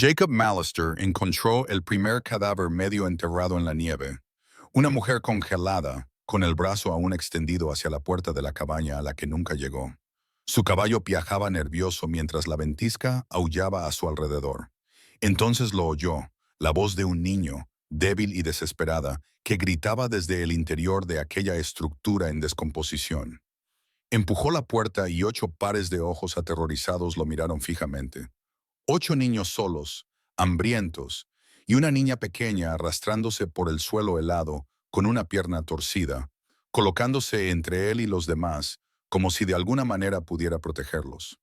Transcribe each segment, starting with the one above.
Jacob Mallister encontró el primer cadáver medio enterrado en la nieve, una mujer congelada, con el brazo aún extendido hacia la puerta de la cabaña a la que nunca llegó. Su caballo piajaba nervioso mientras la ventisca aullaba a su alrededor. Entonces lo oyó, la voz de un niño, débil y desesperada, que gritaba desde el interior de aquella estructura en descomposición. Empujó la puerta y 8 pares de ojos aterrorizados lo miraron fijamente. 8 niños solos, hambrientos, y una niña pequeña arrastrándose por el suelo helado con una pierna torcida, colocándose entre él y los demás, como si de alguna manera pudiera protegerlos.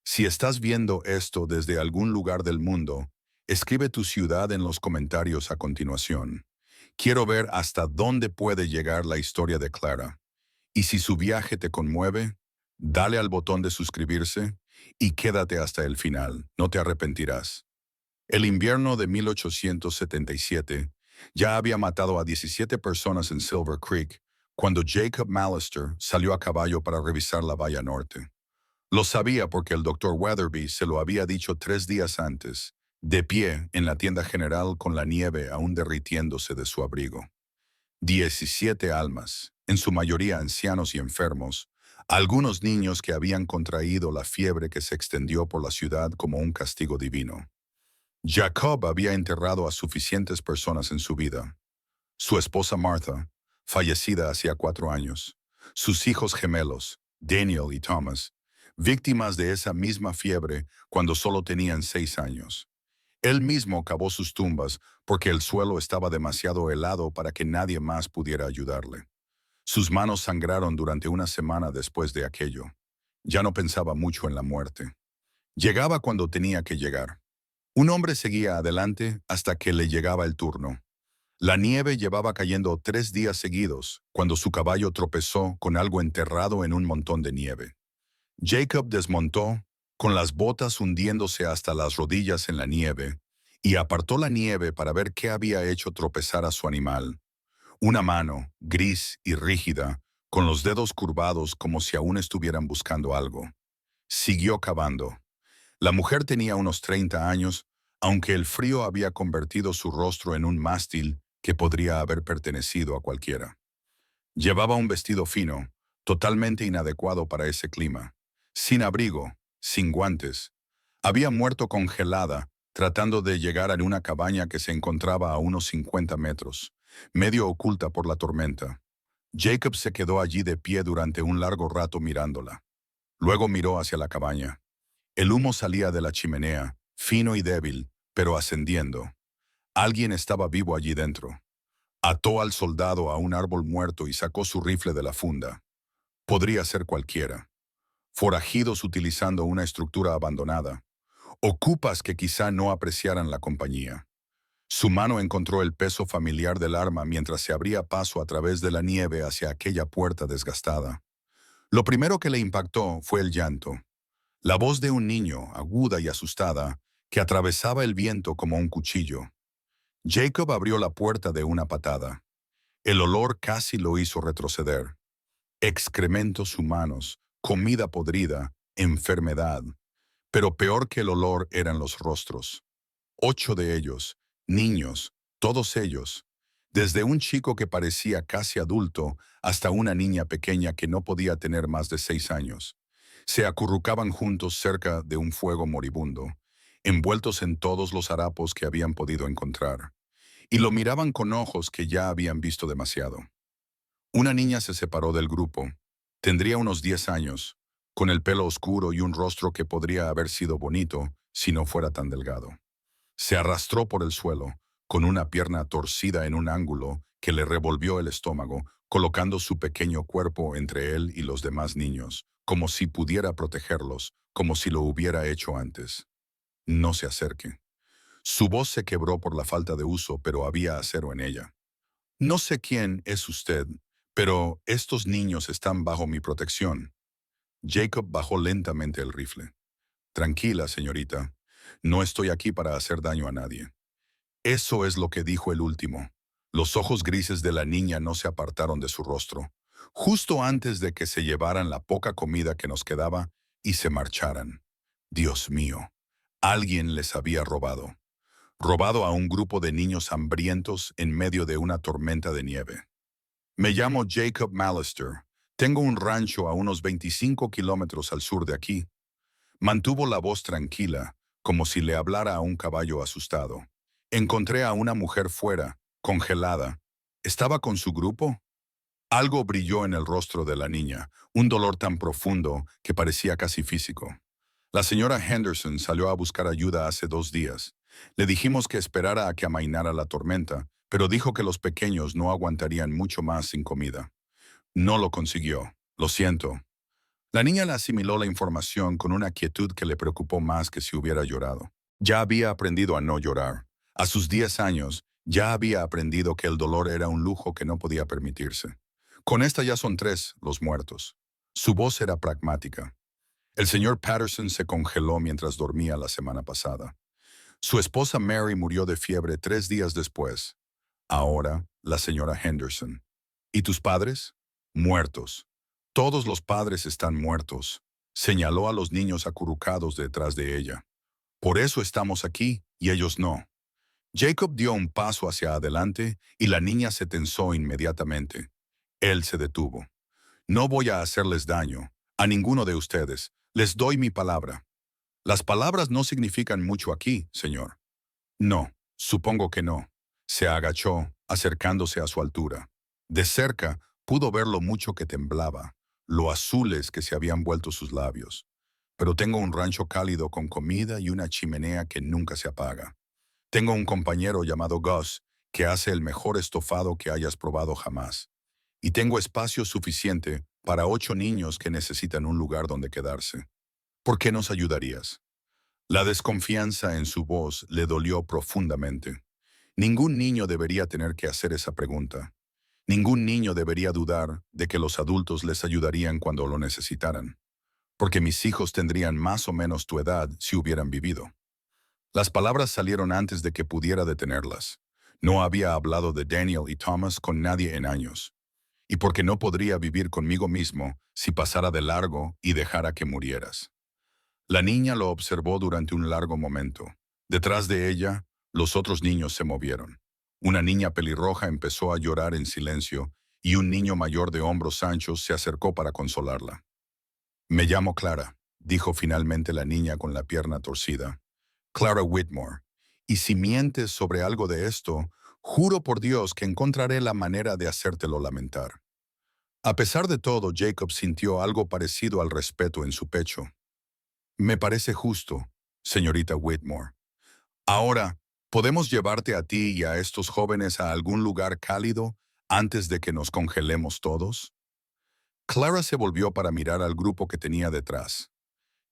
Si estás viendo esto desde algún lugar del mundo, escribe tu ciudad en los comentarios a continuación. Quiero ver hasta dónde puede llegar la historia de Clara. Y si su viaje te conmueve, dale al botón de suscribirse y quédate hasta el final, no te arrepentirás. El invierno de 1877 ya había matado a 17 personas en Silver Creek cuando Jacob Mallister salió a caballo para revisar la valla norte. Lo sabía porque el doctor Weatherby se lo había dicho 3 días antes, de pie en la tienda general con la nieve aún derritiéndose de su abrigo. 17 almas, en su mayoría ancianos y enfermos, algunos niños que habían contraído la fiebre que se extendió por la ciudad como un castigo divino. Jacob había enterrado a suficientes personas en su vida. Su esposa Martha, fallecida hacía 4 años. Sus hijos gemelos, Daniel y Thomas, víctimas de esa misma fiebre cuando solo tenían 6 años. Él mismo cavó sus tumbas porque el suelo estaba demasiado helado para que nadie más pudiera ayudarle. Sus manos sangraron durante una semana después de aquello. Ya no pensaba mucho en la muerte. Llegaba cuando tenía que llegar. Un hombre seguía adelante hasta que le llegaba el turno. La nieve llevaba cayendo 3 días seguidos cuando su caballo tropezó con algo enterrado en un montón de nieve. Jacob desmontó, con las botas hundiéndose hasta las rodillas en la nieve, y apartó la nieve para ver qué había hecho tropezar a su animal. Una mano, gris y rígida, con los dedos curvados como si aún estuvieran buscando algo. Siguió cavando. La mujer tenía unos 30 años, aunque el frío había convertido su rostro en un mástil que podría haber pertenecido a cualquiera. Llevaba un vestido fino, totalmente inadecuado para ese clima. Sin abrigo, sin guantes. Había muerto congelada, tratando de llegar a una cabaña que se encontraba a unos 50 metros, medio oculta por la tormenta. Jacob se quedó allí de pie durante un largo rato mirándola. Luego miró hacia la cabaña. El humo salía de la chimenea, fino y débil, pero ascendiendo. Alguien estaba vivo allí dentro. Ató al soldado a un árbol muerto y sacó su rifle de la funda. Podría ser cualquiera. Forajidos utilizando una estructura abandonada. Ocupas que quizá no apreciaran la compañía. Su mano encontró el peso familiar del arma mientras se abría paso a través de la nieve hacia aquella puerta desgastada. Lo primero que le impactó fue el llanto. La voz de un niño, aguda y asustada, que atravesaba el viento como un cuchillo. Jacob abrió la puerta de una patada. El olor casi lo hizo retroceder. Excrementos humanos, comida podrida, enfermedad. Pero peor que el olor eran los rostros. 8 de ellos, niños, todos ellos, desde un chico que parecía casi adulto hasta una niña pequeña que no podía tener más de 6 años. Se acurrucaban juntos cerca de un fuego moribundo, envueltos en todos los harapos que habían podido encontrar, y lo miraban con ojos que ya habían visto demasiado. Una niña se separó del grupo. Tendría unos 10 años, con el pelo oscuro y un rostro que podría haber sido bonito si no fuera tan delgado. Se arrastró por el suelo, con una pierna torcida en un ángulo que le revolvió el estómago, colocando su pequeño cuerpo entre él y los demás niños, como si pudiera protegerlos, como si lo hubiera hecho antes. No se acerque. Su voz se quebró por la falta de uso, pero había acero en ella. No sé quién es usted, pero estos niños están bajo mi protección. Jacob bajó lentamente el rifle. Tranquila, señorita. No estoy aquí para hacer daño a nadie. Eso es lo que dijo el último. Los ojos grises de la niña no se apartaron de su rostro, justo antes de que se llevaran la poca comida que nos quedaba y se marcharan. Dios mío, Alguien les había robado. Robado a un grupo de niños hambrientos en medio de una tormenta de nieve. Me llamo Jacob Mallister. Tengo un rancho a unos 25 kilómetros al sur de aquí. Mantuvo la voz tranquila, como si le hablara a un caballo asustado. Encontré a una mujer fuera, congelada. ¿Estaba con su grupo? Algo brilló en el rostro de la niña, un dolor tan profundo que parecía casi físico. La señora Henderson salió a buscar ayuda hace 2 días. Le dijimos que esperara a que amainara la tormenta, pero dijo que los pequeños no aguantarían mucho más sin comida. No lo consiguió. Lo siento. La niña le asimiló la información con una quietud que le preocupó más que si hubiera llorado. Ya había aprendido a no llorar. A sus 10 años, ya había aprendido que el dolor era un lujo que no podía permitirse. Con esta ya son 3 los muertos. Su voz era pragmática. El señor Patterson se congeló mientras dormía la semana pasada. Su esposa Mary murió de fiebre 3 días después. Ahora, la señora Henderson. ¿Y tus padres? Muertos. Todos los padres están muertos. Señaló a los niños acurrucados detrás de ella. Por eso estamos aquí, y ellos no. Jacob dio un paso hacia adelante y la niña se tensó inmediatamente. Él se detuvo. No voy a hacerles daño, a ninguno de ustedes. Les doy mi palabra. Las palabras no significan mucho aquí, señor. No, supongo que no. Se agachó, acercándose a su altura. De cerca, pudo ver lo mucho que temblaba, lo azules que se habían vuelto sus labios. Pero tengo un rancho cálido con comida y una chimenea que nunca se apaga. Tengo un compañero llamado Gus, que hace el mejor estofado que hayas probado jamás. Y tengo espacio suficiente para 8 niños que necesitan un lugar donde quedarse. ¿Por qué nos ayudarías? La desconfianza en su voz le dolió profundamente. Ningún niño debería tener que hacer esa pregunta. Ningún niño debería dudar de que los adultos les ayudarían cuando lo necesitaran. Porque mis hijos tendrían más o menos tu edad si hubieran vivido. Las palabras salieron antes de que pudiera detenerlas. No había hablado de Daniel y Thomas con nadie en años. Y porque no podría vivir conmigo mismo si pasara de largo y dejara que murieras. La niña lo observó durante un largo momento. Detrás de ella, los otros niños se movieron. Una niña pelirroja empezó a llorar en silencio y un niño mayor de hombros anchos se acercó para consolarla. Me llamo Clara, dijo finalmente la niña con la pierna torcida. Clara Whitmore. Y si mientes sobre algo de esto, juro por Dios que encontraré la manera de hacértelo lamentar. A pesar de todo, Jacob sintió algo parecido al respeto en su pecho. Me parece justo, señorita Whitmore. Ahora, ¿podemos llevarte a ti y a estos jóvenes a algún lugar cálido antes de que nos congelemos todos? Clara se volvió para mirar al grupo que tenía detrás.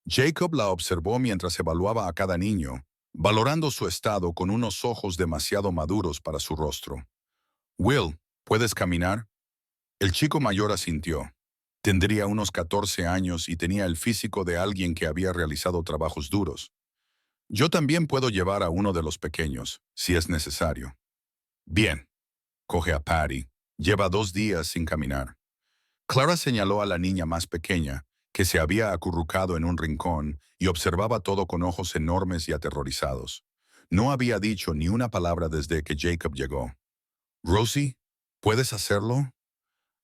Jacob la observó mientras evaluaba a cada niño, valorando su estado con unos ojos demasiado maduros para su rostro. Will, ¿puedes caminar? El chico mayor asintió. Tendría unos 14 años y tenía el físico de alguien que había realizado trabajos duros. Yo también puedo llevar a uno de los pequeños, si es necesario. Bien. Coge a Patty. Lleva 2 días sin caminar. Clara señaló a la niña más pequeña, que se había acurrucado en un rincón y observaba todo con ojos enormes y aterrorizados. No había dicho ni una palabra desde que Jacob llegó. «Rosie, ¿puedes hacerlo?»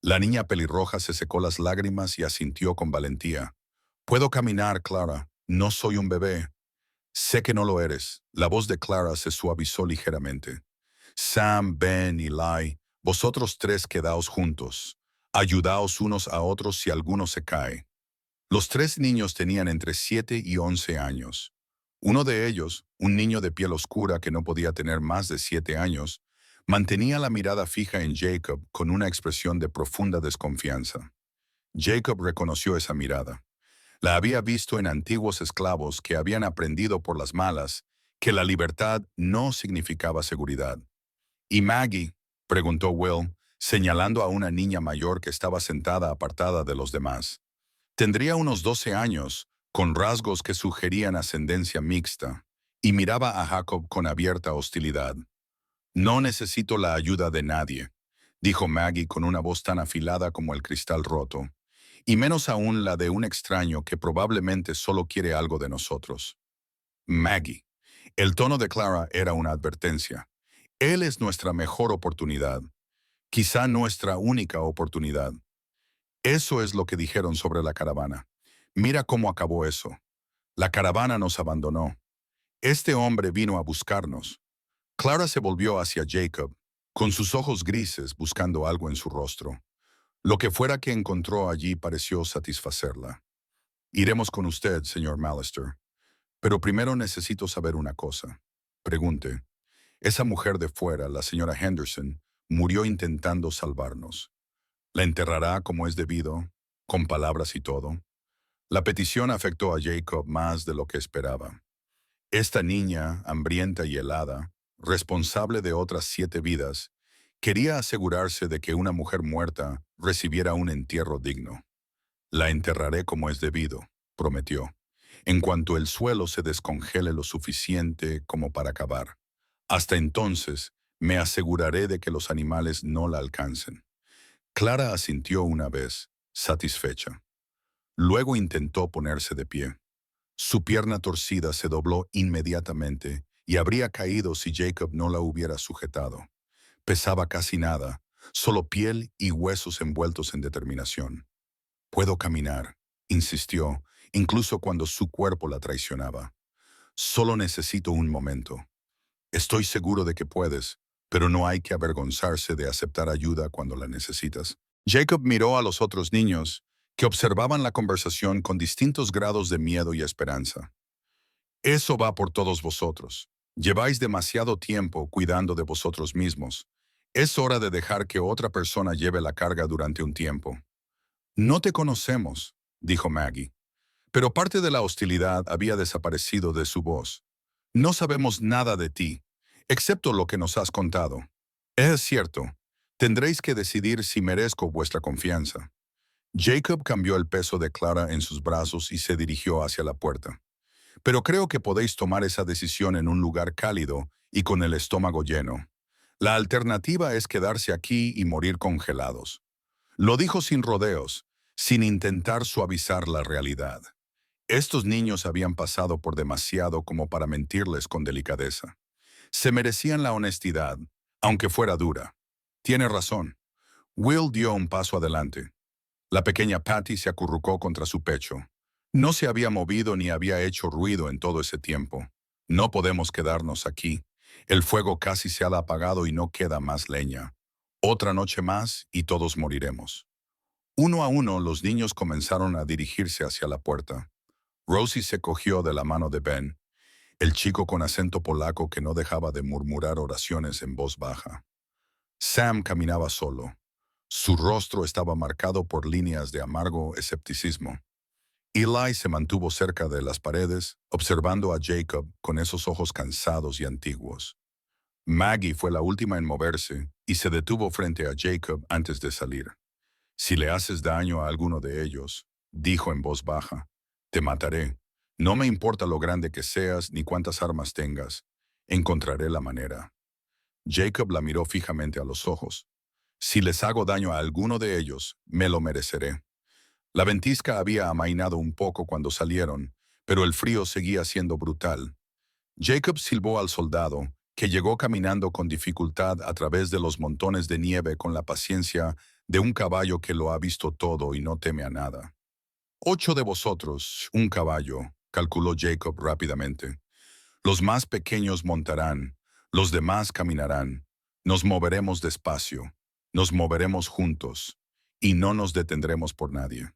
La niña pelirroja se secó las lágrimas y asintió con valentía. «Puedo caminar, Clara. No soy un bebé». «Sé que no lo eres». La voz de Clara se suavizó ligeramente. «Sam, Ben y Eli, vosotros 3 quedaos juntos. Ayudaos unos a otros si alguno se cae». Los 3 niños tenían entre 7 y 11 años. Uno de ellos, un niño de piel oscura que no podía tener más de 7 años, mantenía la mirada fija en Jacob con una expresión de profunda desconfianza. Jacob reconoció esa mirada. La había visto en antiguos esclavos que habían aprendido por las malas que la libertad no significaba seguridad. «¿Y Maggie?», preguntó Will, señalando a una niña mayor que estaba sentada apartada de los demás. Tendría unos 12 años, con rasgos que sugerían ascendencia mixta, y miraba a Jacob con abierta hostilidad. «No necesito la ayuda de nadie», dijo Maggie con una voz tan afilada como el cristal roto, «y menos aún la de un extraño que probablemente solo quiere algo de nosotros». Maggie. El tono de Clara era una advertencia. Él es nuestra mejor oportunidad, quizá nuestra única oportunidad. Eso es lo que dijeron sobre la caravana. Mira cómo acabó eso. La caravana nos abandonó. Este hombre vino a buscarnos. Clara se volvió hacia Jacob, con sus ojos grises buscando algo en su rostro. Lo que fuera que encontró allí pareció satisfacerla. Iremos con usted, señor Mallister. Pero primero necesito saber una cosa. Pregunte. Esa mujer de fuera, la señora Henderson, murió intentando salvarnos. ¿La enterrará como es debido, con palabras y todo? La petición afectó a Jacob más de lo que esperaba. Esta niña, hambrienta y helada, responsable de otras 7 vidas, quería asegurarse de que una mujer muerta recibiera un entierro digno. La enterraré como es debido, prometió, en cuanto el suelo se descongele lo suficiente como para cavar. Hasta entonces, me aseguraré de que los animales no la alcancen. Clara asintió una vez, satisfecha. Luego intentó ponerse de pie. Su pierna torcida se dobló inmediatamente y habría caído si Jacob no la hubiera sujetado. Pesaba casi nada, solo piel y huesos envueltos en determinación. Puedo caminar, insistió, incluso cuando su cuerpo la traicionaba. Solo necesito un momento. Estoy seguro de que puedes, pero no hay que avergonzarse de aceptar ayuda cuando la necesitas. Jacob miró a los otros niños, que observaban la conversación con distintos grados de miedo y esperanza. Eso va por todos vosotros. Lleváis demasiado tiempo cuidando de vosotros mismos. Es hora de dejar que otra persona lleve la carga durante un tiempo. No te conocemos, dijo Maggie, pero parte de la hostilidad había desaparecido de su voz. No sabemos nada de ti, excepto lo que nos has contado. Es cierto, tendréis que decidir si merezco vuestra confianza. Jacob cambió el peso de Clara en sus brazos y se dirigió hacia la puerta. Pero creo que podéis tomar esa decisión en un lugar cálido y con el estómago lleno. La alternativa es quedarse aquí y morir congelados. Lo dijo sin rodeos, sin intentar suavizar la realidad. Estos niños habían pasado por demasiado como para mentirles con delicadeza. Se merecían la honestidad, aunque fuera dura. Tiene razón. Will dio un paso adelante. La pequeña Patty se acurrucó contra su pecho. No se había movido ni había hecho ruido en todo ese tiempo. No podemos quedarnos aquí. El fuego casi se ha apagado y no queda más leña. Otra noche más y todos moriremos. Uno a uno los niños comenzaron a dirigirse hacia la puerta. Rosie se cogió de la mano de Ben, el chico con acento polaco que no dejaba de murmurar oraciones en voz baja. Sam caminaba solo. Su rostro estaba marcado por líneas de amargo escepticismo. Eli se mantuvo cerca de las paredes, observando a Jacob con esos ojos cansados y antiguos. Maggie fue la última en moverse y se detuvo frente a Jacob antes de salir. Si le haces daño a alguno de ellos, dijo en voz baja, te mataré. No me importa lo grande que seas ni cuántas armas tengas. Encontraré la manera. Jacob la miró fijamente a los ojos. Si les hago daño a alguno de ellos, me lo mereceré. La ventisca había amainado un poco cuando salieron, pero el frío seguía siendo brutal. Jacob silbó al soldado, que llegó caminando con dificultad a través de los montones de nieve con la paciencia de un caballo que lo ha visto todo y no teme a nada. 8 de vosotros, un caballo, calculó Jacob rápidamente. Los más pequeños montarán, los demás caminarán. Nos moveremos despacio, nos moveremos juntos, y no nos detendremos por nadie.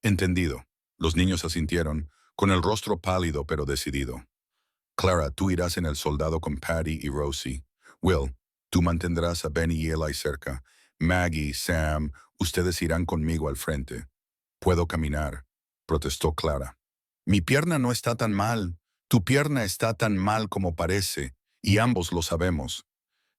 Entendido. Los niños asintieron, con el rostro pálido pero decidido. Clara, tú irás en el soldado con Patty y Rosie. Will, tú mantendrás a Benny y Eli cerca. Maggie, Sam, ustedes irán conmigo al frente. Puedo caminar, protestó Clara. Mi pierna no está tan mal. Tu pierna está tan mal como parece, y ambos lo sabemos.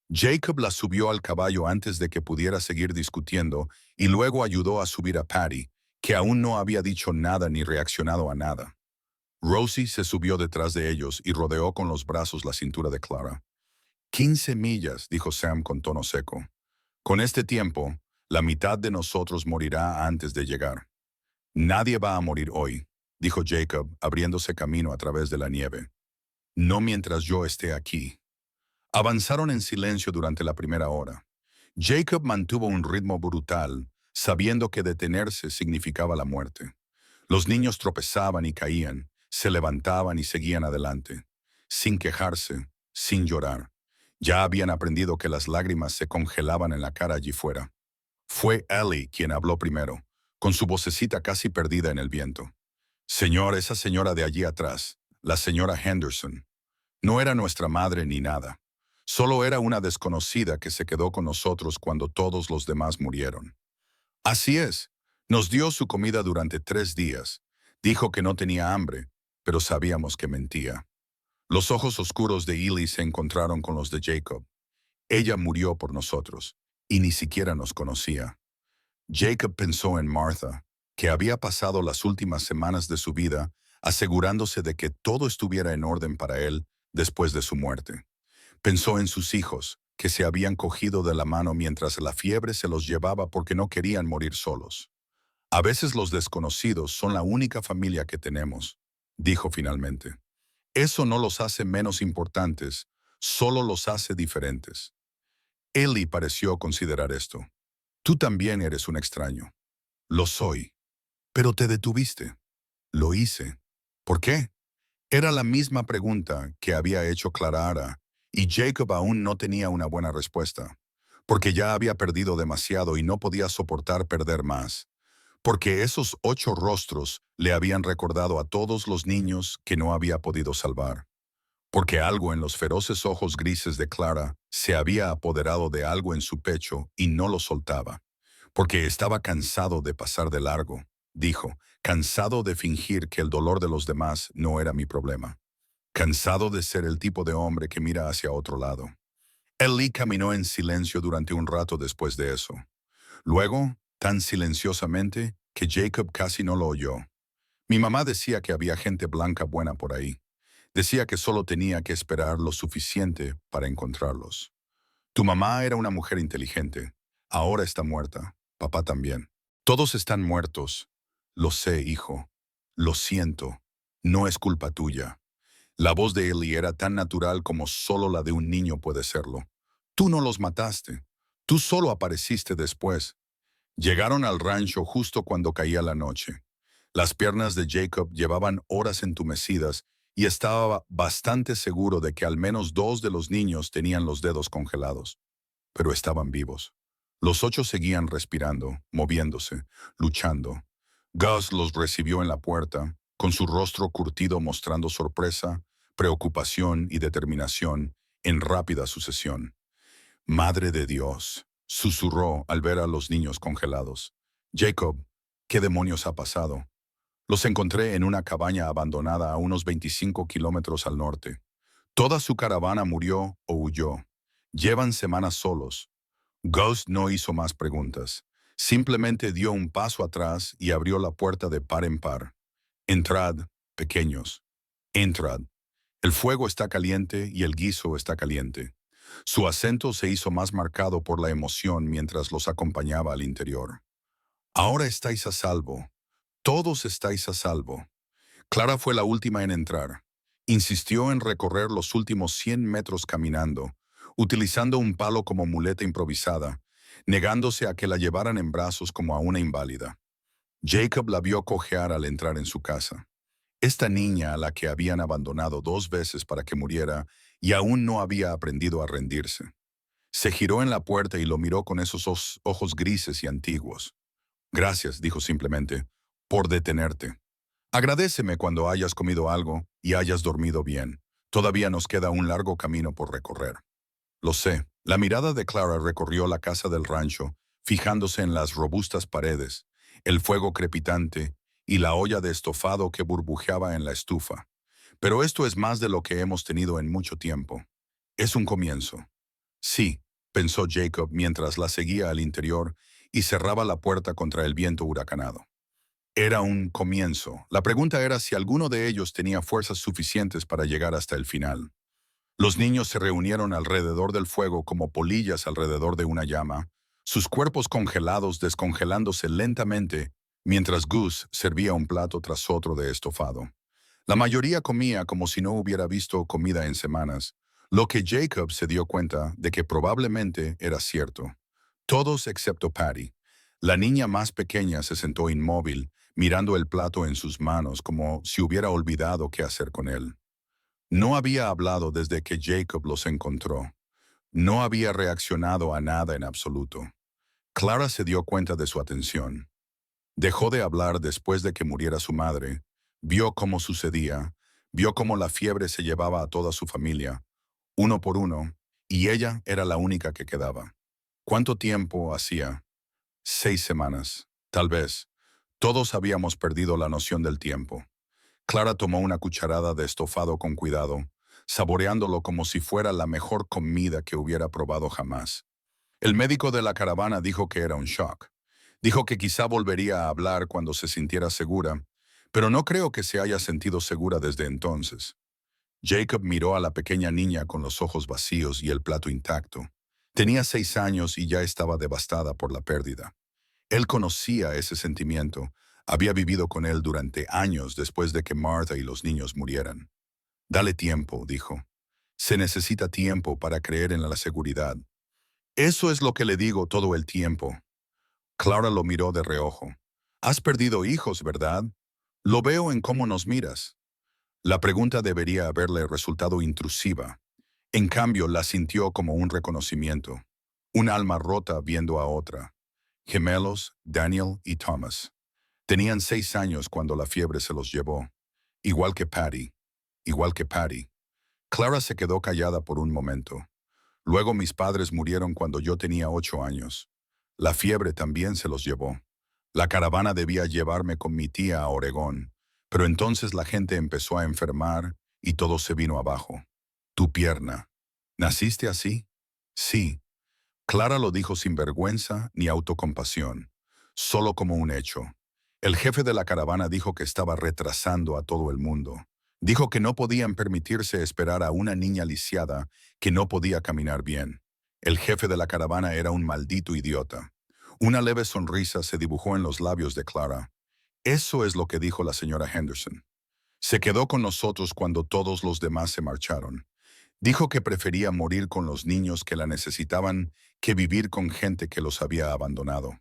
Jacob la subió al caballo antes de que pudiera seguir discutiendo y luego ayudó a subir a Patty, que aún no había dicho nada ni reaccionado a nada. Rosie se subió detrás de ellos y rodeó con los brazos la cintura de Clara. 15 millas, dijo Sam con tono seco. Con este tiempo, la mitad de nosotros morirá antes de llegar. Nadie va a morir hoy, dijo Jacob, abriéndose camino a través de la nieve. No mientras yo esté aquí. Avanzaron en silencio durante la primera hora. Jacob mantuvo un ritmo brutal, sabiendo que detenerse significaba la muerte. Los niños tropezaban y caían, se levantaban y seguían adelante, sin quejarse, sin llorar. Ya habían aprendido que las lágrimas se congelaban en la cara allí fuera. Fue Ellie quien habló primero, con su vocecita casi perdida en el viento. Señor, esa señora de allí atrás, la señora Henderson, no era nuestra madre ni nada. Solo era una desconocida que se quedó con nosotros cuando todos los demás murieron. Así es, nos dio su comida durante 3 días. Dijo que no tenía hambre, pero sabíamos que mentía. Los ojos oscuros de Ellie se encontraron con los de Jacob. Ella murió por nosotros, y ni siquiera nos conocía. Jacob pensó en Martha, que había pasado las últimas semanas de su vida asegurándose de que todo estuviera en orden para él después de su muerte. Pensó en sus hijos, que se habían cogido de la mano mientras la fiebre se los llevaba porque no querían morir solos. A veces los desconocidos son la única familia que tenemos, dijo finalmente. Eso no los hace menos importantes, solo los hace diferentes. Ellie pareció considerar esto. Tú también eres un extraño. Lo soy. Pero te detuviste. Lo hice. ¿Por qué? Era la misma pregunta que había hecho Clara, y Jacob aún no tenía una buena respuesta. Porque ya había perdido demasiado y no podía soportar perder más. Porque esos 8 rostros le habían recordado a todos los niños que no había podido salvar. Porque algo en los feroces ojos grises de Clara se había apoderado de algo en su pecho y no lo soltaba. Porque estaba cansado de pasar de largo, dijo, cansado de fingir que el dolor de los demás no era mi problema. Cansado de ser el tipo de hombre que mira hacia otro lado. Ellie caminó en silencio durante un rato después de eso. Luego, tan silenciosamente que Jacob casi no lo oyó. Mi mamá decía que había gente blanca buena por ahí. Decía que solo tenía que esperar lo suficiente para encontrarlos. Tu mamá era una mujer inteligente. Ahora está muerta. Papá también. Todos están muertos. Lo sé, hijo. Lo siento. No es culpa tuya. La voz de Ellie era tan natural como solo la de un niño puede serlo. Tú no los mataste. Tú solo apareciste después. Llegaron al rancho justo cuando caía la noche. Las piernas de Jacob llevaban horas entumecidas y estaba bastante seguro de que al menos 2 de los niños tenían los dedos congelados. Pero estaban vivos. Los 8 seguían respirando, moviéndose, luchando. Gus los recibió en la puerta, con su rostro curtido mostrando sorpresa, preocupación y determinación en rápida sucesión. «Madre de Dios», susurró al ver a los niños congelados. «Jacob, ¿qué demonios ha pasado?» Los encontré en una cabaña abandonada a unos 25 kilómetros al norte. Toda su caravana murió o huyó. Llevan semanas solos. Ghost no hizo más preguntas. Simplemente dio un paso atrás y abrió la puerta de par en par. Entrad, pequeños. Entrad. El fuego está caliente y el guiso está caliente. Su acento se hizo más marcado por la emoción mientras los acompañaba al interior. Ahora estáis a salvo. Todos estáis a salvo. Clara fue la última en entrar. Insistió en recorrer los últimos 100 metros caminando, utilizando un palo como muleta improvisada, negándose a que la llevaran en brazos como a una inválida. Jacob la vio cojear al entrar en su casa. Esta niña a la que habían abandonado 2 veces para que muriera y aún no había aprendido a rendirse. Se giró en la puerta y lo miró con esos ojos grises y antiguos. «Gracias», dijo simplemente, «por detenerte. Agradéceme cuando hayas comido algo y hayas dormido bien. Todavía nos queda un largo camino por recorrer». Lo sé. La mirada de Clara recorrió la casa del rancho, fijándose en las robustas paredes, el fuego crepitante y la olla de estofado que burbujeaba en la estufa. Pero esto es más de lo que hemos tenido en mucho tiempo. Es un comienzo. Sí, pensó Jacob mientras la seguía al interior y cerraba la puerta contra el viento huracanado. Era un comienzo. La pregunta era si alguno de ellos tenía fuerzas suficientes para llegar hasta el final. Los niños se reunieron alrededor del fuego como polillas alrededor de una llama, sus cuerpos congelados descongelándose lentamente mientras Gus servía un plato tras otro de estofado. La mayoría comía como si no hubiera visto comida en semanas, lo que Jacob se dio cuenta de que probablemente era cierto. Todos excepto Patty. La niña más pequeña se sentó inmóvil, mirando el plato en sus manos como si hubiera olvidado qué hacer con él. No había hablado desde que Jacob los encontró. No había reaccionado a nada en absoluto. Clara se dio cuenta de su atención. Dejó de hablar después de que muriera su madre, vio cómo sucedía, vio cómo la fiebre se llevaba a toda su familia, uno por uno, y ella era la única que quedaba. ¿Cuánto tiempo hacía? 6 semanas, tal vez. Todos habíamos perdido la noción del tiempo. Clara tomó una cucharada de estofado con cuidado, saboreándolo como si fuera la mejor comida que hubiera probado jamás. El médico de la caravana dijo que era un shock. Dijo que quizá volvería a hablar cuando se sintiera segura, pero no creo que se haya sentido segura desde entonces. Jacob miró a la pequeña niña con los ojos vacíos y el plato intacto. Tenía 6 años y ya estaba devastada por la pérdida. Él conocía ese sentimiento, había vivido con él durante años después de que Martha y los niños murieran. Dale tiempo, dijo. Se necesita tiempo para creer en la seguridad. Eso es lo que le digo todo el tiempo. Clara lo miró de reojo. Has perdido hijos, ¿verdad? Lo veo en cómo nos miras. La pregunta debería haberle resultado intrusiva. En cambio, la sintió como un reconocimiento. Un alma rota viendo a otra. Gemelos, Daniel y Thomas. Tenían 6 años cuando la fiebre se los llevó. Igual que Patty. Igual que Patty. Clara se quedó callada por un momento. Luego mis padres murieron cuando yo tenía 8 años. La fiebre también se los llevó. La caravana debía llevarme con mi tía a Oregón, pero entonces la gente empezó a enfermar y todo se vino abajo. Tu pierna. ¿Naciste así? Sí. Clara lo dijo sin vergüenza ni autocompasión, solo como un hecho. El jefe de la caravana dijo que estaba retrasando a todo el mundo. Dijo que no podían permitirse esperar a una niña lisiada que no podía caminar bien. El jefe de la caravana era un maldito idiota. Una leve sonrisa se dibujó en los labios de Clara. Eso es lo que dijo la señora Henderson. Se quedó con nosotros cuando todos los demás se marcharon. Dijo que prefería morir con los niños que la necesitaban que vivir con gente que los había abandonado.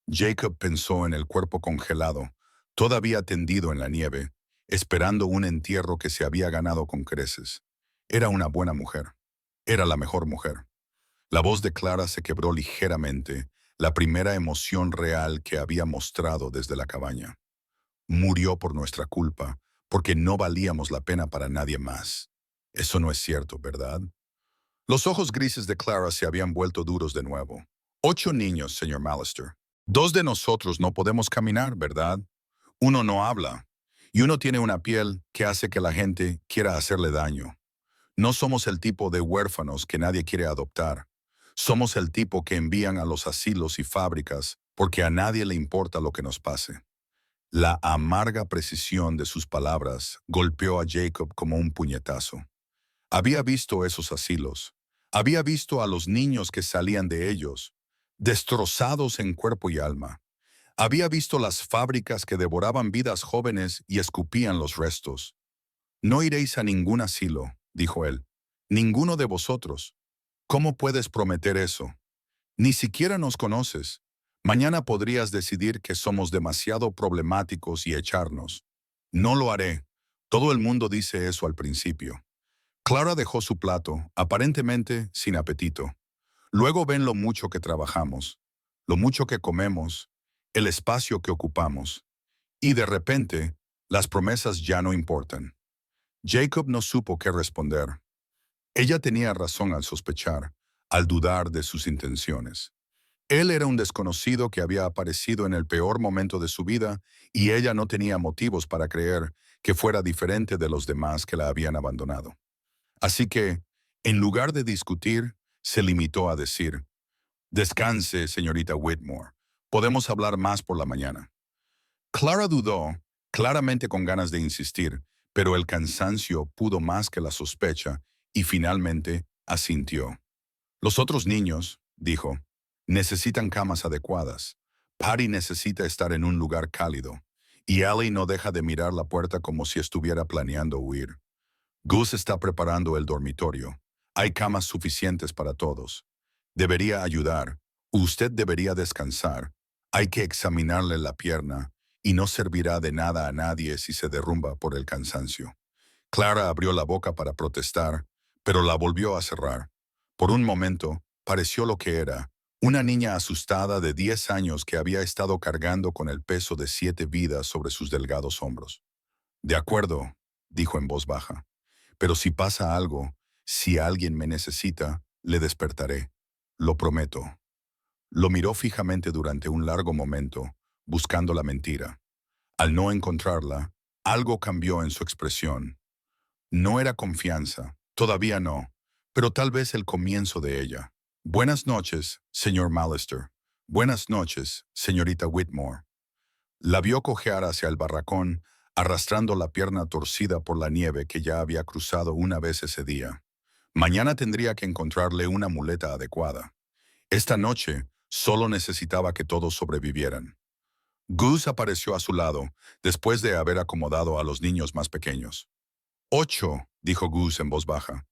Jacob pensó en el cuerpo congelado, todavía tendido en la nieve, esperando un entierro que se había ganado con creces. Era una buena mujer. Era la mejor mujer. La voz de Clara se quebró ligeramente, la primera emoción real que había mostrado desde la cabaña. Murió por nuestra culpa, porque no valíamos la pena para nadie más. Eso no es cierto, ¿verdad? Los ojos grises de Clara se habían vuelto duros de nuevo. 8 niños, señor Mallister. 2 de nosotros no podemos caminar, ¿verdad? Uno no habla. Y uno tiene una piel que hace que la gente quiera hacerle daño. No somos el tipo de huérfanos que nadie quiere adoptar. Somos el tipo que envían a los asilos y fábricas porque a nadie le importa lo que nos pase. La amarga precisión de sus palabras golpeó a Jacob como un puñetazo. Había visto esos asilos. Había visto a los niños que salían de ellos, destrozados en cuerpo y alma. Había visto las fábricas que devoraban vidas jóvenes y escupían los restos. No iréis a ningún asilo, dijo él. Ninguno de vosotros. ¿Cómo puedes prometer eso? Ni siquiera nos conoces. Mañana podrías decidir que somos demasiado problemáticos y echarnos. No lo haré. Todo el mundo dice eso al principio. Clara dejó su plato, aparentemente sin apetito. Luego ven lo mucho que trabajamos, lo mucho que comemos, el espacio que ocupamos. Y de repente, las promesas ya no importan. Jacob no supo qué responder. Ella tenía razón al sospechar, al dudar de sus intenciones. Él era un desconocido que había aparecido en el peor momento de su vida y ella no tenía motivos para creer que fuera diferente de los demás que la habían abandonado. Así que, en lugar de discutir, se limitó a decir, «Descanse, señorita Whitmore. Podemos hablar más por la mañana». Clara dudó, claramente con ganas de insistir, pero el cansancio pudo más que la sospecha y finalmente asintió. «Los otros niños», dijo, «necesitan camas adecuadas. Patty necesita estar en un lugar cálido. y Ellie no deja de mirar la puerta como si estuviera planeando huir. Gus está preparando el dormitorio. Hay camas suficientes para todos. Debería ayudar. Usted debería descansar. Hay que examinarle la pierna y no servirá de nada a nadie si se derrumba por el cansancio. Clara abrió la boca para protestar, pero la volvió a cerrar. Por un momento, pareció lo que era, una niña asustada de 10 años que había estado cargando con el peso de 7 vidas sobre sus delgados hombros. De acuerdo, dijo en voz baja, pero si pasa algo, si alguien me necesita, le despertaré. Lo prometo. Lo miró fijamente durante un largo momento, buscando la mentira. Al no encontrarla, algo cambió en su expresión. No era confianza, todavía no, pero tal vez el comienzo de ella. Buenas noches, señor Mallister. Buenas noches, señorita Whitmore. La vio cojear hacia el barracón, arrastrando la pierna torcida por la nieve que ya había cruzado una vez ese día. Mañana tendría que encontrarle una muleta adecuada. Esta noche solo necesitaba que todos sobrevivieran. Gus apareció a su lado, después de haber acomodado a los niños más pequeños. 8, dijo Gus en voz baja.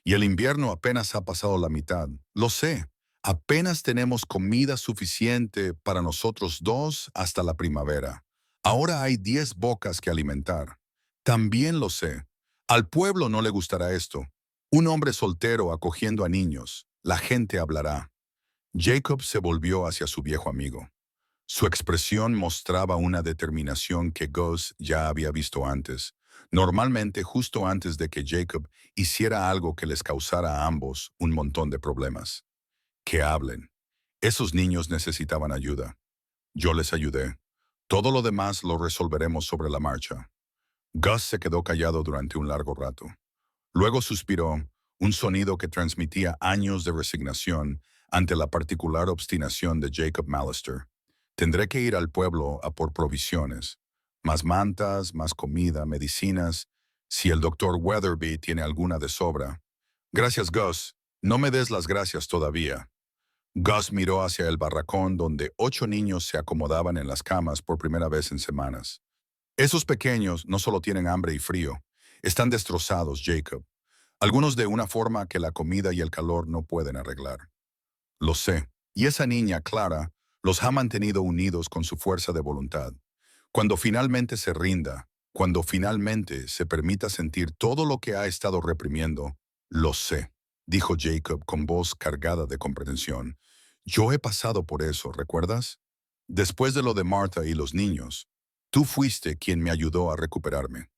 Y el invierno apenas ha pasado la mitad. Lo sé. Apenas tenemos comida suficiente para nosotros dos hasta la primavera. Ahora hay 10 bocas que alimentar. También lo sé. Al pueblo no le gustará esto. Un hombre soltero acogiendo a niños. La gente hablará. Jacob se volvió hacia su viejo amigo. Su expresión mostraba una determinación que Gus ya había visto antes, normalmente justo antes de que Jacob hiciera algo que les causara a ambos un montón de problemas. Que hablen. Esos niños necesitaban ayuda. Yo les ayudé. Todo lo demás lo resolveremos sobre la marcha. Gus se quedó callado durante un largo rato. Luego suspiró, un sonido que transmitía años de resignación ante la particular obstinación de Jacob Mallister. Tendré que ir al pueblo a por provisiones. Más mantas, más comida, medicinas. Si el doctor Weatherby tiene alguna de sobra. Gracias, Gus. No me des las gracias todavía. Gus miró hacia el barracón donde 8 niños se acomodaban en las camas por primera vez en semanas. Esos pequeños no solo tienen hambre y frío, están destrozados, Jacob. Algunos de una forma que la comida y el calor no pueden arreglar. Lo sé. Y esa niña, Clara, los ha mantenido unidos con su fuerza de voluntad. Cuando finalmente se rinda, cuando finalmente se permita sentir todo lo que ha estado reprimiendo, lo sé, dijo Jacob con voz cargada de comprensión. Yo he pasado por eso, ¿recuerdas? Después de lo de Martha y los niños, tú fuiste quien me ayudó a recuperarme.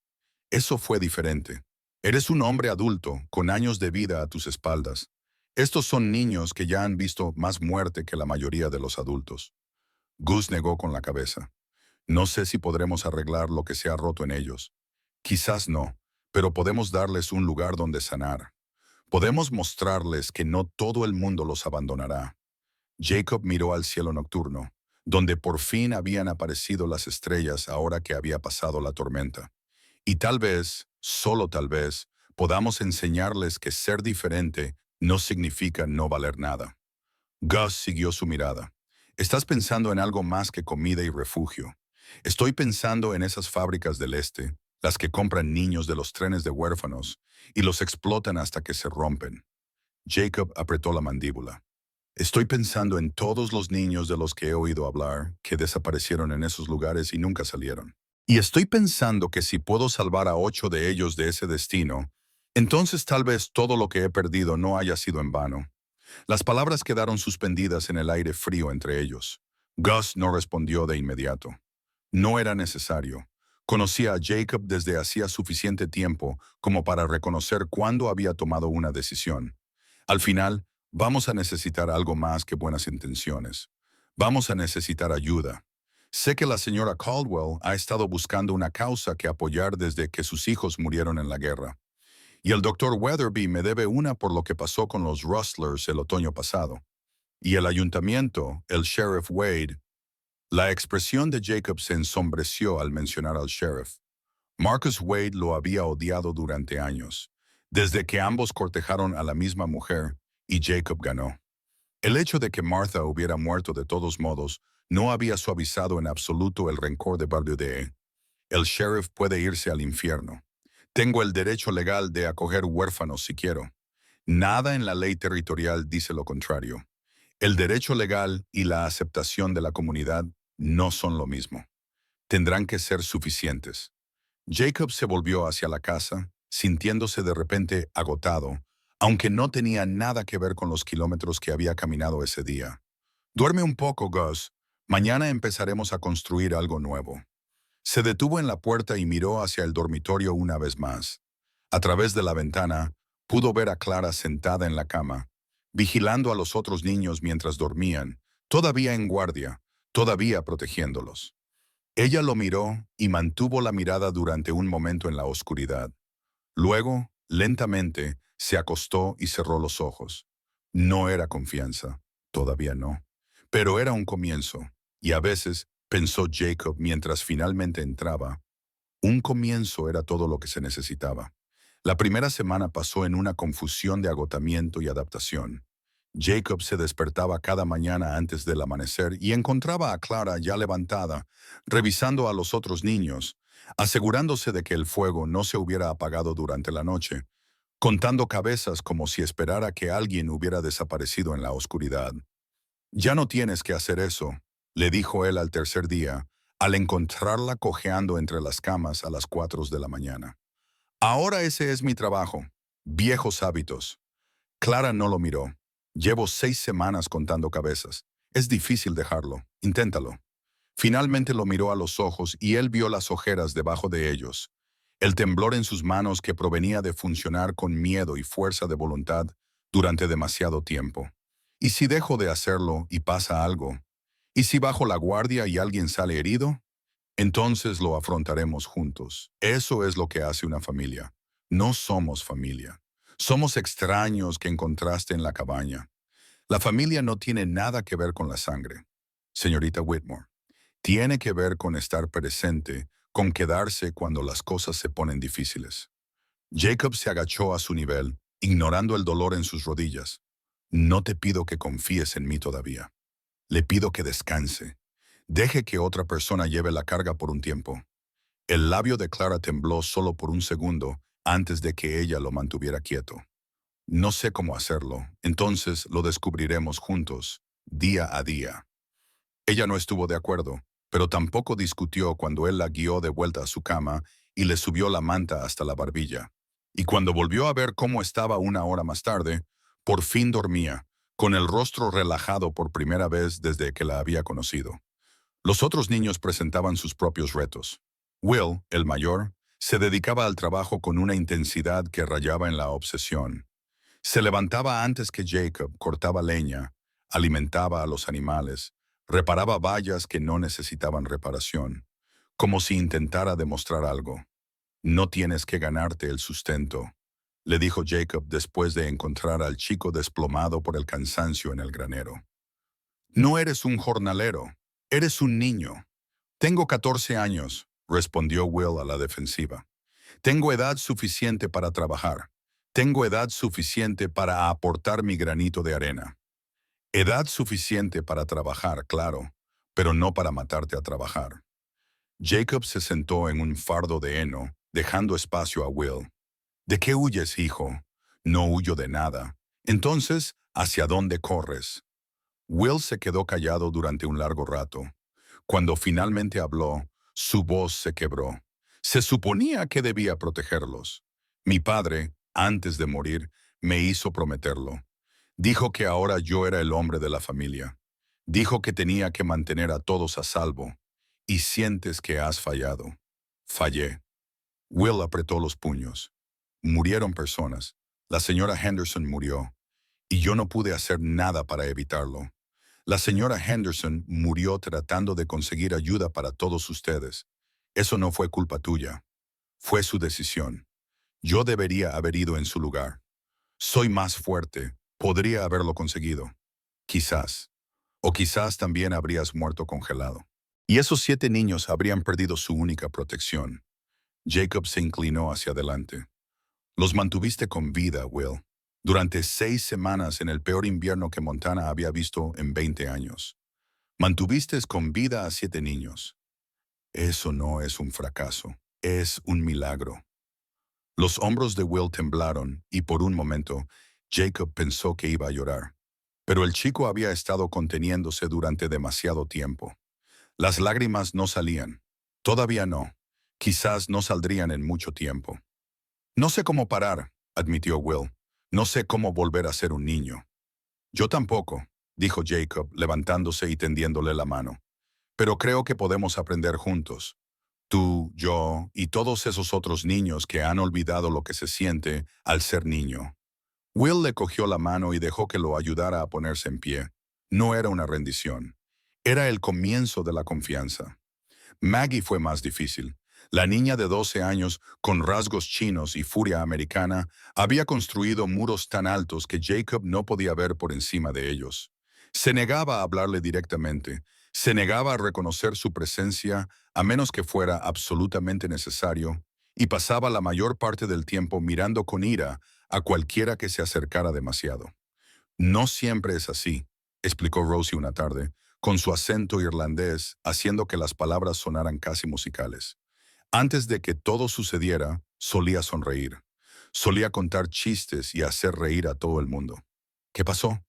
Eso fue diferente. Eres un hombre adulto, con años de vida a tus espaldas. Estos son niños que ya han visto más muerte que la mayoría de los adultos. Gus negó con la cabeza. No sé si podremos arreglar lo que se ha roto en ellos. Quizás no, pero podemos darles un lugar donde sanar. Podemos mostrarles que no todo el mundo los abandonará. Jacob miró al cielo nocturno, donde por fin habían aparecido las estrellas ahora que había pasado la tormenta. Y tal vez, solo tal vez, podamos enseñarles que ser diferente no significa no valer nada. Gus siguió su mirada. Estás pensando en algo más que comida y refugio. Estoy pensando en esas fábricas del este, las que compran niños de los trenes de huérfanos y los explotan hasta que se rompen. Jacob apretó la mandíbula. Estoy pensando en todos los niños de los que he oído hablar que desaparecieron en esos lugares y nunca salieron. Y estoy pensando que si puedo salvar a 8 de ellos de ese destino, entonces tal vez todo lo que he perdido no haya sido en vano. Las palabras quedaron suspendidas en el aire frío entre ellos. Gus no respondió de inmediato. No era necesario. Conocía a Jacob desde hacía suficiente tiempo como para reconocer cuándo había tomado una decisión. Al final, vamos a necesitar algo más que buenas intenciones. Vamos a necesitar ayuda. Sé que la señora Caldwell ha estado buscando una causa que apoyar desde que sus hijos murieron en la guerra. Y el doctor Weatherby me debe una por lo que pasó con los Rustlers el otoño pasado. Y el ayuntamiento, el sheriff Wade. La expresión de Jacob se ensombreció al mencionar al sheriff. Marcus Wade lo había odiado durante años, desde que ambos cortejaron a la misma mujer, y Jacob ganó. El hecho de que Martha hubiera muerto de todos modos no había suavizado en absoluto el rencor de Bardieude. El sheriff puede irse al infierno. Tengo el derecho legal de acoger huérfanos si quiero. Nada en la ley territorial dice lo contrario. El derecho legal y la aceptación de la comunidad no son lo mismo. Tendrán que ser suficientes. Jacob se volvió hacia la casa, sintiéndose de repente agotado, aunque no tenía nada que ver con los kilómetros que había caminado ese día. Duerme un poco, Gus. Mañana empezaremos a construir algo nuevo. Se detuvo en la puerta y miró hacia el dormitorio una vez más. A través de la ventana, pudo ver a Clara sentada en la cama, vigilando a los otros niños mientras dormían, todavía en guardia, todavía protegiéndolos. Ella lo miró y mantuvo la mirada durante un momento en la oscuridad. Luego, lentamente, se acostó y cerró los ojos. No era confianza, todavía no. Pero era un comienzo, y a veces, pensó Jacob mientras finalmente entraba, un comienzo era todo lo que se necesitaba. La primera semana pasó en una confusión de agotamiento y adaptación. Jacob se despertaba cada mañana antes del amanecer y encontraba a Clara ya levantada, revisando a los otros niños, asegurándose de que el fuego no se hubiera apagado durante la noche, contando cabezas como si esperara que alguien hubiera desaparecido en la oscuridad. «Ya no tienes que hacer eso», le dijo él al tercer día, al encontrarla cojeando entre las camas a las 4 de la mañana. «Ahora ese es mi trabajo. Viejos hábitos». Clara no lo miró. «Llevo 6 semanas contando cabezas. Es difícil dejarlo. Inténtalo». Finalmente lo miró a los ojos y él vio las ojeras debajo de ellos, el temblor en sus manos que provenía de funcionar con miedo y fuerza de voluntad durante demasiado tiempo. ¿Y si dejo de hacerlo y pasa algo? ¿Y si bajo la guardia y alguien sale herido? Entonces lo afrontaremos juntos. Eso es lo que hace una familia. No somos familia. Somos extraños que encontraste en la cabaña. La familia no tiene nada que ver con la sangre, señorita Whitmore. Tiene que ver con estar presente, con quedarse cuando las cosas se ponen difíciles. Jacob se agachó a su nivel, ignorando el dolor en sus rodillas. «No te pido que confíes en mí todavía. Le pido que descanse. Deje que otra persona lleve la carga por un tiempo». El labio de Clara tembló solo por un segundo antes de que ella lo mantuviera quieto. «No sé cómo hacerlo, entonces lo descubriremos juntos, día a día». Ella no estuvo de acuerdo, pero tampoco discutió cuando él la guió de vuelta a su cama y le subió la manta hasta la barbilla. Y cuando volvió a ver cómo estaba una hora más tarde, por fin dormía, con el rostro relajado por primera vez desde que la había conocido. Los otros niños presentaban sus propios retos. Will, el mayor, se dedicaba al trabajo con una intensidad que rayaba en la obsesión. Se levantaba antes que Jacob, cortaba leña, alimentaba a los animales, reparaba vallas que no necesitaban reparación, como si intentara demostrar algo. «No tienes que ganarte el sustento», le dijo Jacob después de encontrar al chico desplomado por el cansancio en el granero. «No eres un jornalero, eres un niño». «Tengo 14 años», respondió Will a la defensiva. «Tengo edad suficiente para trabajar. Tengo edad suficiente para aportar mi granito de arena». Edad suficiente para trabajar, claro, pero no para matarte a trabajar. Jacob se sentó en un fardo de heno, dejando espacio a Will. «¿De qué huyes, hijo?» «No huyo de nada». «Entonces, ¿hacia dónde corres?» Will se quedó callado durante un largo rato. Cuando finalmente habló, su voz se quebró. Se suponía que debía protegerlos. «Mi padre, antes de morir, me hizo prometerlo. Dijo que ahora yo era el hombre de la familia. Dijo que tenía que mantener a todos a salvo. Y sientes que has fallado». «Fallé». Will apretó los puños. «Murieron personas. La señora Henderson murió. Y yo no pude hacer nada para evitarlo. La señora Henderson murió tratando de conseguir ayuda para todos ustedes. Eso no fue culpa tuya. Fue su decisión. Yo debería haber ido en su lugar. Soy más fuerte. Podría haberlo conseguido. Quizás. O quizás también habrías muerto congelado. Y esos 7 niños habrían perdido su única protección». Jacob se inclinó hacia adelante. «Los mantuviste con vida, Will. Durante 6 semanas en el peor invierno que Montana había visto en 20 años. Mantuviste con vida a 7 niños. Eso no es un fracaso, es un milagro. Los hombros de Will temblaron y por un momento Jacob pensó que iba a llorar. Pero el chico había estado conteniéndose durante demasiado tiempo. Las lágrimas no salían. Todavía no. Quizás no saldrían en mucho tiempo. No sé cómo parar, admitió Will. No sé cómo volver a ser un niño. Yo tampoco, dijo Jacob, levantándose y tendiéndole la mano. Pero creo que podemos aprender juntos. Tú, yo y todos esos otros niños que han olvidado lo que se siente al ser niño. Will le cogió la mano y dejó que lo ayudara a ponerse en pie. No era una rendición. Era el comienzo de la confianza. Maggie fue más difícil. La niña de 12 años, con rasgos chinos y furia americana, había construido muros tan altos que Jacob no podía ver por encima de ellos. Se negaba a hablarle directamente, se negaba a reconocer su presencia a menos que fuera absolutamente necesario, y pasaba la mayor parte del tiempo mirando con ira a cualquiera que se acercara demasiado. No siempre es así, explicó Rosie una tarde, con su acento irlandés haciendo que las palabras sonaran casi musicales. Antes de que todo sucediera, solía sonreír. Solía contar chistes y hacer reír a todo el mundo. ¿Qué pasó?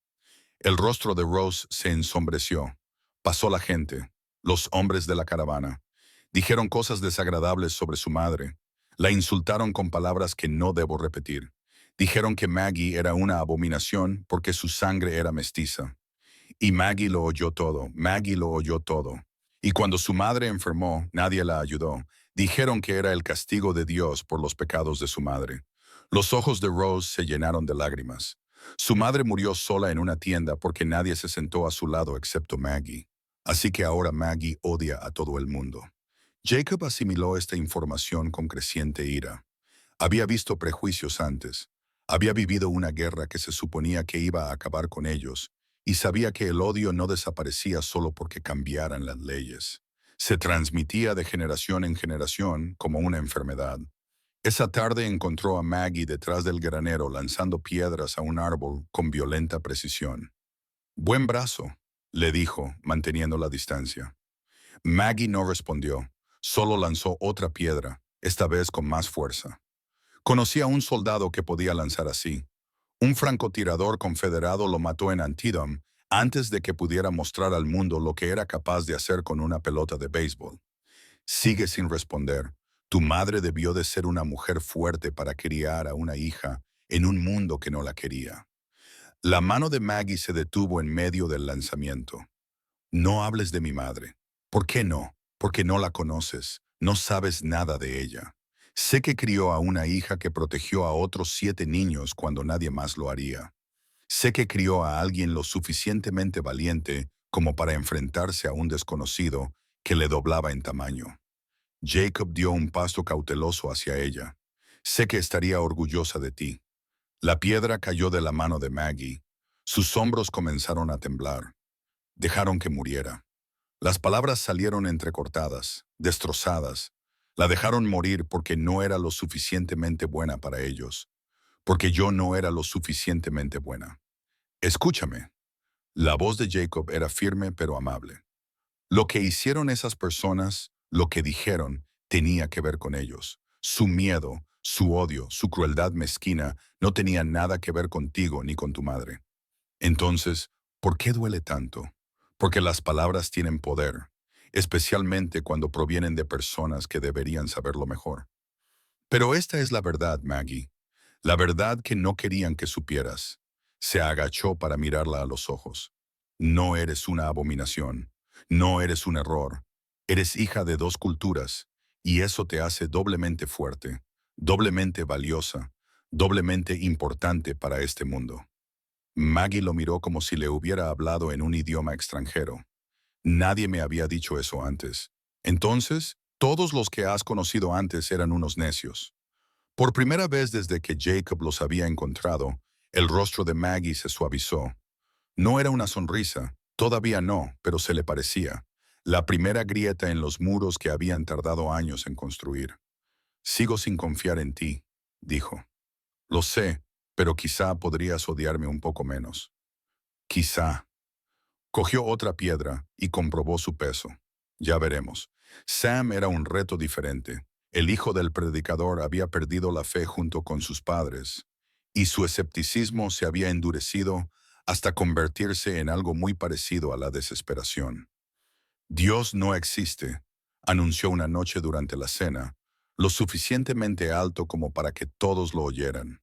El rostro de Rose se ensombreció. Pasó la gente, los hombres de la caravana. Dijeron cosas desagradables sobre su madre. La insultaron con palabras que no debo repetir. Dijeron que Maggie era una abominación porque su sangre era mestiza. Y Maggie lo oyó todo, Maggie lo oyó todo. Y cuando su madre enfermó, nadie la ayudó. Dijeron que era el castigo de Dios por los pecados de su madre. Los ojos de Rose se llenaron de lágrimas. Su madre murió sola en una tienda porque nadie se sentó a su lado excepto Maggie. Así que ahora Maggie odia a todo el mundo. Jacob asimiló esta información con creciente ira. Había visto prejuicios antes. Había vivido una guerra que se suponía que iba a acabar con ellos, y sabía que el odio no desaparecía solo porque cambiaran las leyes. Se transmitía de generación en generación como una enfermedad. Esa tarde encontró a Maggie detrás del granero lanzando piedras a un árbol con violenta precisión. «Buen brazo», le dijo, manteniendo la distancia. Maggie no respondió, solo lanzó otra piedra, esta vez con más fuerza. Conocía a un soldado que podía lanzar así. Un francotirador confederado lo mató en Antietam antes de que pudiera mostrar al mundo lo que era capaz de hacer con una pelota de béisbol. Sigue sin responder. Tu madre debió de ser una mujer fuerte para criar a una hija en un mundo que no la quería. La mano de Maggie se detuvo en medio del lanzamiento. No hables de mi madre. ¿Por qué no? Porque no la conoces. No sabes nada de ella. Sé que crió a una hija que protegió a otros 7 niños cuando nadie más lo haría. Sé que crió a alguien lo suficientemente valiente como para enfrentarse a un desconocido que le doblaba en tamaño. Jacob dio un paso cauteloso hacia ella. Sé que estaría orgullosa de ti. La piedra cayó de la mano de Maggie. Sus hombros comenzaron a temblar. Dejaron que muriera. Las palabras salieron entrecortadas, destrozadas. La dejaron morir porque no era lo suficientemente buena para ellos. Porque yo no era lo suficientemente buena. Escúchame. La voz de Jacob era firme pero amable. Lo que hicieron esas personas, lo que dijeron, tenía que ver con ellos. Su miedo, su odio, su crueldad mezquina no tenía nada que ver contigo ni con tu madre. Entonces, ¿por qué duele tanto? Porque las palabras tienen poder, especialmente cuando provienen de personas que deberían saberlo mejor. Pero esta es la verdad, Maggie. La verdad que no querían que supieras. Se agachó para mirarla a los ojos. No eres una abominación. No eres un error. Eres hija de 2 culturas, y eso te hace doblemente fuerte, doblemente valiosa, doblemente importante para este mundo. Maggie lo miró como si le hubiera hablado en un idioma extranjero. Nadie me había dicho eso antes. Entonces, todos los que has conocido antes eran unos necios. Por primera vez desde que Jacob los había encontrado, el rostro de Maggie se suavizó. No era una sonrisa, todavía no, pero se le parecía. La primera grieta en los muros que habían tardado años en construir. Sigo sin confiar en ti, dijo. Lo sé, pero quizá podrías odiarme un poco menos. Quizá. Cogió otra piedra y comprobó su peso. Ya veremos. Sam era un reto diferente. El hijo del predicador había perdido la fe junto con sus padres, y su escepticismo se había endurecido hasta convertirse en algo muy parecido a la desesperación. Dios no existe, anunció una noche durante la cena, lo suficientemente alto como para que todos lo oyeran.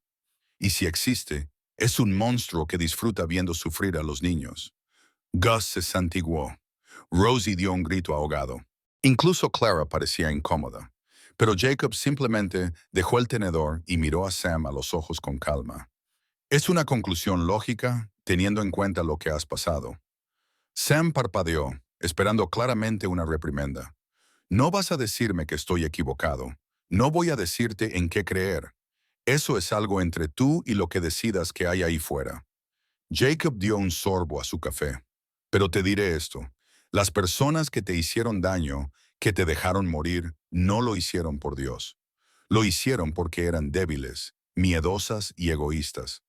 Y si existe, es un monstruo que disfruta viendo sufrir a los niños. Gus se santiguó. Rosie dio un grito ahogado. Incluso Clara parecía incómoda. Pero Jacob simplemente dejó el tenedor y miró a Sam a los ojos con calma. Es una conclusión lógica, teniendo en cuenta lo que has pasado. Sam parpadeó, esperando claramente una reprimenda. No vas a decirme que estoy equivocado. No voy a decirte en qué creer. Eso es algo entre tú y lo que decidas que hay ahí fuera. Jacob dio un sorbo a su café. Pero te diré esto, las personas que te hicieron daño, que te dejaron morir, no lo hicieron por Dios. Lo hicieron porque eran débiles, miedosas y egoístas.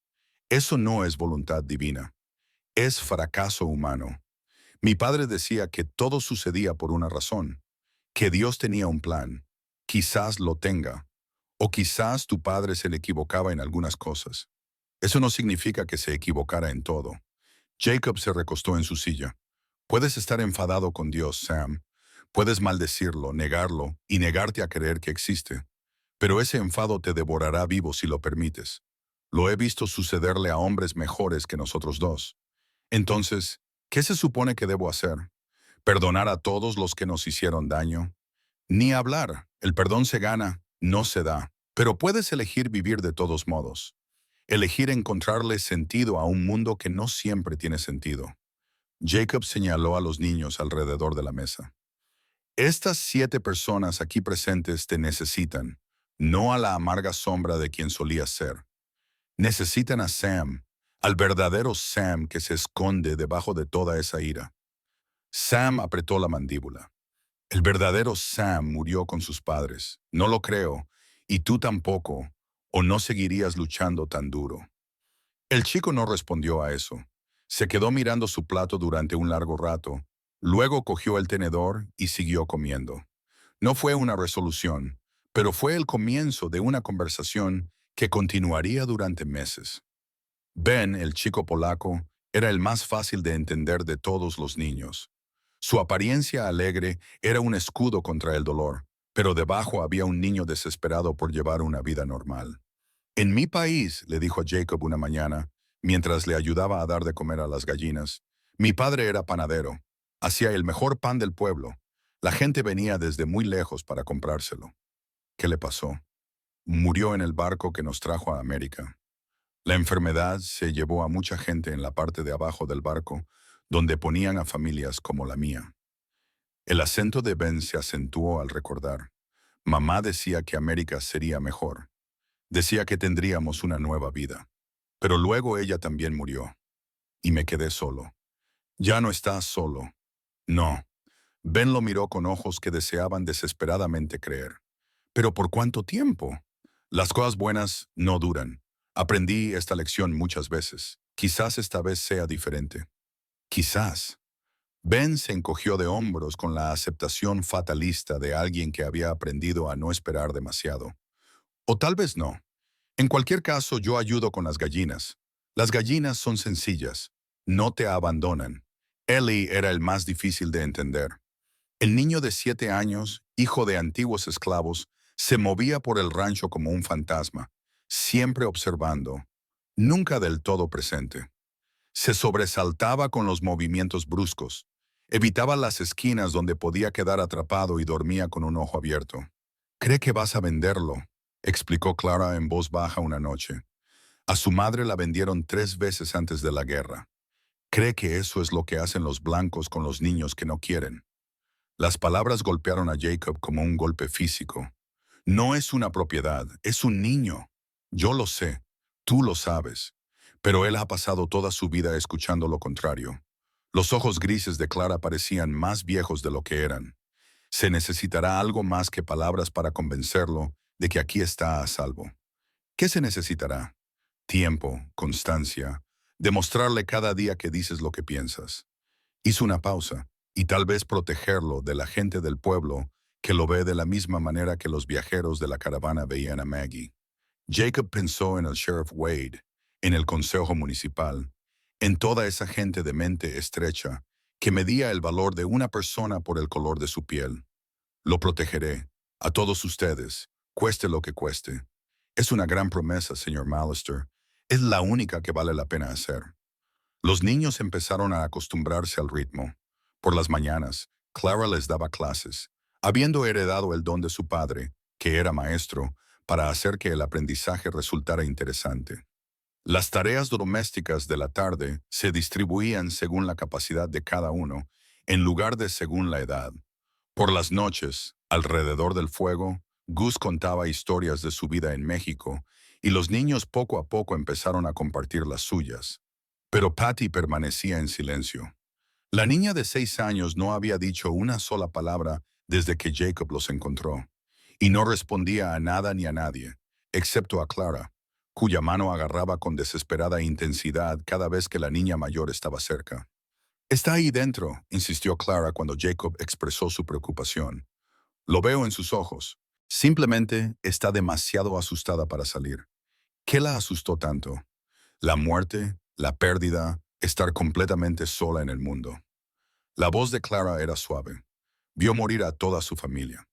Eso no es voluntad divina, es fracaso humano. Mi padre decía que todo sucedía por una razón, que Dios tenía un plan. Quizás lo tenga, o quizás tu padre se le equivocaba en algunas cosas. Eso no significa que se equivocara en todo. Jacob se recostó en su silla. Puedes estar enfadado con Dios, Sam. Puedes maldecirlo, negarlo y negarte a creer que existe. Pero ese enfado te devorará vivo si lo permites. Lo he visto sucederle a hombres mejores que nosotros dos. Entonces, ¿qué se supone que debo hacer? ¿Perdonar a todos los que nos hicieron daño? Ni hablar. El perdón se gana, no se da. Pero puedes elegir vivir de todos modos. Elegir encontrarle sentido a un mundo que no siempre tiene sentido. Jacob señaló a los niños alrededor de la mesa. Estas 7 personas aquí presentes te necesitan, no a la amarga sombra de quien solías ser. Necesitan a Sam, al verdadero Sam que se esconde debajo de toda esa ira. Sam apretó la mandíbula. El verdadero Sam murió con sus padres. No lo creo, y tú tampoco, o no seguirías luchando tan duro. El chico no respondió a eso. Se quedó mirando su plato durante un largo rato, luego cogió el tenedor y siguió comiendo. No fue una resolución, pero fue el comienzo de una conversación que continuaría durante meses. Ben, el chico polaco, era el más fácil de entender de todos los niños. Su apariencia alegre era un escudo contra el dolor, pero debajo había un niño desesperado por llevar una vida normal. En mi país, le dijo a Jacob una mañana, mientras le ayudaba a dar de comer a las gallinas, mi padre era panadero. Hacía el mejor pan del pueblo. La gente venía desde muy lejos para comprárselo. ¿Qué le pasó? Murió en el barco que nos trajo a América. La enfermedad se llevó a mucha gente en la parte de abajo del barco, donde ponían a familias como la mía. El acento de Ben se acentuó al recordar. Mamá decía que América sería mejor. Decía que tendríamos una nueva vida. Pero luego ella también murió. Y me quedé solo. Ya no estás solo. No. Ben lo miró con ojos que deseaban desesperadamente creer. ¿Pero por cuánto tiempo? Las cosas buenas no duran. Aprendí esta lección muchas veces. Quizás esta vez sea diferente. Quizás. Ben se encogió de hombros con la aceptación fatalista de alguien que había aprendido a no esperar demasiado. O tal vez no. En cualquier caso, yo ayudo con las gallinas. Las gallinas son sencillas. No te abandonan. Ellie era el más difícil de entender. El niño de 7 años, hijo de antiguos esclavos, se movía por el rancho como un fantasma, siempre observando, nunca del todo presente. Se sobresaltaba con los movimientos bruscos. Evitaba las esquinas donde podía quedar atrapado y dormía con un ojo abierto. «Cree que vas a venderlo», explicó Clara en voz baja una noche. A su madre la vendieron 3 veces antes de la guerra. Cree que eso es lo que hacen los blancos con los niños que no quieren. Las palabras golpearon a Jacob como un golpe físico. No es una propiedad, es un niño. Yo lo sé, tú lo sabes. Pero él ha pasado toda su vida escuchando lo contrario. Los ojos grises de Clara parecían más viejos de lo que eran. Se necesitará algo más que palabras para convencerlo de que aquí está a salvo. ¿Qué se necesitará? Tiempo, constancia, demostrarle cada día que dices lo que piensas. Hizo una pausa. y tal vez protegerlo de la gente del pueblo que lo ve de la misma manera que los viajeros de la caravana veían a Maggie. Jacob pensó en el Sheriff Wade, en el Consejo Municipal, en toda esa gente de mente estrecha que medía el valor de una persona por el color de su piel. Lo protegeré, a todos ustedes, cueste lo que cueste. Es una gran promesa, señor Mallister. Es la única que vale la pena hacer. Los niños empezaron a acostumbrarse al ritmo. Por las mañanas, Clara les daba clases, habiendo heredado el don de su padre, que era maestro, para hacer que el aprendizaje resultara interesante. Las tareas domésticas de la tarde se distribuían según la capacidad de cada uno, en lugar de según la edad. Por las noches, alrededor del fuego, Gus contaba historias de su vida en México, y los niños poco a poco empezaron a compartir las suyas. Pero Patty permanecía en silencio. La niña de 6 años no había dicho una sola palabra desde que Jacob los encontró, y no respondía a nada ni a nadie, excepto a Clara, cuya mano agarraba con desesperada intensidad cada vez que la niña mayor estaba cerca. «Está ahí dentro», insistió Clara cuando Jacob expresó su preocupación. «Lo veo en sus ojos. Simplemente está demasiado asustada para salir». ¿Qué la asustó tanto? La muerte, la pérdida, estar completamente sola en el mundo. La voz de Clara era suave. Vio morir a toda su familia.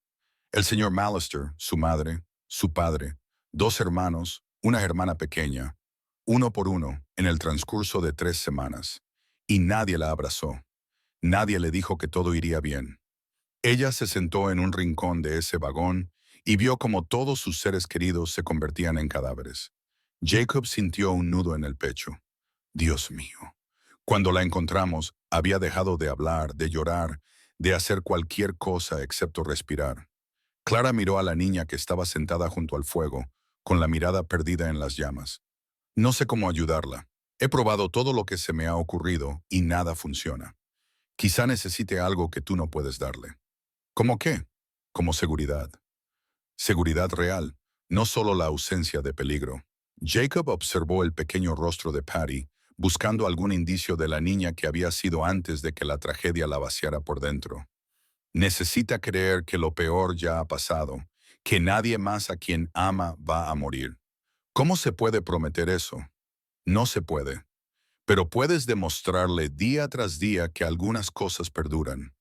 El señor Mallister, su madre, su padre, 2 hermanos, una hermana pequeña, uno por uno, en el transcurso de 3 semanas. Y nadie la abrazó. Nadie le dijo que todo iría bien. Ella se sentó en un rincón de ese vagón y vio como todos sus seres queridos se convertían en cadáveres. Jacob sintió un nudo en el pecho. Dios mío. Cuando la encontramos, había dejado de hablar, de llorar, de hacer cualquier cosa excepto respirar. Clara miró a la niña que estaba sentada junto al fuego, con la mirada perdida en las llamas. No sé cómo ayudarla. He probado todo lo que se me ha ocurrido y nada funciona. Quizá necesite algo que tú no puedes darle. ¿Cómo qué? Como seguridad. Seguridad real, no solo la ausencia de peligro. Jacob observó el pequeño rostro de Patty, buscando algún indicio de la niña que había sido antes de que la tragedia la vaciara por dentro. Necesita creer que lo peor ya ha pasado, que nadie más a quien ama va a morir. ¿Cómo se puede prometer eso? No se puede. Pero puedes demostrarle día tras día que algunas cosas perduran,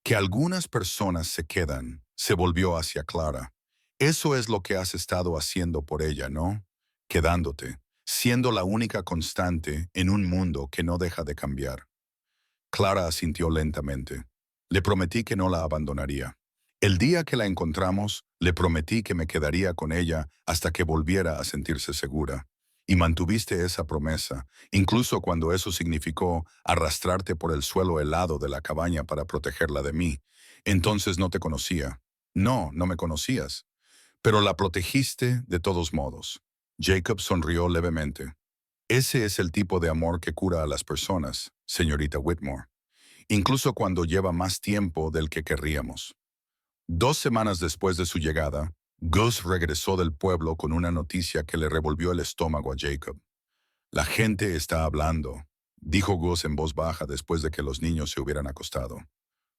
que algunas personas se quedan. Se volvió hacia Clara. Eso es lo que has estado haciendo por ella, ¿no? Quedándote, siendo la única constante en un mundo que no deja de cambiar. Clara asintió lentamente. Le prometí que no la abandonaría. El día que la encontramos, le prometí que me quedaría con ella hasta que volviera a sentirse segura. Y mantuviste esa promesa, incluso cuando eso significó arrastrarte por el suelo helado de la cabaña para protegerla de mí. Entonces no te conocía. No, no me conocías. Pero la protegiste de todos modos. Jacob sonrió levemente. Ese es el tipo de amor que cura a las personas, señorita Whitmore, incluso cuando lleva más tiempo del que querríamos. 2 semanas después de su llegada, Gus regresó del pueblo con una noticia que le revolvió el estómago a Jacob. «La gente está hablando», dijo Gus en voz baja después de que los niños se hubieran acostado.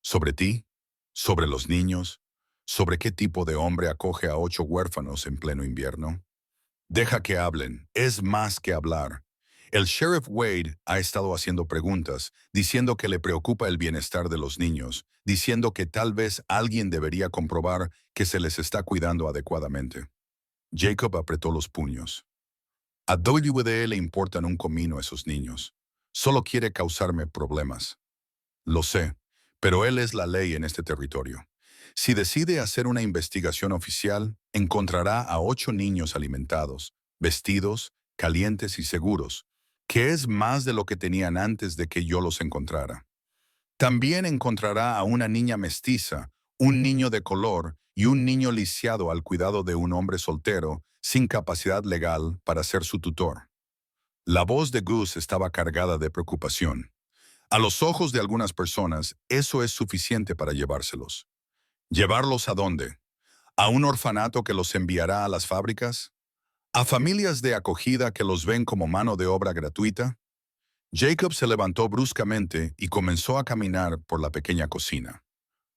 «¿Sobre ti? ¿Sobre los niños? ¿Sobre qué tipo de hombre acoge a 8 huérfanos en pleno invierno?» «Deja que hablen. Es más que hablar. El Sheriff Wade ha estado haciendo preguntas, diciendo que le preocupa el bienestar de los niños, diciendo que tal vez alguien debería comprobar que se les está cuidando adecuadamente». Jacob apretó los puños. «A WD le importan un comino esos niños. Solo quiere causarme problemas. Lo sé, pero él es la ley en este territorio. Si decide hacer una investigación oficial, encontrará a 8 niños alimentados, vestidos, calientes y seguros, que es más de lo que tenían antes de que yo los encontrara. También encontrará a una niña mestiza, un niño de color y un niño lisiado al cuidado de un hombre soltero sin capacidad legal para ser su tutor». La voz de Gus estaba cargada de preocupación. A los ojos de algunas personas, eso es suficiente para llevárselos. ¿Llevarlos a dónde? ¿A un orfanato que los enviará a las fábricas? ¿A familias de acogida que los ven como mano de obra gratuita? Jacob se levantó bruscamente y comenzó a caminar por la pequeña cocina.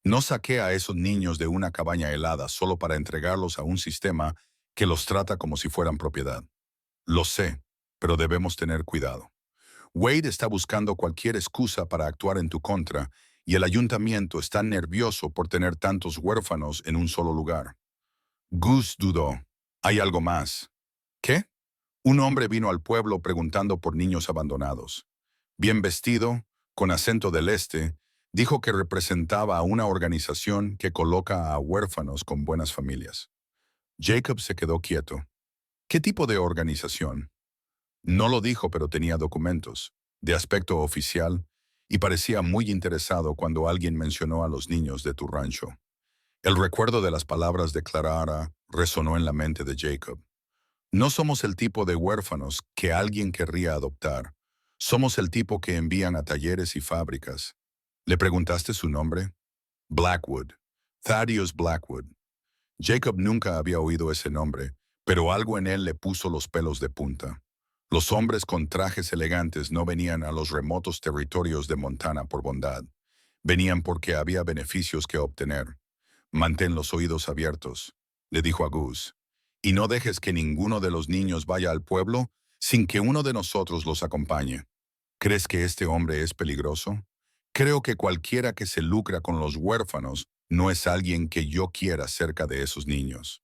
No saqué a esos niños de una cabaña helada solo para entregarlos a un sistema que los trata como si fueran propiedad. Lo sé, pero debemos tener cuidado. Wade está buscando cualquier excusa para actuar en tu contra y el ayuntamiento está nervioso por tener tantos huérfanos en un solo lugar. Gus dudó. Hay algo más. ¿Qué? Un hombre vino al pueblo preguntando por niños abandonados. Bien vestido, con acento del este, dijo que representaba a una organización que coloca a huérfanos con buenas familias. Jacob se quedó quieto. ¿Qué tipo de organización? No lo dijo, pero tenía documentos, de aspecto oficial, y parecía muy interesado cuando alguien mencionó a los niños de tu rancho. El recuerdo de las palabras de Clara resonó en la mente de Jacob. No somos el tipo de huérfanos que alguien querría adoptar. Somos el tipo que envían a talleres y fábricas. ¿Le preguntaste su nombre? Blackwood. Thaddeus Blackwood. Jacob nunca había oído ese nombre, pero algo en él le puso los pelos de punta. Los hombres con trajes elegantes no venían a los remotos territorios de Montana por bondad. Venían porque había beneficios que obtener. Mantén los oídos abiertos, le dijo a Gus, y no dejes que ninguno de los niños vaya al pueblo sin que uno de nosotros los acompañe. ¿Crees que este hombre es peligroso? Creo que cualquiera que se lucra con los huérfanos no es alguien que yo quiera cerca de esos niños.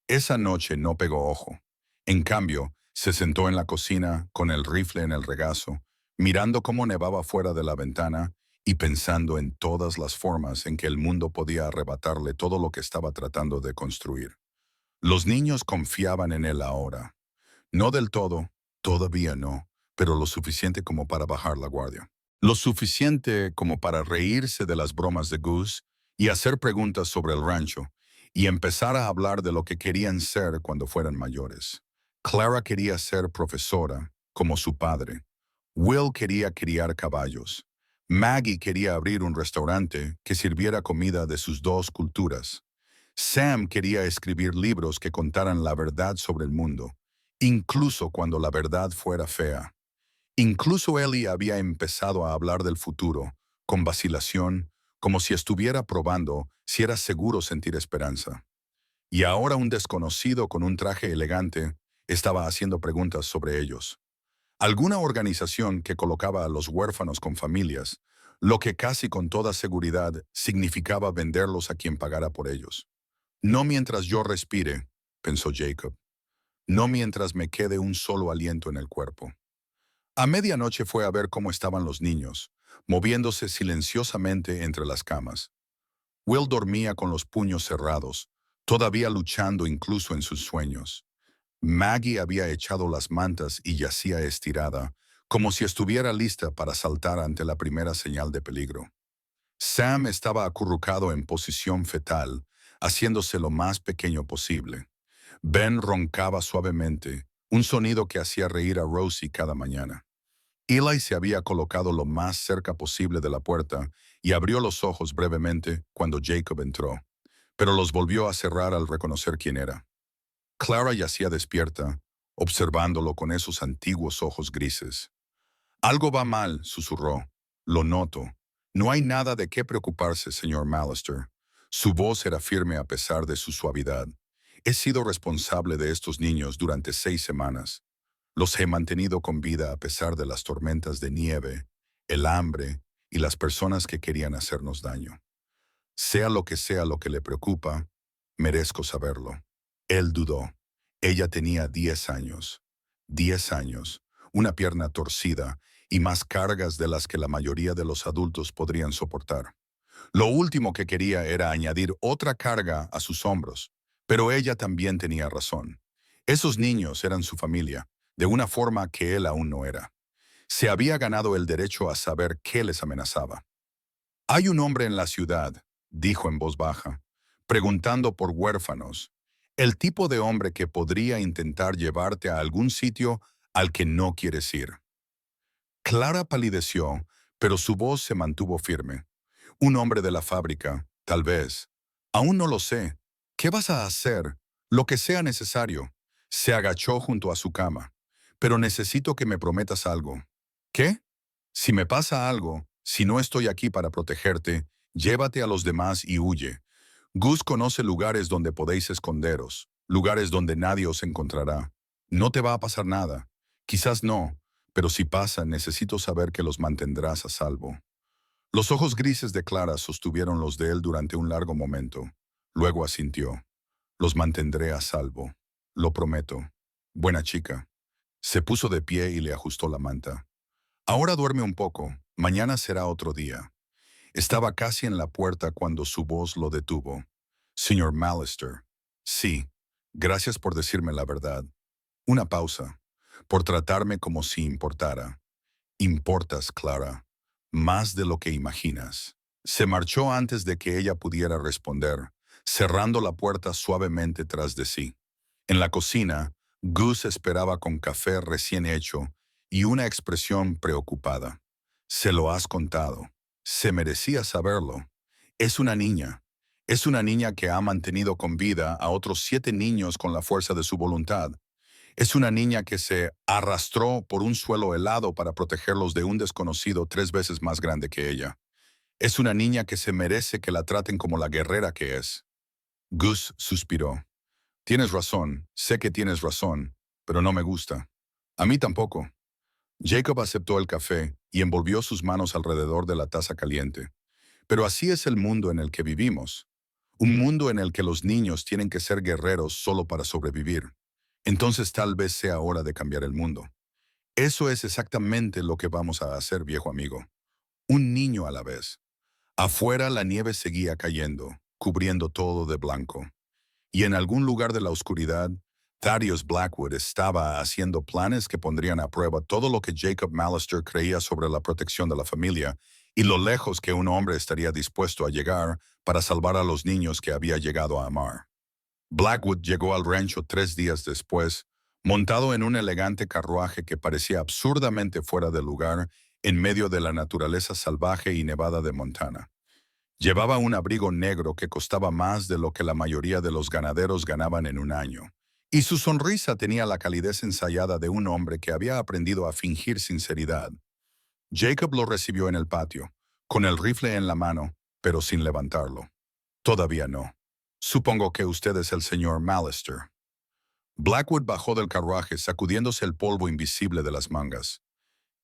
Esa noche no pegó ojo. En cambio, se sentó en la cocina con el rifle en el regazo, mirando cómo nevaba fuera de la ventana y pensando en todas las formas en que el mundo podía arrebatarle todo lo que estaba tratando de construir. Los niños confiaban en él ahora. No del todo, todavía no, pero lo suficiente como para bajar la guardia. Lo suficiente como para reírse de las bromas de Gus y hacer preguntas sobre el rancho, y empezar a hablar de lo que querían ser cuando fueran mayores. Clara quería ser profesora, como su padre. Will quería criar caballos. Maggie quería abrir un restaurante que sirviera comida de sus dos culturas. Sam quería escribir libros que contaran la verdad sobre el mundo, incluso cuando la verdad fuera fea. Incluso Ellie había empezado a hablar del futuro, con vacilación, como si estuviera probando si era seguro sentir esperanza. Y ahora un desconocido con un traje elegante estaba haciendo preguntas sobre ellos. Alguna organización que colocaba a los huérfanos con familias, lo que casi con toda seguridad significaba venderlos a quien pagara por ellos. No mientras yo respire, pensó Jacob. No mientras me quede un solo aliento en el cuerpo. A medianoche fue a ver cómo estaban los niños, moviéndose silenciosamente entre las camas. Will dormía con los puños cerrados, todavía luchando incluso en sus sueños. Maggie había echado las mantas y yacía estirada, como si estuviera lista para saltar ante la primera señal de peligro. Sam estaba acurrucado en posición fetal, haciéndose lo más pequeño posible. Ben roncaba suavemente, un sonido que hacía reír a Rosie cada mañana. Eli se había colocado lo más cerca posible de la puerta y abrió los ojos brevemente cuando Jacob entró, pero los volvió a cerrar al reconocer quién era. Clara yacía despierta, observándolo con esos antiguos ojos grises. Algo va mal, susurró. Lo noto. No hay nada de qué preocuparse, señor Mallister. Su voz era firme a pesar de su suavidad. He sido responsable de estos niños durante 6 semanas. Los he mantenido con vida a pesar de las tormentas de nieve, el hambre y las personas que querían hacernos daño. Sea lo que le preocupa, merezco saberlo. Él dudó. Ella tenía 10 años. 10 años, una pierna torcida y más cargas de las que la mayoría de los adultos podrían soportar. Lo último que quería era añadir otra carga a sus hombros, pero ella también tenía razón. Esos niños eran su familia, de una forma que él aún no era. Se había ganado el derecho a saber qué les amenazaba. Hay un hombre en la ciudad, dijo en voz baja, preguntando por huérfanos, el tipo de hombre que podría intentar llevarte a algún sitio al que no quieres ir. Clara palideció, pero su voz se mantuvo firme. Un hombre de la fábrica, tal vez. Aún no lo sé. ¿Qué vas a hacer? Lo que sea necesario. Se agachó junto a su cama. Pero necesito que me prometas algo. ¿Qué? Si me pasa algo, si no estoy aquí para protegerte, llévate a los demás y huye. Gus conoce lugares donde podéis esconderos, lugares donde nadie os encontrará. No te va a pasar nada. Quizás no, pero si pasa, necesito saber que los mantendrás a salvo. Los ojos grises de Clara sostuvieron los de él durante un largo momento. Luego asintió. Los mantendré a salvo. Lo prometo. Buena chica. Se puso de pie y le ajustó la manta. Ahora duerme un poco. Mañana será otro día. Estaba casi en la puerta cuando su voz lo detuvo. Señor Mallister. Sí. Gracias por decirme la verdad. Una pausa. Por tratarme como si importara. Importas, Clara. Más de lo que imaginas. Se marchó antes de que ella pudiera responder, cerrando la puerta suavemente tras de sí. En la cocina, Gus esperaba con café recién hecho y una expresión preocupada. Se lo has contado. Se merecía saberlo. Es una niña. Es una niña que ha mantenido con vida a otros 7 niños con la fuerza de su voluntad. Es una niña que se arrastró por un suelo helado para protegerlos de un desconocido 3 veces más grande que ella. Es una niña que se merece que la traten como la guerrera que es. Gus suspiró. Tienes razón, sé que tienes razón, pero no me gusta. A mí tampoco. Jacob aceptó el café y envolvió sus manos alrededor de la taza caliente. Pero así es el mundo en el que vivimos. Un mundo en el que los niños tienen que ser guerreros solo para sobrevivir. Entonces tal vez sea hora de cambiar el mundo. Eso es exactamente lo que vamos a hacer, viejo amigo. Un niño a la vez. Afuera la nieve seguía cayendo, cubriendo todo de blanco. Y en algún lugar de la oscuridad, Thaddeus Blackwood estaba haciendo planes que pondrían a prueba todo lo que Jacob Mallister creía sobre la protección de la familia y lo lejos que un hombre estaría dispuesto a llegar para salvar a los niños que había llegado a amar. Blackwood llegó al rancho 3 días después, montado en un elegante carruaje que parecía absurdamente fuera de lugar en medio de la naturaleza salvaje y nevada de Montana. Llevaba un abrigo negro que costaba más de lo que la mayoría de los ganaderos ganaban en un año, y su sonrisa tenía la calidez ensayada de un hombre que había aprendido a fingir sinceridad. Jacob lo recibió en el patio, con el rifle en la mano, pero sin levantarlo. Todavía no. Supongo que usted es el señor Mallister. Blackwood bajó del carruaje sacudiéndose el polvo invisible de las mangas.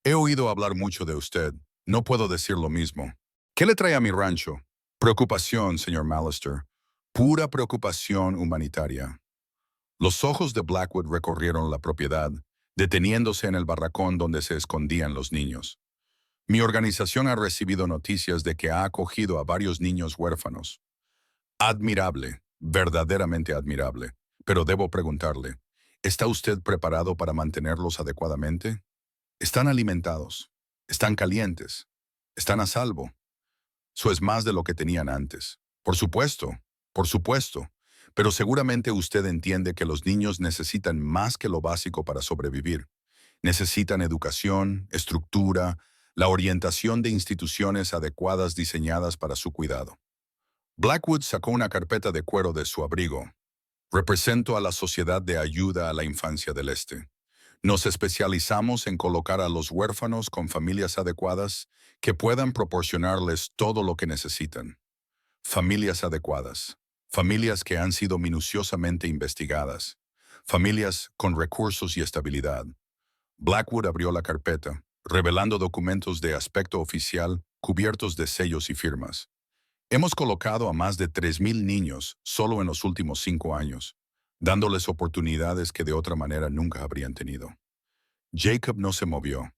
He oído hablar mucho de usted. No puedo decir lo mismo. ¿Qué le trae a mi rancho? Preocupación, señor Mallister. Pura preocupación humanitaria. Los ojos de Blackwood recorrieron la propiedad, deteniéndose en el barracón donde se escondían los niños. Mi organización ha recibido noticias de que ha acogido a varios niños huérfanos. Admirable, verdaderamente admirable. Pero debo preguntarle, ¿está usted preparado para mantenerlos adecuadamente? ¿Están alimentados? ¿Están calientes? ¿Están a salvo? Eso es más de lo que tenían antes. Por supuesto. Pero seguramente usted entiende que los niños necesitan más que lo básico para sobrevivir. Necesitan educación, estructura, la orientación de instituciones adecuadas diseñadas para su cuidado. Blackwood sacó una carpeta de cuero de su abrigo. Represento a la Sociedad de Ayuda a la Infancia del Este. Nos especializamos en colocar a los huérfanos con familias adecuadas que puedan proporcionarles todo lo que necesitan. Familias adecuadas. Familias que han sido minuciosamente investigadas. Familias con recursos y estabilidad. Blackwood abrió la carpeta, revelando documentos de aspecto oficial cubiertos de sellos y firmas. Hemos colocado a más de 3,000 niños solo en los últimos 5 años, dándoles oportunidades que de otra manera nunca habrían tenido. Jacob no se movió.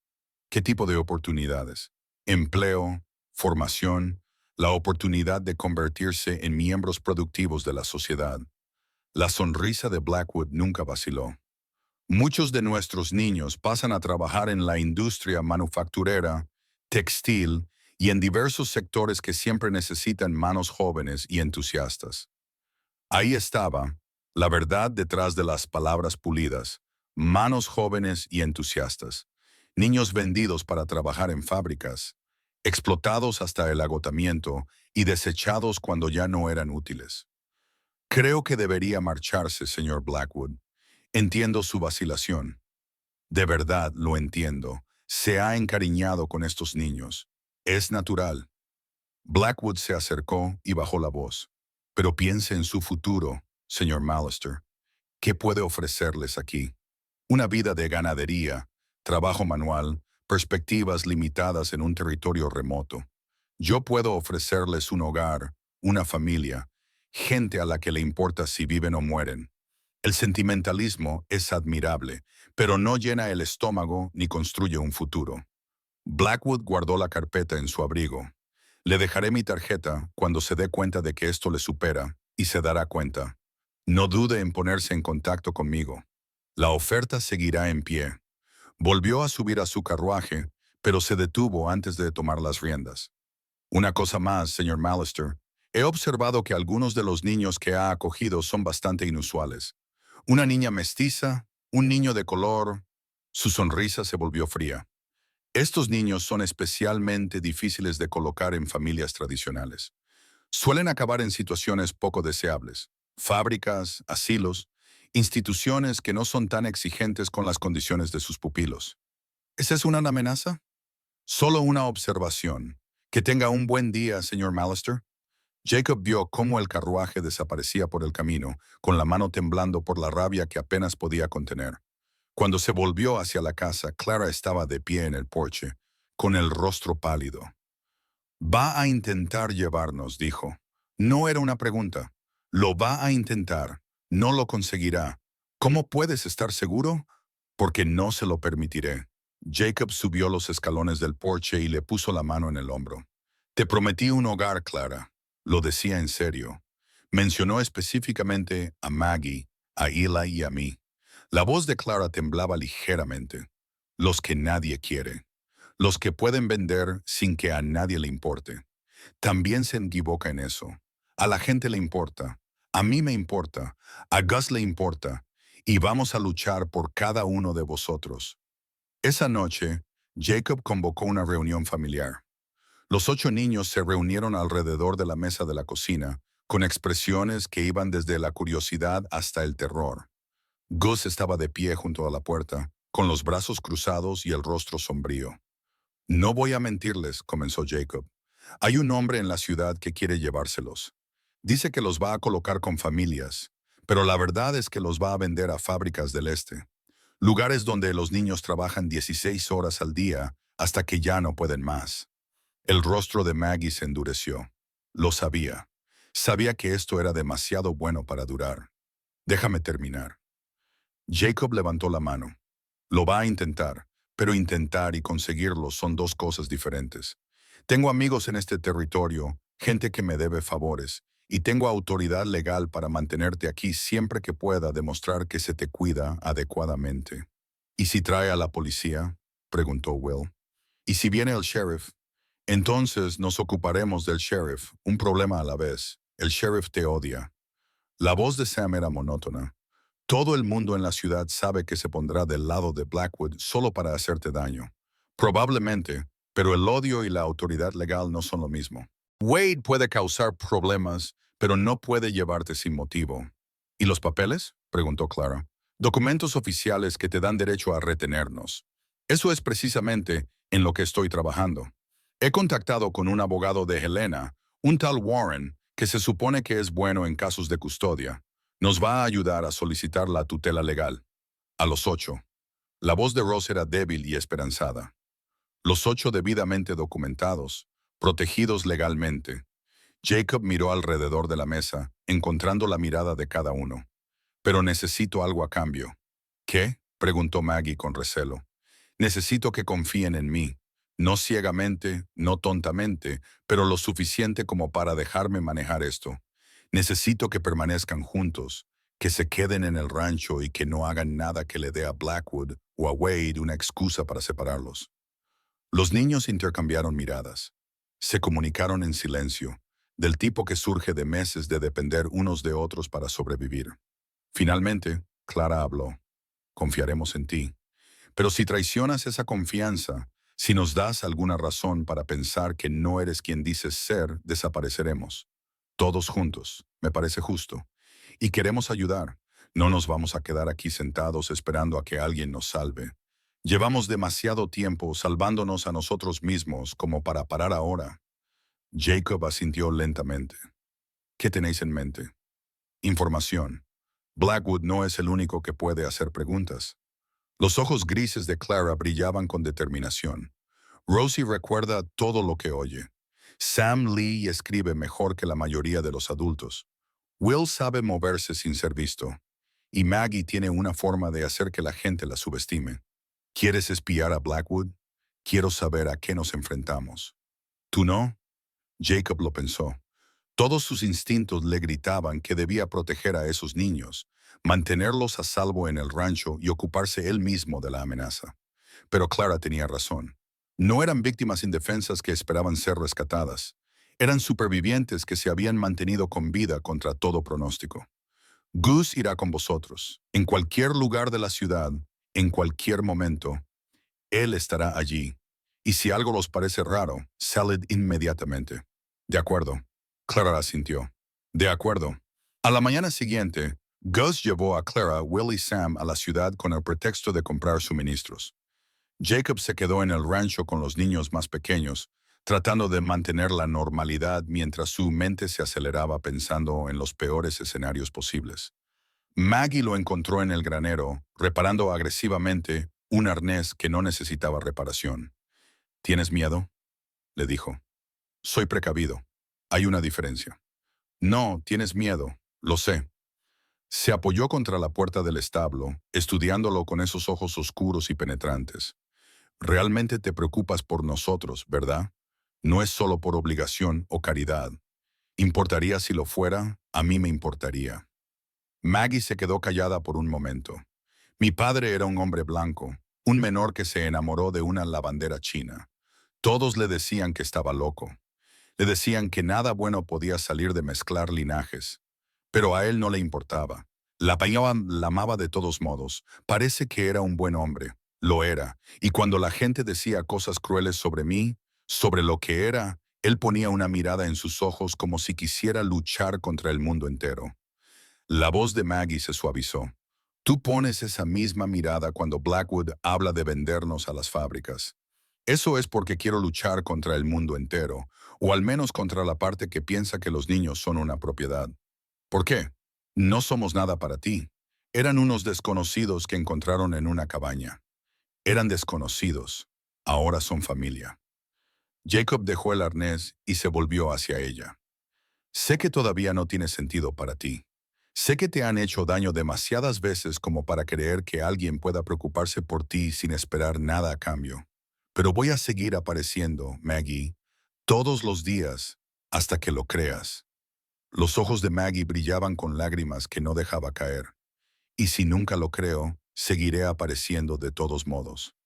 ¿Qué tipo de oportunidades? Empleo, formación, la oportunidad de convertirse en miembros productivos de la sociedad. La sonrisa de Blackwood nunca vaciló. Muchos de nuestros niños pasan a trabajar en la industria manufacturera, textil y en diversos sectores que siempre necesitan manos jóvenes y entusiastas. Ahí estaba, la verdad detrás de las palabras pulidas, manos jóvenes y entusiastas, niños vendidos para trabajar en fábricas, explotados hasta el agotamiento y desechados cuando ya no eran útiles. Creo que debería marcharse, señor Blackwood. Entiendo su vacilación. De verdad lo entiendo. Se ha encariñado con estos niños. Es natural. Blackwood se acercó y bajó la voz. Pero piense en su futuro, señor Mallister. ¿Qué puede ofrecerles aquí? Una vida de ganadería, trabajo manual, perspectivas limitadas en un territorio remoto. Yo puedo ofrecerles un hogar, una familia, gente a la que le importa si viven o mueren. El sentimentalismo es admirable, pero no llena el estómago ni construye un futuro. Blackwood guardó la carpeta en su abrigo. Le dejaré mi tarjeta cuando se dé cuenta de que esto le supera, y se dará cuenta. No dude en ponerse en contacto conmigo. La oferta seguirá en pie. Volvió a subir a su carruaje, pero se detuvo antes de tomar las riendas. Una cosa más, señor Mallister. He observado que algunos de los niños que ha acogido son bastante inusuales. Una niña mestiza, un niño de color. Su sonrisa se volvió fría. Estos niños son especialmente difíciles de colocar en familias tradicionales. Suelen acabar en situaciones poco deseables. Fábricas, asilos, instituciones que no son tan exigentes con las condiciones de sus pupilos. ¿Esa es una amenaza? Solo una observación. Que tenga un buen día, señor Mallister. Jacob vio cómo el carruaje desaparecía por el camino, con la mano temblando por la rabia que apenas podía contener. Cuando se volvió hacia la casa, Clara estaba de pie en el porche, con el rostro pálido. Va a intentar llevarnos, dijo. No era una pregunta. Lo va a intentar. No lo conseguirá. ¿Cómo puedes estar seguro? Porque no se lo permitiré. Jacob subió los escalones del porche y le puso la mano en el hombro. Te prometí un hogar, Clara. Lo decía en serio. Mencionó específicamente a Maggie, a Eli y a mí. La voz de Clara temblaba ligeramente. Los que nadie quiere. Los que pueden vender sin que a nadie le importe. También se equivoca en eso. A la gente le importa. A mí me importa. A Gus le importa. Y vamos a luchar por cada uno de vosotros. Esa noche, Jacob convocó una reunión familiar. Los 8 niños se reunieron alrededor de la mesa de la cocina, con expresiones que iban desde la curiosidad hasta el terror. Gus estaba de pie junto a la puerta, con los brazos cruzados y el rostro sombrío. No voy a mentirles, comenzó Jacob. Hay un hombre en la ciudad que quiere llevárselos. Dice que los va a colocar con familias, pero la verdad es que los va a vender a fábricas del este. Lugares donde los niños trabajan 16 horas al día hasta que ya no pueden más. El rostro de Maggie se endureció. Lo sabía. Sabía que esto era demasiado bueno para durar. Déjame terminar. Jacob levantó la mano. Lo va a intentar, pero intentar y conseguirlo son dos cosas diferentes. Tengo amigos en este territorio, gente que me debe favores, y tengo autoridad legal para mantenerte aquí siempre que pueda demostrar que se te cuida adecuadamente. ¿Y si trae a la policía? Preguntó Will. ¿Y si viene el sheriff? Entonces nos ocuparemos del sheriff, un problema a la vez. El sheriff te odia. La voz de Sam era monótona. Todo el mundo en la ciudad sabe que se pondrá del lado de Blackwood solo para hacerte daño. Probablemente, pero el odio y la autoridad legal no son lo mismo. Wade puede causar problemas, pero no puede llevarte sin motivo. ¿Y los papeles? Preguntó Clara. Documentos oficiales que te dan derecho a retenernos. Eso es precisamente en lo que estoy trabajando. He contactado con un abogado de Helena, un tal Warren, que se supone que es bueno en casos de custodia. Nos va a ayudar a solicitar la tutela legal. A los 8. La voz de Rose era débil y esperanzada. Los 8 debidamente documentados, protegidos legalmente. Jacob miró alrededor de la mesa, encontrando la mirada de cada uno. Pero necesito algo a cambio. ¿Qué? Preguntó Maggie con recelo. Necesito que confíen en mí. No ciegamente, no tontamente, pero lo suficiente como para dejarme manejar esto. Necesito que permanezcan juntos, que se queden en el rancho y que no hagan nada que le dé a Blackwood o a Wade una excusa para separarlos. Los niños intercambiaron miradas. Se comunicaron en silencio, del tipo que surge de meses de depender unos de otros para sobrevivir. Finalmente, Clara habló. Confiaremos en ti. Pero si traicionas esa confianza, si nos das alguna razón para pensar que no eres quien dices ser, desapareceremos. Todos juntos, me parece justo. Y queremos ayudar. No nos vamos a quedar aquí sentados esperando a que alguien nos salve. Llevamos demasiado tiempo salvándonos a nosotros mismos como para parar ahora. Jacob asintió lentamente. ¿Qué tenéis en mente? Información. Blackwood no es el único que puede hacer preguntas. Los ojos grises de Clara brillaban con determinación. Rosie recuerda todo lo que oye. Sam Lee escribe mejor que la mayoría de los adultos. Will sabe moverse sin ser visto. Y Maggie tiene una forma de hacer que la gente la subestime. ¿Quieres espiar a Blackwood? Quiero saber a qué nos enfrentamos. ¿Tú no? Jacob lo pensó. Todos sus instintos le gritaban que debía proteger a esos niños, mantenerlos a salvo en el rancho y ocuparse él mismo de la amenaza. Pero Clara tenía razón. No eran víctimas indefensas que esperaban ser rescatadas. Eran supervivientes que se habían mantenido con vida contra todo pronóstico. Gus irá con vosotros, en cualquier lugar de la ciudad, en cualquier momento. Él estará allí. Y si algo los parece raro, salid inmediatamente. De acuerdo. Clara asintió. De acuerdo. A la mañana siguiente, Gus llevó a Clara, Will y Sam a la ciudad con el pretexto de comprar suministros. Jacob se quedó en el rancho con los niños más pequeños, tratando de mantener la normalidad mientras su mente se aceleraba pensando en los peores escenarios posibles. Maggie lo encontró en el granero, reparando agresivamente un arnés que no necesitaba reparación. ¿Tienes miedo?, le dijo. Soy precavido. Hay una diferencia. No, tienes miedo, lo sé. Se apoyó contra la puerta del establo, estudiándolo con esos ojos oscuros y penetrantes. Realmente te preocupas por nosotros, ¿verdad? No es solo por obligación o caridad. ¿Importaría si lo fuera? A mí me importaría. Maggie se quedó callada por un momento. Mi padre era un hombre blanco, un menor que se enamoró de una lavandera china. Todos le decían que estaba loco. Le decían que nada bueno podía salir de mezclar linajes. Pero a él no le importaba. La amaba de todos modos. Parece que era un buen hombre. Lo era. Y cuando la gente decía cosas crueles sobre mí, sobre lo que era, él ponía una mirada en sus ojos como si quisiera luchar contra el mundo entero. La voz de Maggie se suavizó. Tú pones esa misma mirada cuando Blackwood habla de vendernos a las fábricas. Eso es porque quiero luchar contra el mundo entero, o al menos contra la parte que piensa que los niños son una propiedad. ¿Por qué? No somos nada para ti. Eran unos desconocidos que encontraron en una cabaña. Eran desconocidos. Ahora son familia. Jacob dejó el arnés y se volvió hacia ella. Sé que todavía no tiene sentido para ti. Sé que te han hecho daño demasiadas veces como para creer que alguien pueda preocuparse por ti sin esperar nada a cambio. Pero voy a seguir apareciendo, Maggie, todos los días, hasta que lo creas. Los ojos de Maggie brillaban con lágrimas que no dejaba caer. Y si nunca lo creo, seguiré apareciendo de todos modos.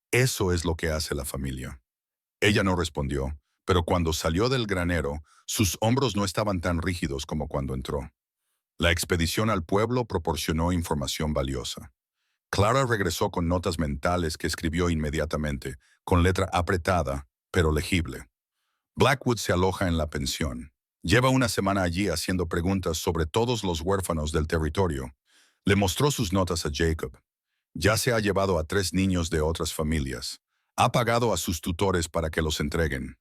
Eso es lo que hace la familia. Ella no respondió, pero cuando salió del granero, sus hombros no estaban tan rígidos como cuando entró. La expedición al pueblo proporcionó información valiosa. Clara regresó con notas mentales que escribió inmediatamente, con letra apretada, pero legible. Blackwood se aloja en la pensión. Lleva una semana allí haciendo preguntas sobre todos los huérfanos del territorio. Le mostró sus notas a Jacob. Ya se ha llevado a 3 niños de otras familias. Ha pagado a sus tutores para que los entreguen.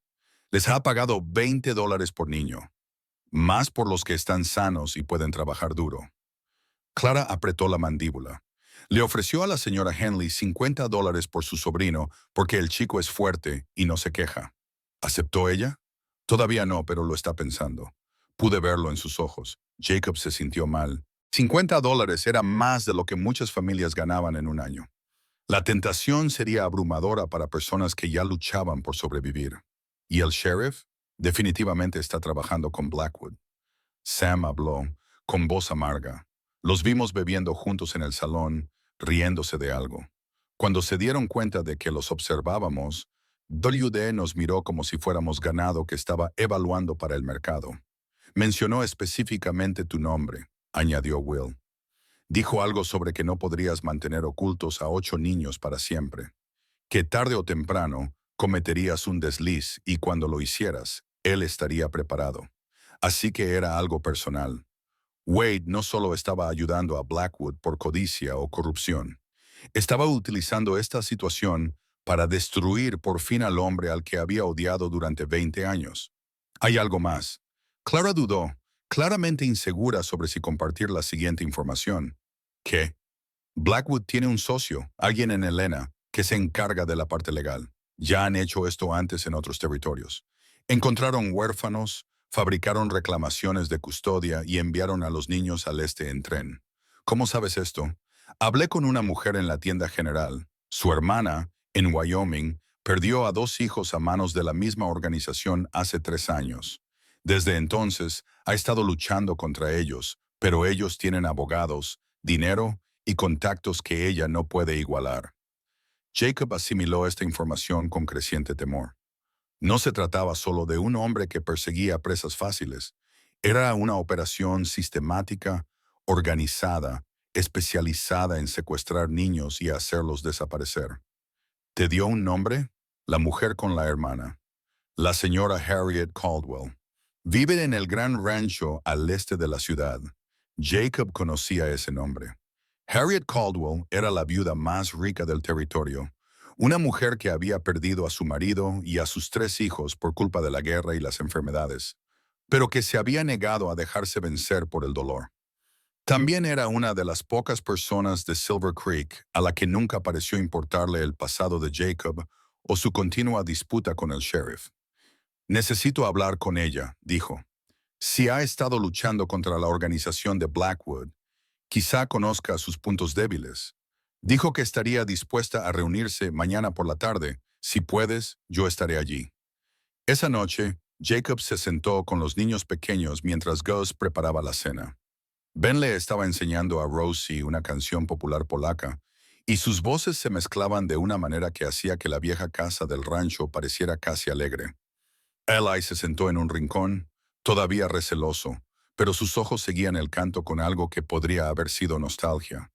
Les ha pagado $20 por niño, más por los que están sanos y pueden trabajar duro. Clara apretó la mandíbula. Le ofreció a la señora Henley $50 por su sobrino porque el chico es fuerte y no se queja. ¿Aceptó ella? Todavía no, pero lo está pensando. Pude verlo en sus ojos. Jacob se sintió mal. $50 era más de lo que muchas familias ganaban en un año. La tentación sería abrumadora para personas que ya luchaban por sobrevivir. ¿Y el sheriff? Definitivamente está trabajando con Blackwood. Sam habló, con voz amarga. Los vimos bebiendo juntos en el salón, riéndose de algo. Cuando se dieron cuenta de que los observábamos, WD nos miró como si fuéramos ganado que estaba evaluando para el mercado. Mencionó específicamente tu nombre, añadió Will. Dijo algo sobre que no podrías mantener ocultos a 8 niños para siempre. Que tarde o temprano cometerías un desliz y cuando lo hicieras, él estaría preparado. Así que era algo personal. Wade no solo estaba ayudando a Blackwood por codicia o corrupción. Estaba utilizando esta situación para destruir por fin al hombre al que había odiado durante 20 años. Hay algo más. Clara dudó, claramente insegura sobre si compartir la siguiente información. ¿Qué? Blackwood tiene un socio, alguien en Helena, que se encarga de la parte legal. Ya han hecho esto antes en otros territorios. Encontraron huérfanos, fabricaron reclamaciones de custodia y enviaron a los niños al este en tren. ¿Cómo sabes esto? Hablé con una mujer en la tienda general. Su hermana, en Wyoming, perdió a 2 hijos a manos de la misma organización hace 3 años. Desde entonces, ha estado luchando contra ellos, pero ellos tienen abogados, dinero y contactos que ella no puede igualar. Jacob asimiló esta información con creciente temor. No se trataba solo de un hombre que perseguía presas fáciles. Era una operación sistemática, organizada, especializada en secuestrar niños y hacerlos desaparecer. ¿Te dio un nombre? La mujer con la hermana. La señora Harriet Caldwell. Vive en el gran rancho al este de la ciudad. Jacob conocía ese nombre. Harriet Caldwell era la viuda más rica del territorio, una mujer que había perdido a su marido y a sus 3 hijos por culpa de la guerra y las enfermedades, pero que se había negado a dejarse vencer por el dolor. También era una de las pocas personas de Silver Creek a la que nunca pareció importarle el pasado de Jacob o su continua disputa con el sheriff. Necesito hablar con ella, dijo. Si ha estado luchando contra la organización de Blackwood, quizá conozca sus puntos débiles. Dijo que estaría dispuesta a reunirse mañana por la tarde. Si puedes, yo estaré allí. Esa noche, Jacob se sentó con los niños pequeños mientras Gus preparaba la cena. Ben le estaba enseñando a Rosie una canción popular polaca, y sus voces se mezclaban de una manera que hacía que la vieja casa del rancho pareciera casi alegre. Eli se sentó en un rincón, todavía receloso, pero sus ojos seguían el canto con algo que podría haber sido nostalgia.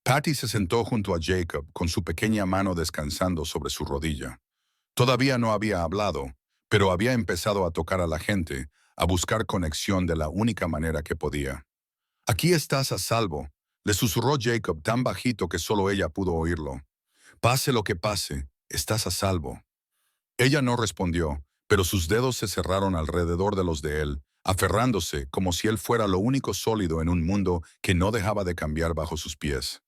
Patty se sentó junto a Jacob, con su pequeña mano descansando sobre su rodilla. Todavía no había hablado, pero había empezado a tocar a la gente, a buscar conexión de la única manera que podía. «Aquí estás a salvo», le susurró Jacob tan bajito que solo ella pudo oírlo. «Pase lo que pase, estás a salvo». Ella no respondió, pero sus dedos se cerraron alrededor de los de él, aferrándose como si él fuera lo único sólido en un mundo que no dejaba de cambiar bajo sus pies.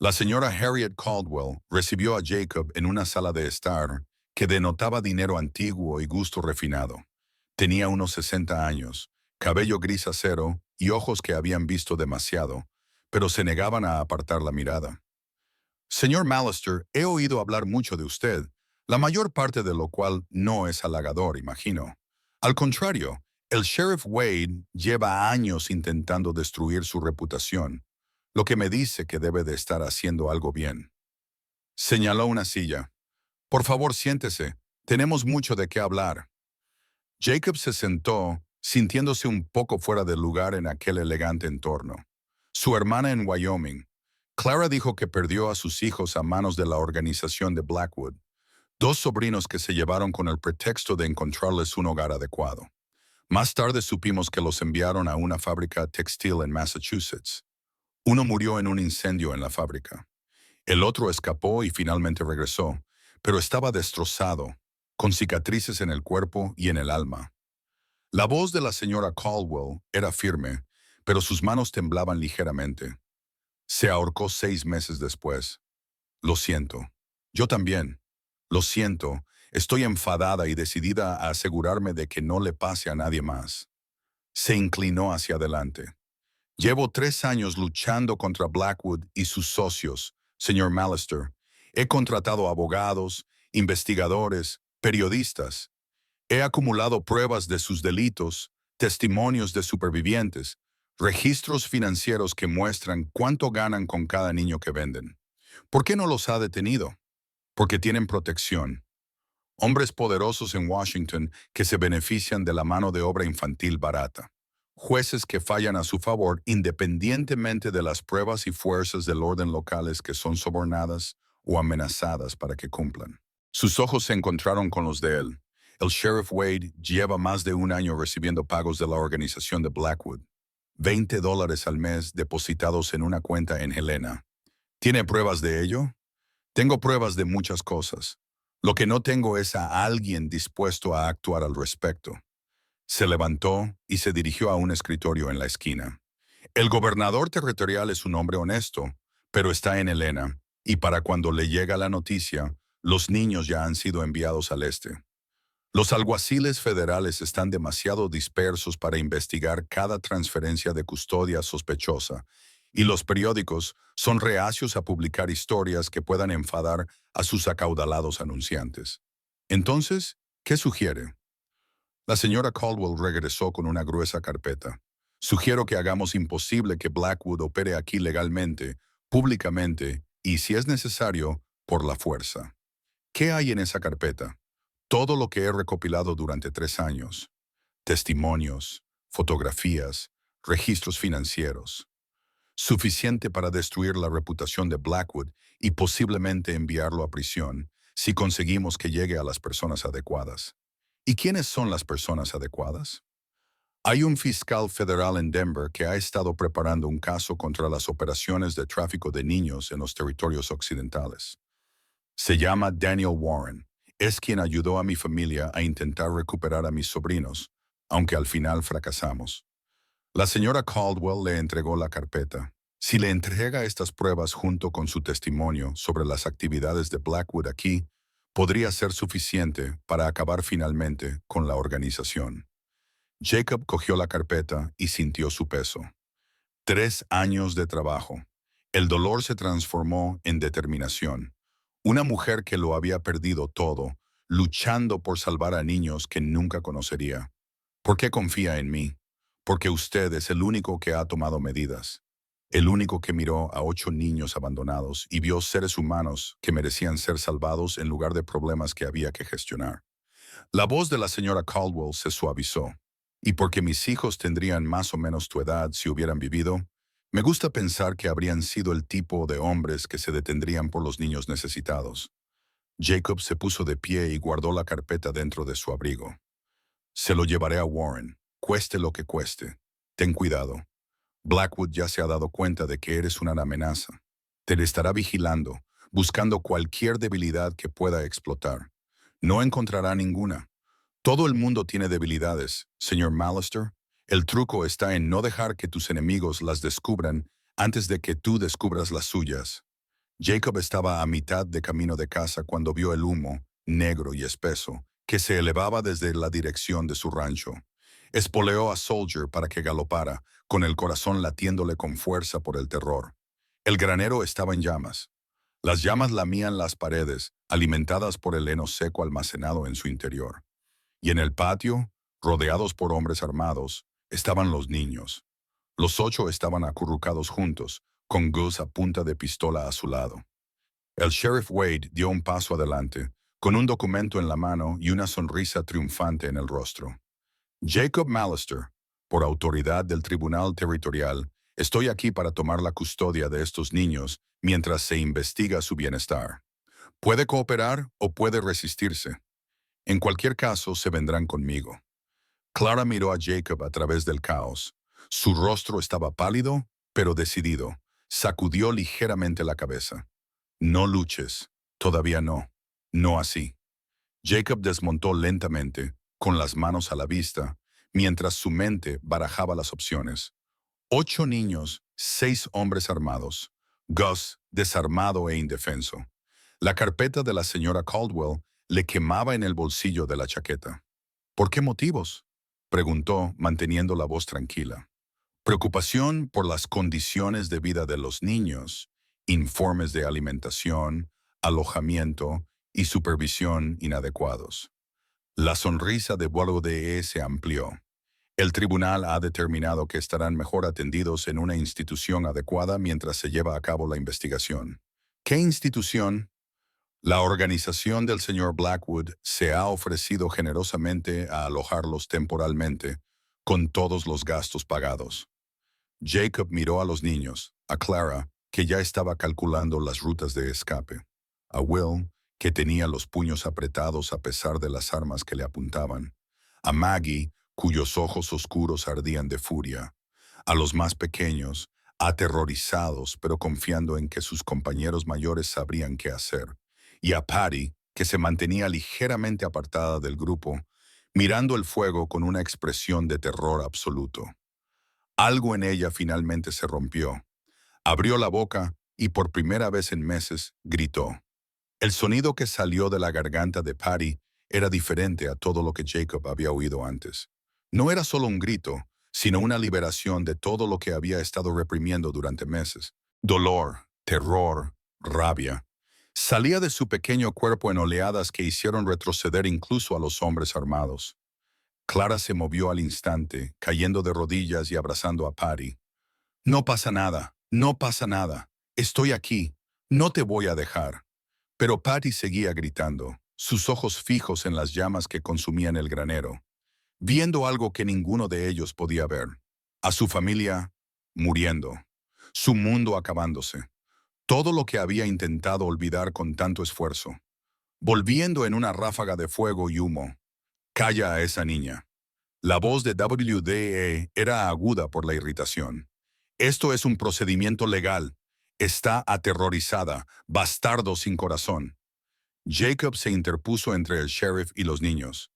La señora Harriet Caldwell recibió a Jacob en una sala de estar que denotaba dinero antiguo y gusto refinado. Tenía unos 60 años, cabello gris acero y ojos que habían visto demasiado, pero se negaban a apartar la mirada. «Señor Mallister, he oído hablar mucho de usted, la mayor parte de lo cual no es halagador, imagino. Al contrario, el sheriff Wade lleva años intentando destruir su reputación, lo que me dice que debe de estar haciendo algo bien». Señaló una silla. «Por favor, siéntese. Tenemos mucho de qué hablar». Jacob se sentó, sintiéndose un poco fuera de lugar en aquel elegante entorno. Su hermana en Wyoming. Clara dijo que perdió a sus hijos a manos de la organización de Blackwood, 2 sobrinos que se llevaron con el pretexto de encontrarles un hogar adecuado. Más tarde supimos que los enviaron a una fábrica textil en Massachusetts. Uno murió en un incendio en la fábrica. El otro escapó y finalmente regresó, pero estaba destrozado, con cicatrices en el cuerpo y en el alma. La voz de la señora Caldwell era firme, pero sus manos temblaban ligeramente. Se ahorcó 6 meses después. Lo siento. Yo también. Lo siento. Estoy enfadada y decidida a asegurarme de que no le pase a nadie más. Se inclinó hacia adelante. Llevo 3 años luchando contra Blackwood y sus socios, señor Mallister. He contratado abogados, investigadores, periodistas. He acumulado pruebas de sus delitos, testimonios de supervivientes, registros financieros que muestran cuánto ganan con cada niño que venden. ¿Por qué no los ha detenido? Porque tienen protección. Hombres poderosos en Washington que se benefician de la mano de obra infantil barata. Jueces que fallan a su favor independientemente de las pruebas y fuerzas del orden locales que son sobornadas o amenazadas para que cumplan. Sus ojos se encontraron con los de él. El sheriff Wade lleva más de 1 año recibiendo pagos de la organización de Blackwood. $20 al mes depositados en una cuenta en Helena. ¿Tiene pruebas de ello? Tengo pruebas de muchas cosas. Lo que no tengo es a alguien dispuesto a actuar al respecto. Se levantó y se dirigió a un escritorio en la esquina. El gobernador territorial es un hombre honesto, pero está en Helena, y para cuando le llega la noticia, los niños ya han sido enviados al este. Los alguaciles federales están demasiado dispersos para investigar cada transferencia de custodia sospechosa, y los periódicos son reacios a publicar historias que puedan enfadar a sus acaudalados anunciantes. Entonces, ¿qué sugiere? La señora Caldwell regresó con una gruesa carpeta. Sugiero que hagamos imposible que Blackwood opere aquí legalmente, públicamente y, si es necesario, por la fuerza. ¿Qué hay en esa carpeta? Todo lo que he recopilado durante 3 años. Testimonios, fotografías, registros financieros. Suficiente para destruir la reputación de Blackwood y posiblemente enviarlo a prisión si conseguimos que llegue a las personas adecuadas. ¿Y quiénes son las personas adecuadas? Hay un fiscal federal en Denver que ha estado preparando un caso contra las operaciones de tráfico de niños en los territorios occidentales. Se llama Daniel Warren. Es quien ayudó a mi familia a intentar recuperar a mis sobrinos, aunque al final fracasamos. La señora Caldwell le entregó la carpeta. Si le entrega estas pruebas junto con su testimonio sobre las actividades de Blackwood aquí, podría ser suficiente para acabar finalmente con la organización. Jacob cogió la carpeta y sintió su peso. 3 años de trabajo. El dolor se transformó en determinación. Una mujer que lo había perdido todo, luchando por salvar a niños que nunca conocería. ¿Por qué confía en mí? Porque usted es el único que ha tomado medidas. El único que miró a 8 niños abandonados y vio seres humanos que merecían ser salvados en lugar de problemas que había que gestionar. La voz de la señora Caldwell se suavizó. Y porque mis hijos tendrían más o menos tu edad si hubieran vivido, me gusta pensar que habrían sido el tipo de hombres que se detendrían por los niños necesitados. Jacob se puso de pie y guardó la carpeta dentro de su abrigo. Se lo llevaré a Warren, cueste lo que cueste. Ten cuidado. Blackwood ya se ha dado cuenta de que eres una amenaza. Te estará vigilando, buscando cualquier debilidad que pueda explotar. No encontrará ninguna. Todo el mundo tiene debilidades, señor Mallister. El truco está en no dejar que tus enemigos las descubran antes de que tú descubras las suyas. Jacob estaba a mitad de camino de casa cuando vio el humo, negro y espeso, que se elevaba desde la dirección de su rancho. Espoleó a Soldier para que galopara, con el corazón latiéndole con fuerza por el terror. El granero estaba en llamas. Las llamas lamían las paredes, alimentadas por el heno seco almacenado en su interior. Y en el patio, rodeados por hombres armados, estaban los niños. Los 8 estaban acurrucados juntos, con Gus a punta de pistola a su lado. El sheriff Wade dio un paso adelante, con un documento en la mano y una sonrisa triunfante en el rostro. Jacob Mallister, por autoridad del Tribunal Territorial, estoy aquí para tomar la custodia de estos niños mientras se investiga su bienestar. Puede cooperar o puede resistirse. En cualquier caso, se vendrán conmigo. Clara miró a Jacob a través del caos. Su rostro estaba pálido, pero decidido. Sacudió ligeramente la cabeza. No luches. Todavía no. No así. Jacob desmontó lentamente, con las manos a la vista, mientras su mente barajaba las opciones. 8 niños, 6 hombres armados. Gus, desarmado e indefenso. La carpeta de la señora Caldwell le quemaba en el bolsillo de la chaqueta. ¿Por qué motivos?, preguntó, manteniendo la voz tranquila. Preocupación por las condiciones de vida de los niños, informes de alimentación, alojamiento y supervisión inadecuados. La sonrisa de Boisrode se amplió. El tribunal ha determinado que estarán mejor atendidos en una institución adecuada mientras se lleva a cabo la investigación. ¿Qué institución? La organización del señor Blackwood se ha ofrecido generosamente a alojarlos temporalmente, con todos los gastos pagados. Jacob miró a los niños, a Clara, que ya estaba calculando las rutas de escape, a Will, que tenía los puños apretados a pesar de las armas que le apuntaban, a Maggie, cuyos ojos oscuros ardían de furia, a los más pequeños, aterrorizados pero confiando en que sus compañeros mayores sabrían qué hacer, y a Patty, que se mantenía ligeramente apartada del grupo, mirando el fuego con una expresión de terror absoluto. Algo en ella finalmente se rompió. Abrió la boca y por primera vez en meses gritó. El sonido que salió de la garganta de Patty era diferente a todo lo que Jacob había oído antes. No era solo un grito, sino una liberación de todo lo que había estado reprimiendo durante meses. Dolor, terror, rabia. Salía de su pequeño cuerpo en oleadas que hicieron retroceder incluso a los hombres armados. Clara se movió al instante, cayendo de rodillas y abrazando a Patty. No pasa nada, no pasa nada. Estoy aquí. No te voy a dejar. Pero Patty seguía gritando, sus ojos fijos en las llamas que consumían el granero, viendo algo que ninguno de ellos podía ver. A su familia muriendo, su mundo acabándose, todo lo que había intentado olvidar con tanto esfuerzo, volviendo en una ráfaga de fuego y humo. Calla a esa niña. La voz de WDE era aguda por la irritación. Esto es un procedimiento legal. Está aterrorizada, bastardo sin corazón. Jacob se interpuso entre el sheriff y los niños.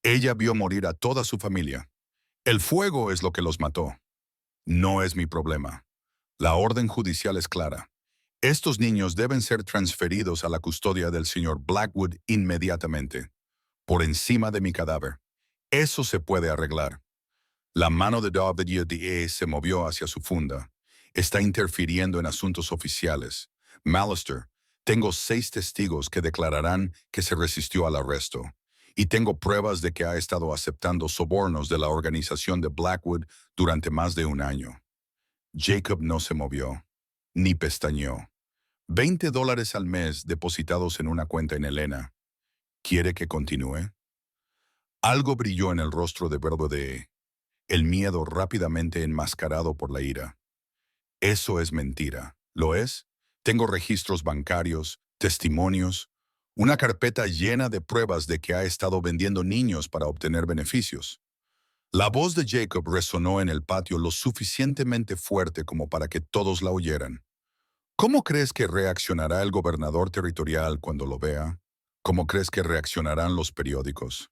Ella vio morir a toda su familia. El fuego es lo que los mató. No es mi problema. La orden judicial es clara. Estos niños deben ser transferidos a la custodia del señor Blackwood inmediatamente, por encima de mi cadáver. Eso se puede arreglar. La mano de WDA se movió hacia su funda. Está interfiriendo en asuntos oficiales. Mallister, tengo 6 testigos que declararán que se resistió al arresto. Y tengo pruebas de que ha estado aceptando sobornos de la organización de Blackwood durante más de un año. Jacob no se movió, ni pestañeó. $20 al mes depositados en una cuenta en Helena. ¿Quiere que continúe? Algo brilló en el rostro de Verde, el miedo rápidamente enmascarado por la ira. Eso es mentira. ¿Lo es? Tengo registros bancarios, testimonios, una carpeta llena de pruebas de que ha estado vendiendo niños para obtener beneficios. La voz de Jacob resonó en el patio lo suficientemente fuerte como para que todos la oyeran. ¿Cómo crees que reaccionará el gobernador territorial cuando lo vea? ¿Cómo crees que reaccionarán los periódicos?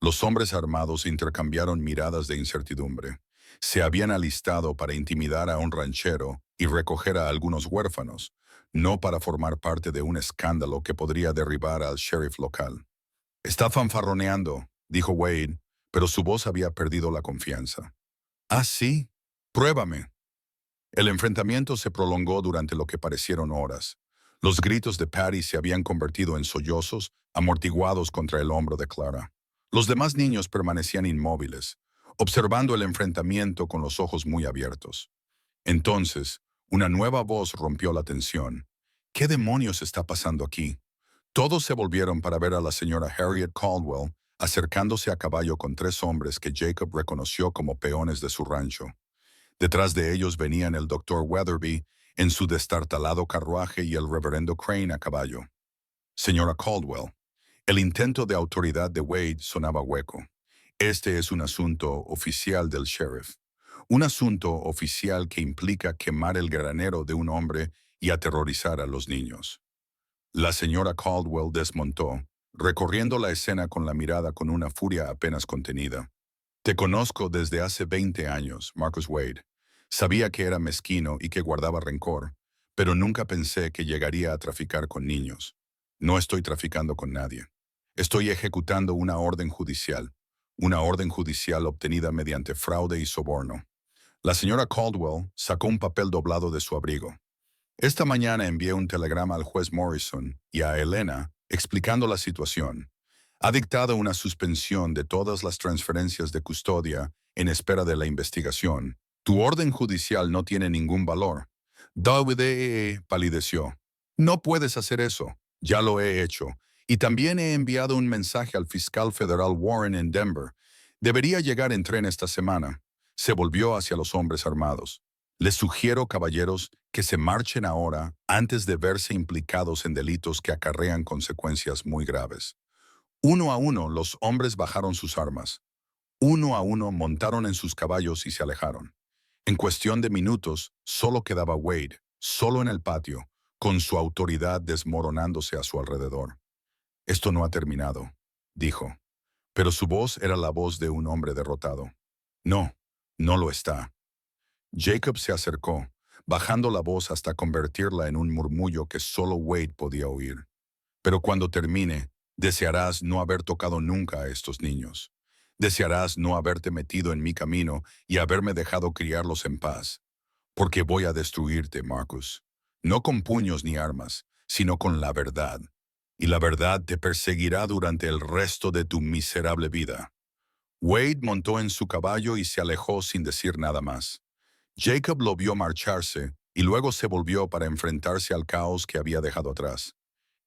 Los hombres armados intercambiaron miradas de incertidumbre. Se habían alistado para intimidar a un ranchero y recoger a algunos huérfanos, no para formar parte de un escándalo que podría derribar al sheriff local. Está fanfarroneando, dijo Wade, pero su voz había perdido la confianza. Ah, sí, pruébame. El enfrentamiento se prolongó durante lo que parecieron horas. Los gritos de Patty se habían convertido en sollozos, amortiguados contra el hombro de Clara. Los demás niños permanecían inmóviles, observando el enfrentamiento con los ojos muy abiertos. Entonces, una nueva voz rompió la tensión. ¿Qué demonios está pasando aquí? Todos se volvieron para ver a la señora Harriet Caldwell acercándose a caballo con 3 hombres que Jacob reconoció como peones de su rancho. Detrás de ellos venían el doctor Weatherby en su destartalado carruaje y el reverendo Crane a caballo. Señora Caldwell, el intento de autoridad de Wade sonaba hueco. Este es un asunto oficial del sheriff. Un asunto oficial que implica quemar el granero de un hombre y aterrorizar a los niños. La señora Caldwell desmontó, recorriendo la escena con la mirada con una furia apenas contenida. Te conozco desde hace 20 años, Marcus Wade. Sabía que era mezquino y que guardaba rencor, pero nunca pensé que llegaría a traficar con niños. No estoy traficando con nadie. Estoy ejecutando una orden judicial obtenida mediante fraude y soborno. La señora Caldwell sacó un papel doblado de su abrigo. Esta mañana envié un telegrama al juez Morrison y a Helena explicando la situación. Ha dictado una suspensión de todas las transferencias de custodia en espera de la investigación. Tu orden judicial no tiene ningún valor. WDE palideció. No puedes hacer eso. Ya lo he hecho. Y también he enviado un mensaje al fiscal federal Warren en Denver. Debería llegar en tren esta semana. Se volvió hacia los hombres armados. Les sugiero, caballeros, que se marchen ahora antes de verse implicados en delitos que acarrean consecuencias muy graves. Uno a uno los hombres bajaron sus armas. Uno a uno montaron en sus caballos y se alejaron. En cuestión de minutos, solo quedaba Wade, solo en el patio, con su autoridad desmoronándose a su alrededor. Esto no ha terminado, dijo, pero su voz era la voz de un hombre derrotado. No, no lo está. Jacob se acercó, bajando la voz hasta convertirla en un murmullo que solo Wade podía oír. Pero cuando termine, desearás no haber tocado nunca a estos niños. Desearás no haberte metido en mi camino y haberme dejado criarlos en paz. Porque voy a destruirte, Marcus. No con puños ni armas, sino con la verdad. Y la verdad te perseguirá durante el resto de tu miserable vida. Wade montó en su caballo y se alejó sin decir nada más. Jacob lo vio marcharse y luego se volvió para enfrentarse al caos que había dejado atrás.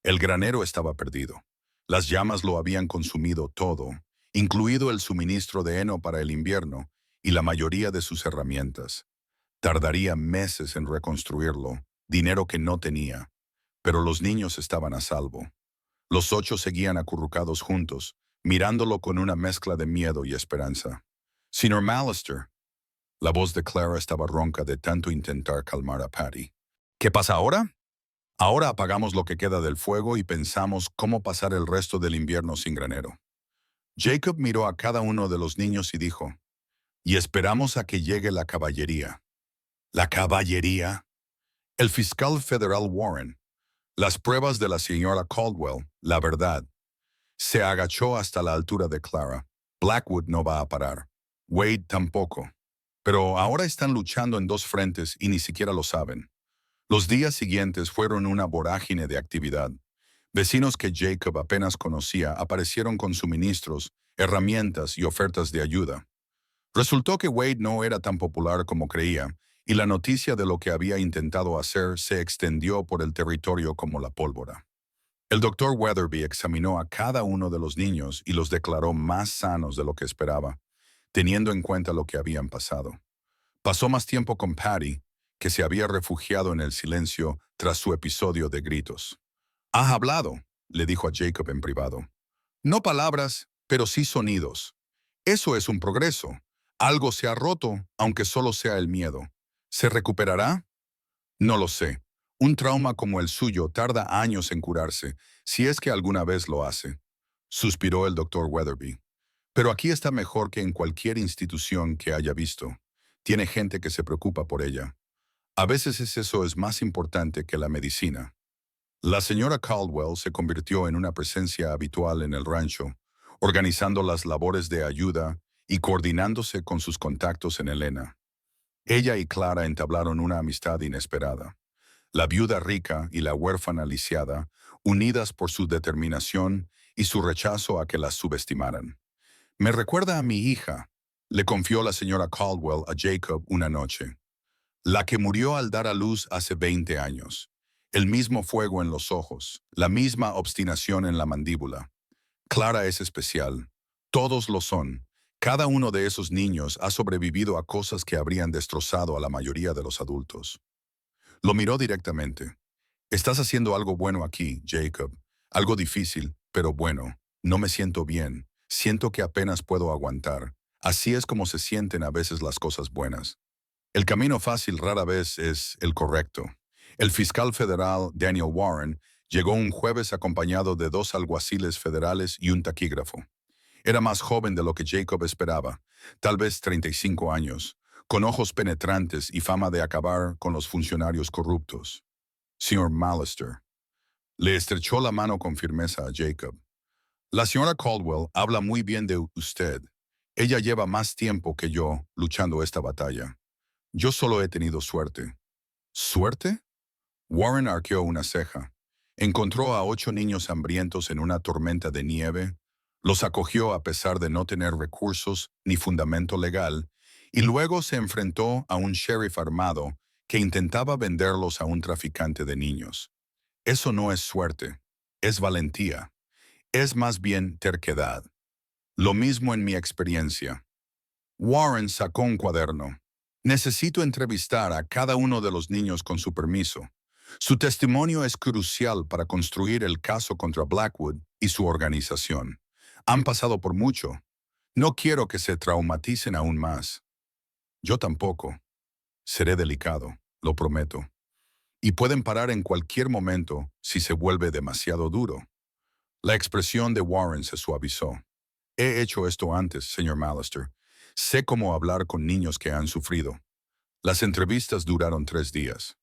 El granero estaba perdido. Las llamas lo habían consumido todo, incluido el suministro de heno para el invierno y la mayoría de sus herramientas. Tardaría meses en reconstruirlo, dinero que no tenía, pero los niños estaban a salvo. Los 8 seguían acurrucados juntos, mirándolo con una mezcla de miedo y esperanza. Señor Mallister. La voz de Clara estaba ronca de tanto intentar calmar a Patty. ¿Qué pasa ahora? Ahora apagamos lo que queda del fuego y pensamos cómo pasar el resto del invierno sin granero. Jacob miró a cada uno de los niños y dijo, y esperamos a que llegue la caballería. ¿La caballería? El fiscal federal Warren. Las pruebas de la señora Caldwell, la verdad. Se agachó hasta la altura de Clara. Blackwood no va a parar. Wade tampoco. Pero ahora están luchando en 2 frentes y ni siquiera lo saben. Los días siguientes fueron una vorágine de actividad. Vecinos que Jacob apenas conocía aparecieron con suministros, herramientas y ofertas de ayuda. Resultó que Wade no era tan popular como creía, y la noticia de lo que había intentado hacer se extendió por el territorio como la pólvora. El doctor Weatherby examinó a cada uno de los niños y los declaró más sanos de lo que esperaba, teniendo en cuenta lo que habían pasado. Pasó más tiempo con Patty, que se había refugiado en el silencio tras su episodio de gritos. «Has hablado», le dijo a Jacob en privado. «No palabras, pero sí sonidos. Eso es un progreso. Algo se ha roto, aunque solo sea el miedo. ¿Se recuperará? No lo sé. Un trauma como el suyo tarda años en curarse, si es que alguna vez lo hace», suspiró el doctor Weatherby. «Pero aquí está mejor que en cualquier institución que haya visto. Tiene gente que se preocupa por ella. A veces eso es más importante que la medicina». La señora Caldwell se convirtió en una presencia habitual en el rancho, organizando las labores de ayuda y coordinándose con sus contactos en Helena. Ella y Clara entablaron una amistad inesperada. La viuda rica y la huérfana lisiada, unidas por su determinación y su rechazo a que las subestimaran. «Me recuerda a mi hija», le confió la señora Caldwell a Jacob una noche. «La que murió al dar a luz hace 20 años. El mismo fuego en los ojos, la misma obstinación en la mandíbula. Clara es especial. Todos lo son. Cada uno de esos niños ha sobrevivido a cosas que habrían destrozado a la mayoría de los adultos». Lo miró directamente. «Estás haciendo algo bueno aquí, Jacob. Algo difícil, pero bueno. No me siento bien. Siento que apenas puedo aguantar. Así es como se sienten a veces las cosas buenas. El camino fácil rara vez es el correcto». El fiscal federal Daniel Warren llegó un jueves acompañado de 2 alguaciles federales y un taquígrafo. Era más joven de lo que Jacob esperaba, tal vez 35 años, con ojos penetrantes y fama de acabar con los funcionarios corruptos. «Señor Mallister». Le estrechó la mano con firmeza a Jacob. «La señora Caldwell habla muy bien de usted. Ella lleva más tiempo que yo luchando esta batalla. Yo solo he tenido suerte». «¿Suerte?». Warren arqueó una ceja. Encontró a 8 niños hambrientos en una tormenta de nieve, los acogió a pesar de no tener recursos ni fundamento legal, y luego se enfrentó a un sheriff armado que intentaba venderlos a un traficante de niños. Eso no es suerte, es valentía. Es más bien terquedad. Lo mismo en mi experiencia. Warren sacó un cuaderno. «Necesito entrevistar a cada uno de los niños con su permiso. Su testimonio es crucial para construir el caso contra Blackwood y su organización. Han pasado por mucho. No quiero que se traumaticen aún más». «Yo tampoco». Seré delicado, lo prometo. Y pueden parar en cualquier momento si se vuelve demasiado duro. La expresión de Warren se suavizó. He hecho esto antes, señor Mallister. Sé cómo hablar con niños que han sufrido. Las entrevistas duraron 3 días.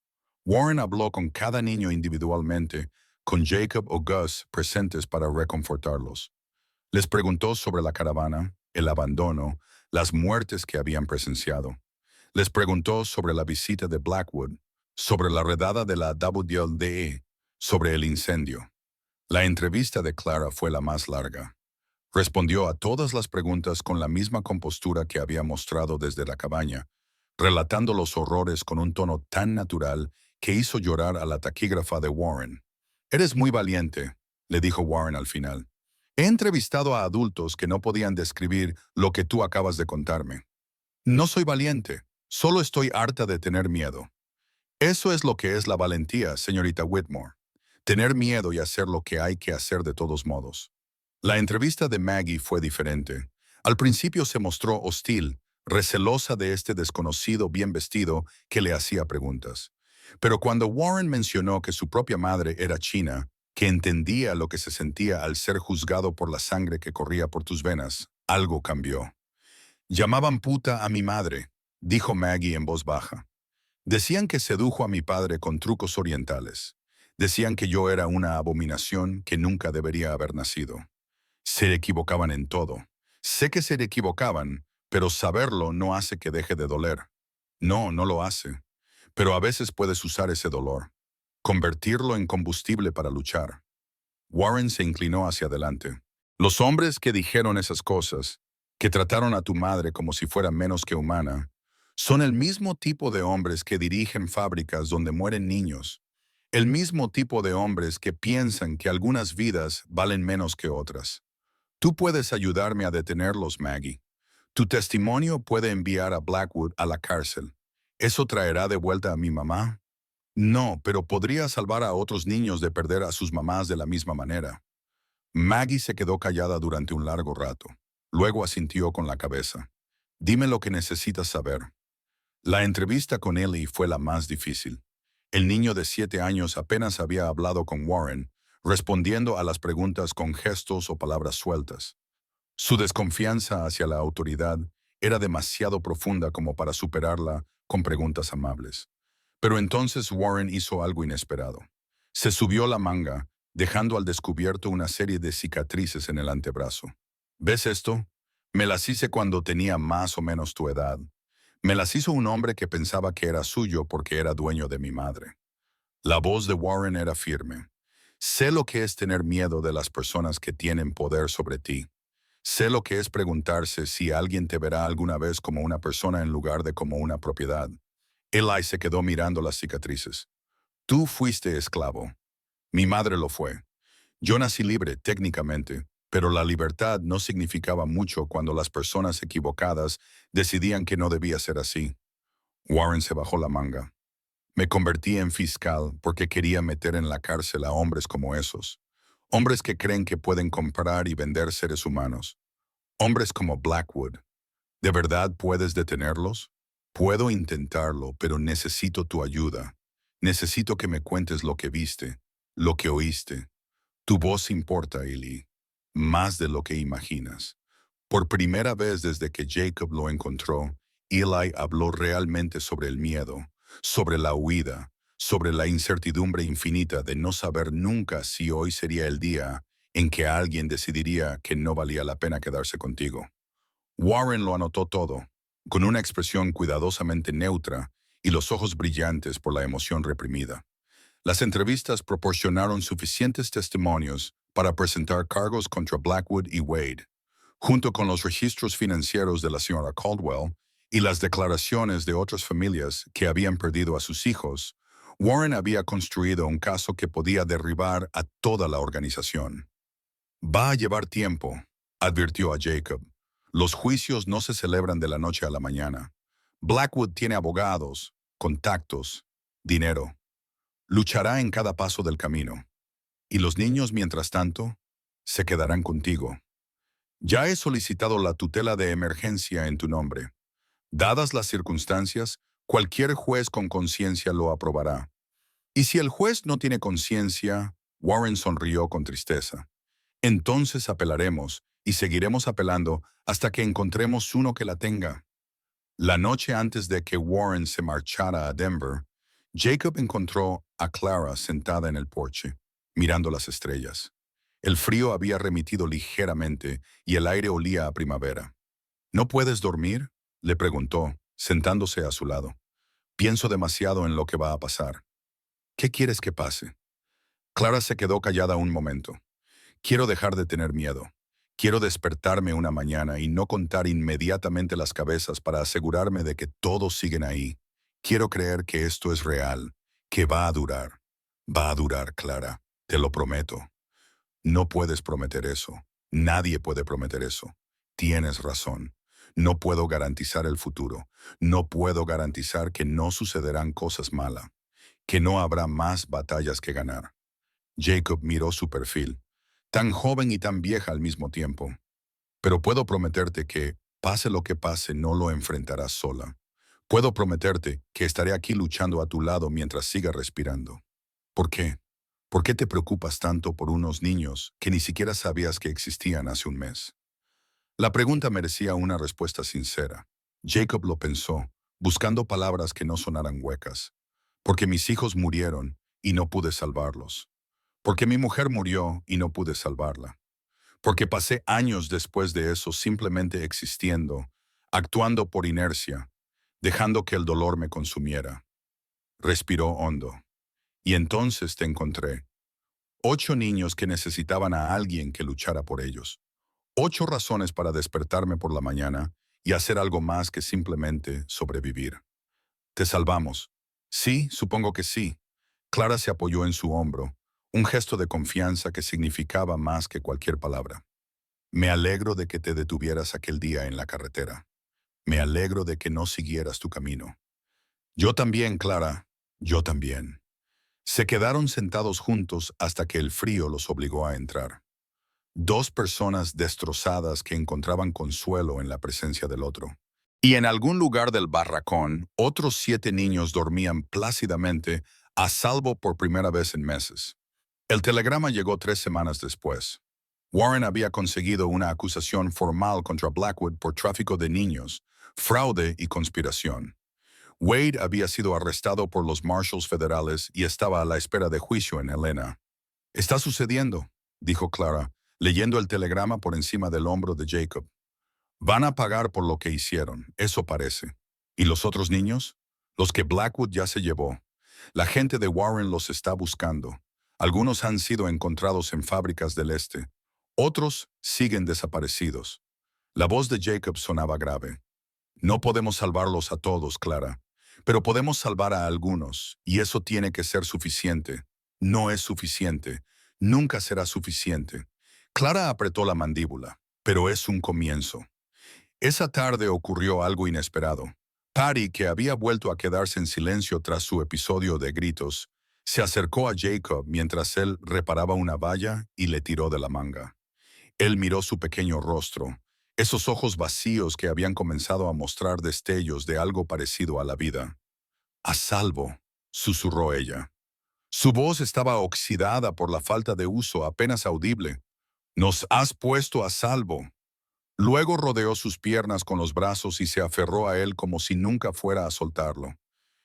Warren habló con cada niño individualmente, con Jacob o Gus presentes para reconfortarlos. Les preguntó sobre la caravana, el abandono, las muertes que habían presenciado. Les preguntó sobre la visita de Blackwood, sobre la redada de la WDLDE, sobre el incendio. La entrevista de Clara fue la más larga. Respondió a todas las preguntas con la misma compostura que había mostrado desde la cabaña, relatando los horrores con un tono tan natural que hizo llorar a la taquígrafa de Warren. «Eres muy valiente», le dijo Warren al final. «He entrevistado a adultos que no podían describir lo que tú acabas de contarme. No soy valiente, solo estoy harta de tener miedo. Eso es lo que es la valentía, señorita Whitmore. Tener miedo y hacer lo que hay que hacer de todos modos». La entrevista de Maggie fue diferente. Al principio se mostró hostil, recelosa de este desconocido bien vestido que le hacía preguntas. Pero cuando Warren mencionó que su propia madre era china, que entendía lo que se sentía al ser juzgado por la sangre que corría por tus venas, algo cambió. «Llamaban puta a mi madre», dijo Maggie en voz baja. «Decían que sedujo a mi padre con trucos orientales. Decían que yo era una abominación que nunca debería haber nacido. Se equivocaban en todo. Sé que se equivocaban, pero saberlo no hace que deje de doler. No, no lo hace. Pero a veces puedes usar ese dolor, convertirlo en combustible para luchar». Warren se inclinó hacia adelante. «Los hombres que dijeron esas cosas, que trataron a tu madre como si fuera menos que humana, son el mismo tipo de hombres que dirigen fábricas donde mueren niños, el mismo tipo de hombres que piensan que algunas vidas valen menos que otras. Tú puedes ayudarme a detenerlos, Maggie. Tu testimonio puede enviar a Blackwood a la cárcel. ¿Eso traerá de vuelta a mi mamá? No, pero podría salvar a otros niños de perder a sus mamás de la misma manera». Maggie se quedó callada durante un largo rato. Luego asintió con la cabeza. «Dime lo que necesitas saber». La entrevista con Ellie fue la más difícil. El niño de 7 años apenas había hablado con Warren, respondiendo a las preguntas con gestos o palabras sueltas. Su desconfianza hacia la autoridad era demasiado profunda como para superarla con preguntas amables. Pero entonces Warren hizo algo inesperado. Se subió la manga, dejando al descubierto una serie de cicatrices en el antebrazo. «¿Ves esto? Me las hice cuando tenía más o menos tu edad. Me las hizo un hombre que pensaba que era suyo porque era dueño de mi madre». La voz de Warren era firme. «Sé lo que es tener miedo de las personas que tienen poder sobre ti. Sé lo que es preguntarse si alguien te verá alguna vez como una persona en lugar de como una propiedad». Eli se quedó mirando las cicatrices. «Tú fuiste esclavo. Mi madre lo fue. Yo nací libre, técnicamente, pero la libertad no significaba mucho cuando las personas equivocadas decidían que no debía ser así». Warren se bajó la manga. «Me convertí en fiscal porque quería meter en la cárcel a hombres como esos. Hombres que creen que pueden comprar y vender seres humanos. Hombres como Blackwood. ¿De verdad puedes detenerlos? Puedo intentarlo, pero necesito tu ayuda. Necesito que me cuentes lo que viste, lo que oíste. Tu voz importa, Eli, más de lo que imaginas». Por primera vez desde que Jacob lo encontró, Eli habló realmente sobre el miedo, sobre la huida, sobre la incertidumbre infinita de no saber nunca si hoy sería el día en que alguien decidiría que no valía la pena quedarse contigo. Warren lo anotó todo, con una expresión cuidadosamente neutra y los ojos brillantes por la emoción reprimida. Las entrevistas proporcionaron suficientes testimonios para presentar cargos contra Blackwood y Wade, junto con los registros financieros de la señora Caldwell y las declaraciones de otras familias que habían perdido a sus hijos. Warren había construido un caso que podía derribar a toda la organización. «Va a llevar tiempo», advirtió a Jacob. «Los juicios no se celebran de la noche a la mañana. Blackwood tiene abogados, contactos, dinero. Luchará en cada paso del camino. Y los niños, mientras tanto, se quedarán contigo. Ya he solicitado la tutela de emergencia en tu nombre. Dadas las circunstancias, Cualquier juez con conciencia lo aprobará. Y si el juez no tiene conciencia, Warren sonrió con tristeza. Entonces apelaremos y seguiremos apelando hasta que encontremos uno que la tenga. La noche antes de que Warren se marchara a Denver, Jacob encontró a Clara sentada en el porche, mirando las estrellas. El frío había remitido ligeramente y el aire olía a primavera. ¿No puedes dormir?, le preguntó, sentándose a su lado. Pienso demasiado en lo que va a pasar. ¿Qué quieres que pase? Clara se quedó callada un momento. Quiero dejar de tener miedo. Quiero despertarme una mañana y no contar inmediatamente las cabezas para asegurarme de que todos siguen ahí. Quiero creer que esto es real, que va a durar. Va a durar, Clara, te lo prometo. No puedes prometer eso. Nadie puede prometer eso. Tienes razón. No puedo garantizar el futuro. No puedo garantizar que no sucederán cosas malas, que no habrá más batallas que ganar. Jacob miró su perfil, tan joven y tan vieja al mismo tiempo. Pero puedo prometerte que, pase lo que pase, no lo enfrentarás sola. Puedo prometerte que estaré aquí luchando a tu lado mientras siga respirando. ¿Por qué? ¿Por qué te preocupas tanto por unos niños que ni siquiera sabías que existían hace un mes? La pregunta merecía una respuesta sincera. Jacob lo pensó, buscando palabras que no sonaran huecas. Porque mis hijos murieron y no pude salvarlos. Porque mi mujer murió y no pude salvarla. Porque pasé años después de eso simplemente existiendo, actuando por inercia, dejando que el dolor me consumiera. Respiró hondo. Y entonces te encontré. 8 niños que necesitaban a alguien que luchara por ellos. 8 razones para despertarme por la mañana y hacer algo más que simplemente sobrevivir. Te salvamos. Sí, supongo que sí. Clara se apoyó en su hombro, un gesto de confianza que significaba más que cualquier palabra. Me alegro de que te detuvieras aquel día en la carretera. Me alegro de que no siguieras tu camino. Yo también, Clara, yo también. Se quedaron sentados juntos hasta que el frío los obligó a entrar. 2 personas destrozadas que encontraban consuelo en la presencia del otro. Y en algún lugar del barracón, otros 7 niños dormían plácidamente, a salvo por primera vez en meses. El telegrama llegó 3 semanas después. Warren había conseguido una acusación formal contra Blackwood por tráfico de niños, fraude y conspiración. Wade había sido arrestado por los Marshals federales y estaba a la espera de juicio en Helena. «Está sucediendo», dijo Clara, leyendo el telegrama por encima del hombro de Jacob. «Van a pagar por lo que hicieron, eso parece. ¿Y los otros niños? Los que Blackwood ya se llevó. La gente de Warren los está buscando. Algunos han sido encontrados en fábricas del este. Otros siguen desaparecidos». La voz de Jacob sonaba grave. «No podemos salvarlos a todos, Clara, pero podemos salvar a algunos, y eso tiene que ser suficiente. No es suficiente. Nunca será suficiente». Clara apretó la mandíbula, pero es un comienzo. Esa tarde ocurrió algo inesperado. Patty, que había vuelto a quedarse en silencio tras su episodio de gritos, se acercó a Jacob mientras él reparaba una valla y le tiró de la manga. Él miró su pequeño rostro, esos ojos vacíos que habían comenzado a mostrar destellos de algo parecido a la vida. «A salvo», susurró ella. Su voz estaba oxidada por la falta de uso, apenas audible. «Nos has puesto a salvo». Luego rodeó sus piernas con los brazos y se aferró a él como si nunca fuera a soltarlo.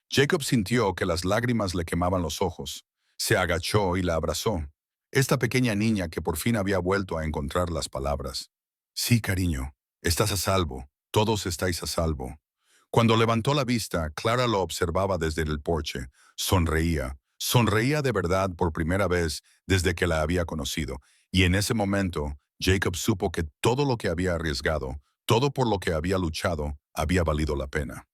Jacob sintió que las lágrimas le quemaban los ojos. Se agachó y la abrazó. Esta pequeña niña que por fin había vuelto a encontrar las palabras. «Sí, cariño, estás a salvo. Todos estáis a salvo». Cuando levantó la vista, Clara lo observaba desde el porche. Sonreía. Sonreía de verdad por primera vez desde que la había conocido. Y en ese momento, Jacob supo que todo lo que había arriesgado, todo por lo que había luchado, había valido la pena.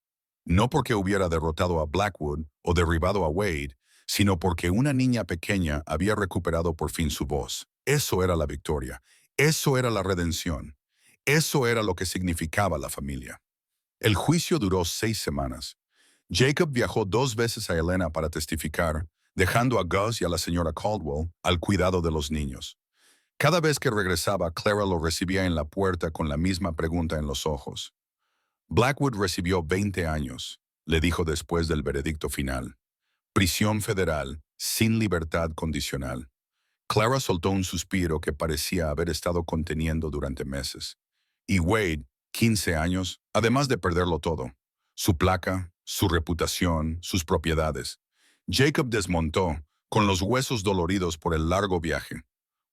No porque hubiera derrotado a Blackwood o derribado a Wade, sino porque una niña pequeña había recuperado por fin su voz. Eso era la victoria. Eso era la redención. Eso era lo que significaba la familia. El juicio duró 6 semanas. Jacob viajó 2 veces a Helena para testificar, dejando a Gus y a la señora Caldwell al cuidado de los niños. Cada vez que regresaba, Clara lo recibía en la puerta con la misma pregunta en los ojos. Blackwood recibió 20 años. le dijo después del veredicto final. Prisión federal, sin libertad condicional. Clara soltó un suspiro que parecía haber estado conteniendo durante meses. Y Wade, 15 años, además de perderlo todo. Su placa, su reputación, sus propiedades. Jacob desmontó, con los huesos doloridos por el largo viaje.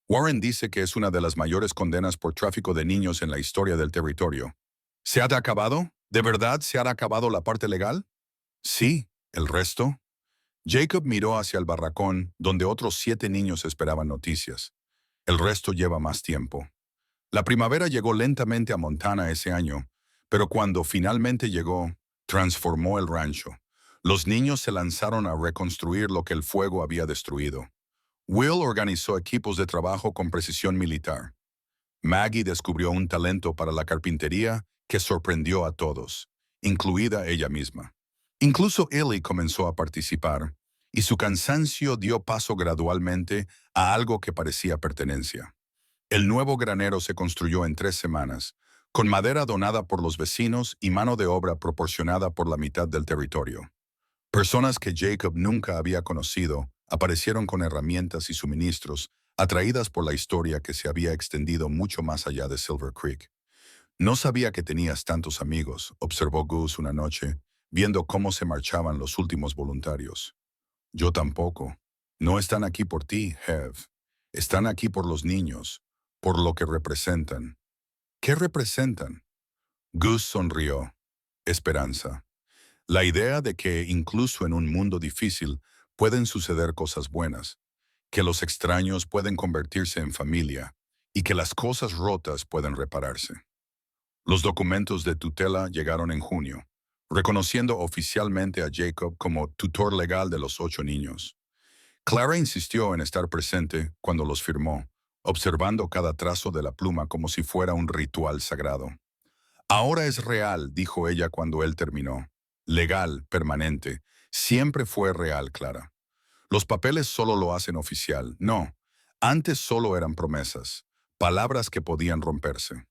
Warren dice que es una de las mayores condenas por tráfico de niños en la historia del territorio. ¿Se ha acabado? ¿De verdad se ha acabado la parte legal? Sí. ¿El resto? Jacob miró hacia el barracón, donde otros 7 niños esperaban noticias. El resto lleva más tiempo. La primavera llegó lentamente a Montana ese año, pero cuando finalmente llegó, transformó el rancho. Los niños se lanzaron a reconstruir lo que el fuego había destruido. Will organizó equipos de trabajo con precisión militar. Maggie descubrió un talento para la carpintería que sorprendió a todos, incluida ella misma. Incluso Ellie comenzó a participar, y su cansancio dio paso gradualmente a algo que parecía pertenencia. El nuevo granero se construyó en 3 semanas, con madera donada por los vecinos y mano de obra proporcionada por la mitad del territorio. Personas que Jacob nunca había conocido aparecieron con herramientas y suministros, atraídas por la historia que se había extendido mucho más allá de Silver Creek. No sabía que tenías tantos amigos, observó Gus una noche, viendo cómo se marchaban los últimos voluntarios. Yo tampoco. No están aquí por ti, Hev. Están aquí por los niños, por lo que representan. ¿Qué representan? Gus sonrió. Esperanza. La idea de que incluso en un mundo difícil pueden suceder cosas buenas, que los extraños pueden convertirse en familia y que las cosas rotas pueden repararse. Los documentos de tutela llegaron en junio, reconociendo oficialmente a Jacob como tutor legal de los 8 niños. Clara insistió en estar presente cuando los firmó, observando cada trazo de la pluma como si fuera un ritual sagrado. Ahora es real, dijo ella cuando él terminó. Legal, permanente. Siempre fue real, Clara. Los papeles solo lo hacen oficial. No, antes solo eran promesas, palabras que podían romperse.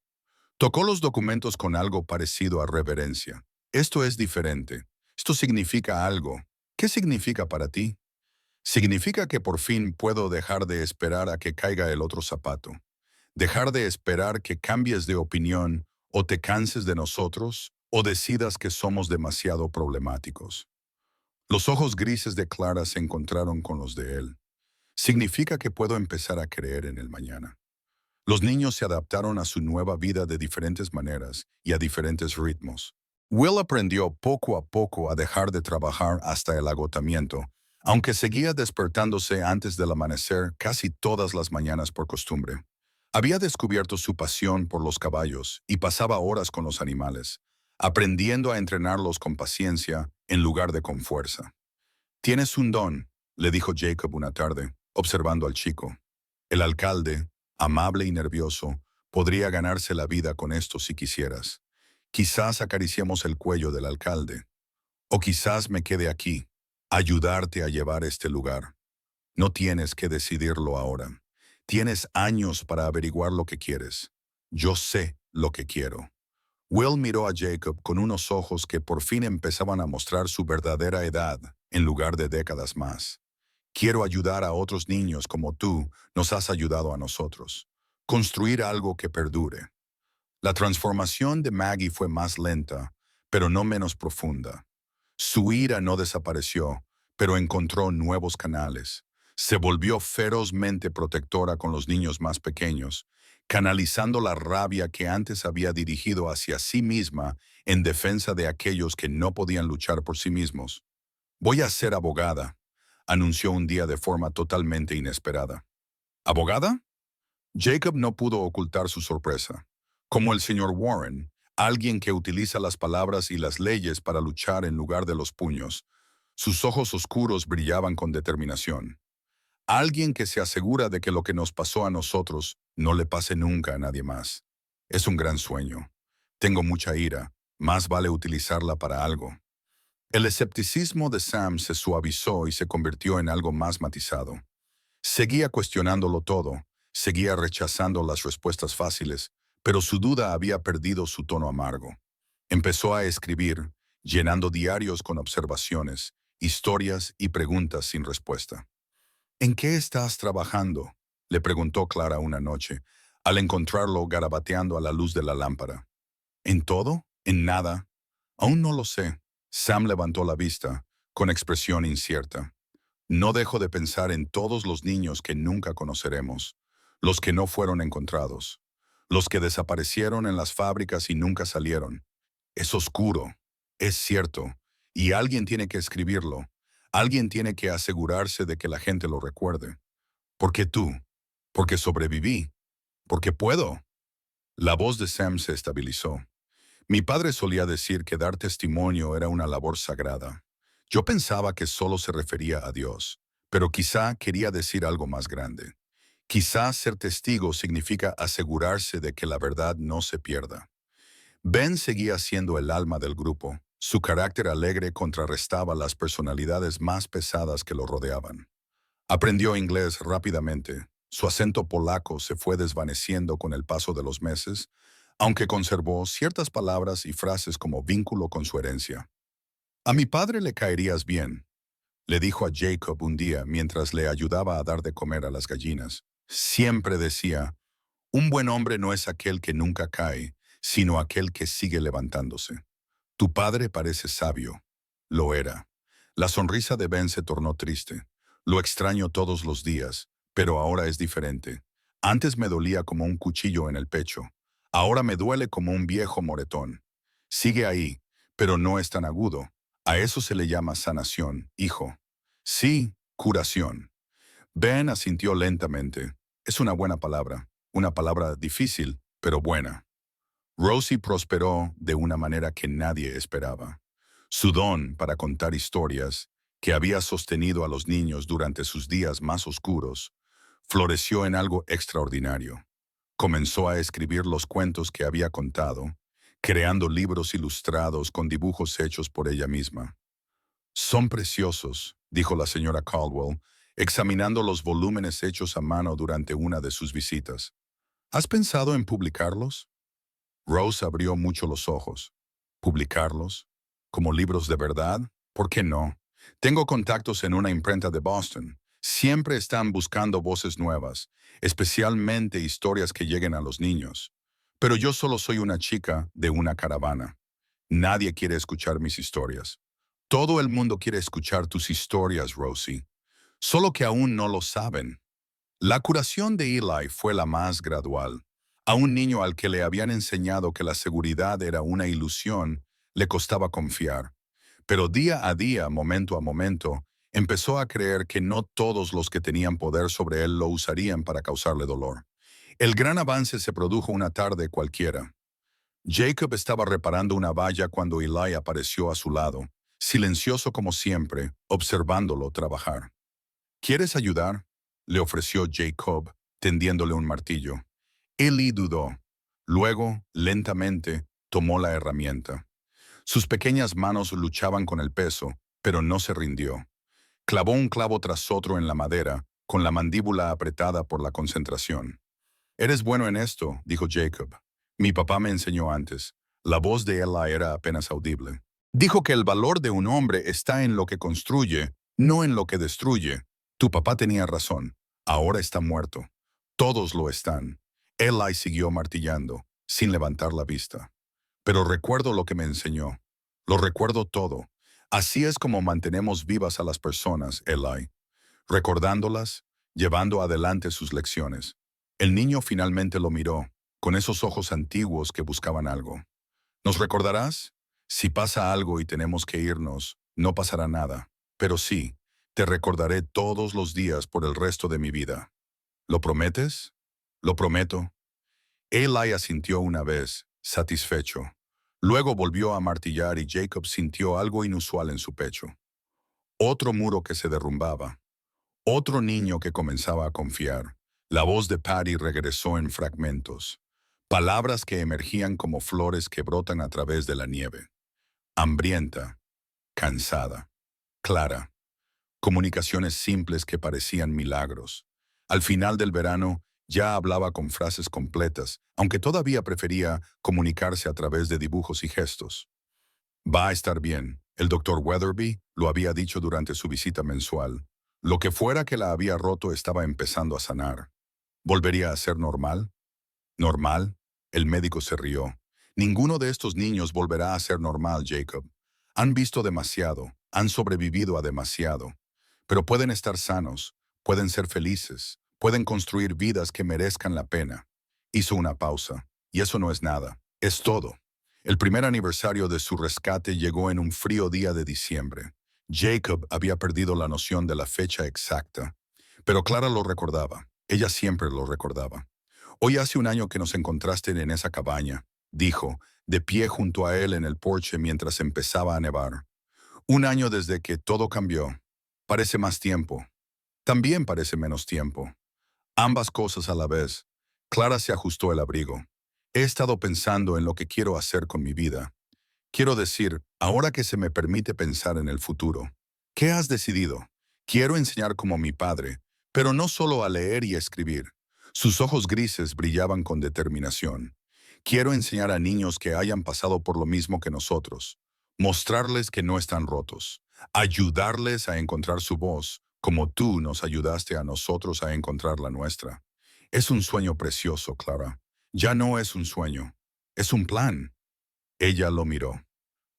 Tocó los documentos con algo parecido a reverencia. Esto es diferente. Esto significa algo. ¿Qué significa para ti? Significa que por fin puedo dejar de esperar a que caiga el otro zapato. Dejar de esperar que cambies de opinión o te canses de nosotros o decidas que somos demasiado problemáticos. Los ojos grises de Clara se encontraron con los de él. Significa que puedo empezar a creer en el mañana. Los niños se adaptaron a su nueva vida de diferentes maneras y a diferentes ritmos. Will aprendió poco a poco a dejar de trabajar hasta el agotamiento, aunque seguía despertándose antes del amanecer casi todas las mañanas por costumbre. Había descubierto su pasión por los caballos y pasaba horas con los animales, aprendiendo a entrenarlos con paciencia en lugar de con fuerza. «Tienes un don», le dijo Jacob una tarde, observando al chico. El alcalde, amable y nervioso, podría ganarse la vida con esto si quisieras. Quizás acariciemos el cuello del alcalde. O quizás me quede aquí, ayudarte a llevar este lugar. No tienes que decidirlo ahora. Tienes años para averiguar lo que quieres. Yo sé lo que quiero. Will miró a Jacob con unos ojos que por fin empezaban a mostrar su verdadera edad, en lugar de décadas más. Quiero ayudar a otros niños como tú nos has ayudado a nosotros. Construir algo que perdure. La transformación de Maggie fue más lenta, pero no menos profunda. Su ira no desapareció, pero encontró nuevos canales. Se volvió ferozmente protectora con los niños más pequeños, canalizando la rabia que antes había dirigido hacia sí misma en defensa de aquellos que no podían luchar por sí mismos. «Voy a ser abogada», anunció un día de forma totalmente inesperada. «¿Abogada?» Jacob no pudo ocultar su sorpresa. Como el señor Warren, alguien que utiliza las palabras y las leyes para luchar en lugar de los puños, sus ojos oscuros brillaban con determinación. Alguien que se asegura de que lo que nos pasó a nosotros no le pase nunca a nadie más. Es un gran sueño. Tengo mucha ira, más vale utilizarla para algo. El escepticismo de Sam se suavizó y se convirtió en algo más matizado. Seguía cuestionándolo todo, seguía rechazando las respuestas fáciles, pero su duda había perdido su tono amargo. Empezó a escribir, llenando diarios con observaciones, historias y preguntas sin respuesta. ¿En qué estás trabajando?, le preguntó Clara una noche, al encontrarlo garabateando a la luz de la lámpara. ¿En todo? ¿En nada? Aún no lo sé. Sam levantó la vista, con expresión incierta. No dejo de pensar en todos los niños que nunca conoceremos, los que no fueron encontrados, los que desaparecieron en las fábricas y nunca salieron. Es oscuro, es cierto, y alguien tiene que escribirlo, alguien tiene que asegurarse de que la gente lo recuerde. ¿Por qué tú? Porque sobreviví, porque puedo. La voz de Sam se estabilizó. Mi padre solía decir que dar testimonio era una labor sagrada. Yo pensaba que solo se refería a Dios, pero quizá quería decir algo más grande. Quizá ser testigo significa asegurarse de que la verdad no se pierda. Ben seguía siendo el alma del grupo. Su carácter alegre contrarrestaba las personalidades más pesadas que lo rodeaban. Aprendió inglés rápidamente. Su acento polaco se fue desvaneciendo con el paso de los meses, aunque conservó ciertas palabras y frases como vínculo con su herencia. A mi padre le caerías bien, le dijo a Jacob un día mientras le ayudaba a dar de comer a las gallinas. Siempre decía, un buen hombre no es aquel que nunca cae, sino aquel que sigue levantándose. Tu padre parece sabio. Lo era. La sonrisa de Ben se tornó triste. Lo extraño todos los días, pero ahora es diferente. Antes me dolía como un cuchillo en el pecho. Ahora me duele como un viejo moretón. Sigue ahí, pero no es tan agudo. A eso se le llama sanación, hijo. Sí, curación. Ben asintió lentamente. Es una palabra difícil, pero buena. Rosie prosperó de una manera que nadie esperaba. Su don para contar historias, que había sostenido a los niños durante sus días más oscuros, floreció en algo extraordinario. Comenzó a escribir los cuentos que había contado, creando libros ilustrados con dibujos hechos por ella misma. Son preciosos, dijo la señora Caldwell, examinando los volúmenes hechos a mano durante una de sus visitas. ¿Has pensado en publicarlos? Rose abrió mucho los ojos. ¿Publicarlos? ¿Como libros de verdad? ¿Por qué no? Tengo contactos en una imprenta de Boston. Siempre están buscando voces nuevas, especialmente historias que lleguen a los niños. Pero yo solo soy una chica de una caravana. Nadie quiere escuchar mis historias. Todo el mundo quiere escuchar tus historias, Rosie. Solo que aún no lo saben. La curación de Eli fue la más gradual. A un niño al que le habían enseñado que la seguridad era una ilusión, le costaba confiar. Pero día a día, momento a momento, empezó a creer que no todos los que tenían poder sobre él lo usarían para causarle dolor. El gran avance se produjo una tarde cualquiera. Jacob estaba reparando una valla cuando Eli apareció a su lado, silencioso como siempre, observándolo trabajar. ¿Quieres ayudar?, le ofreció Jacob, tendiéndole un martillo. Eli dudó. Luego, lentamente, tomó la herramienta. Sus pequeñas manos luchaban con el peso, pero no se rindió. Clavó un clavo tras otro en la madera, con la mandíbula apretada por la concentración. «Eres bueno en esto», dijo Jacob. «Mi papá me enseñó antes». La voz de Eli era apenas audible. Dijo que el valor de un hombre está en lo que construye, no en lo que destruye. Tu papá tenía razón. Ahora está muerto. Todos lo están. Eli siguió martillando, sin levantar la vista. Pero recuerdo lo que me enseñó. Lo recuerdo todo. Así es como mantenemos vivas a las personas, Eli. Recordándolas, llevando adelante sus lecciones. El niño finalmente lo miró, con esos ojos antiguos que buscaban algo. ¿Nos recordarás? Si pasa algo y tenemos que irnos, no pasará nada. Pero sí, te recordaré todos los días por el resto de mi vida. ¿Lo prometes? Lo prometo. Eli asintió una vez, satisfecho. Luego volvió a martillar y Jacob sintió algo inusual en su pecho. Otro muro que se derrumbaba. Otro niño que comenzaba a confiar. La voz de Patty regresó en fragmentos. Palabras que emergían como flores que brotan a través de la nieve. Hambrienta, cansada, clara. Comunicaciones simples que parecían milagros. Al final del verano, ya hablaba con frases completas, aunque todavía prefería comunicarse a través de dibujos y gestos. Va a estar bien. El doctor Weatherby lo había dicho durante su visita mensual. Lo que fuera que la había roto estaba empezando a sanar. ¿Volvería a ser normal? ¿Normal? El médico se rió. Ninguno de estos niños volverá a ser normal, Jacob. Han visto demasiado, han sobrevivido a demasiado. Pero pueden estar sanos, pueden ser felices, pueden construir vidas que merezcan la pena. Hizo una pausa. Y eso no es nada. Es todo. El primer aniversario de su rescate llegó en un frío día de diciembre. Jacob había perdido la noción de la fecha exacta. Pero Clara lo recordaba. Ella siempre lo recordaba. Hoy hace un año que nos encontraste en esa cabaña, dijo, de pie junto a él en el porche mientras empezaba a nevar. Un año desde que todo cambió. Parece más tiempo. También parece menos tiempo. Ambas cosas a la vez. Clara se ajustó el abrigo. He estado pensando en lo que quiero hacer con mi vida. Quiero decir, ahora que se me permite pensar en el futuro. ¿Qué has decidido? Quiero enseñar como mi padre, pero no solo a leer y escribir. Sus ojos grises brillaban con determinación. Quiero enseñar a niños que hayan pasado por lo mismo que nosotros. Mostrarles que no están rotos. Ayudarles a encontrar su voz, como tú nos ayudaste a nosotros a encontrar la nuestra. Es un sueño precioso, Clara. Ya no es un sueño. Es un plan. Ella lo miró.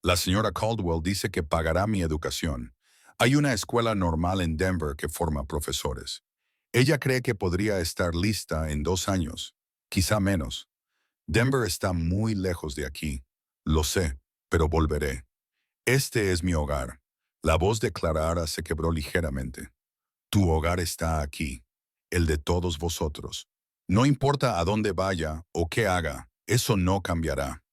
La señora Caldwell dice que pagará mi educación. Hay una escuela normal en Denver que forma profesores. Ella cree que podría estar lista en 2 años, quizá menos. Denver está muy lejos de aquí. Lo sé, pero volveré. Este es mi hogar. La voz de Clara se quebró ligeramente. Tu hogar está aquí, el de todos vosotros. No importa a dónde vaya o qué haga, eso no cambiará.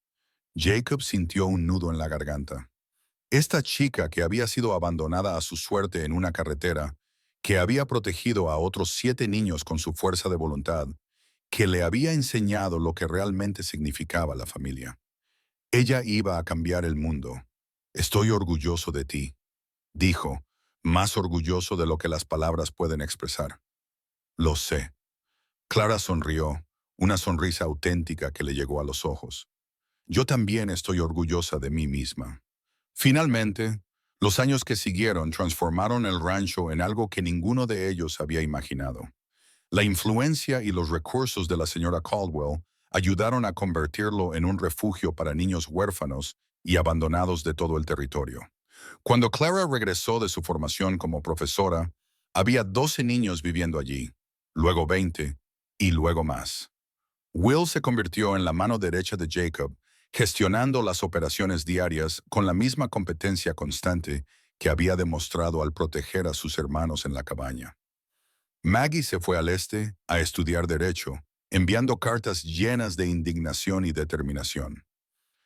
Jacob sintió un nudo en la garganta. Esta chica que había sido abandonada a su suerte en una carretera, que había protegido a otros 7 niños con su fuerza de voluntad, que le había enseñado lo que realmente significaba la familia. Ella iba a cambiar el mundo. Estoy orgulloso de ti, dijo, más orgulloso de lo que las palabras pueden expresar. Lo sé. Clara sonrió, una sonrisa auténtica que le llegó a los ojos. Yo también estoy orgullosa de mí misma. Finalmente, los años que siguieron transformaron el rancho en algo que ninguno de ellos había imaginado. La influencia y los recursos de la señora Caldwell ayudaron a convertirlo en un refugio para niños huérfanos y abandonados de todo el territorio. Cuando Clara regresó de su formación como profesora, había 12 niños viviendo allí, luego 20 y luego más. Will se convirtió en la mano derecha de Jacob, gestionando las operaciones diarias con la misma competencia constante que había demostrado al proteger a sus hermanos en la cabaña. Maggie se fue al este a estudiar derecho, enviando cartas llenas de indignación y determinación.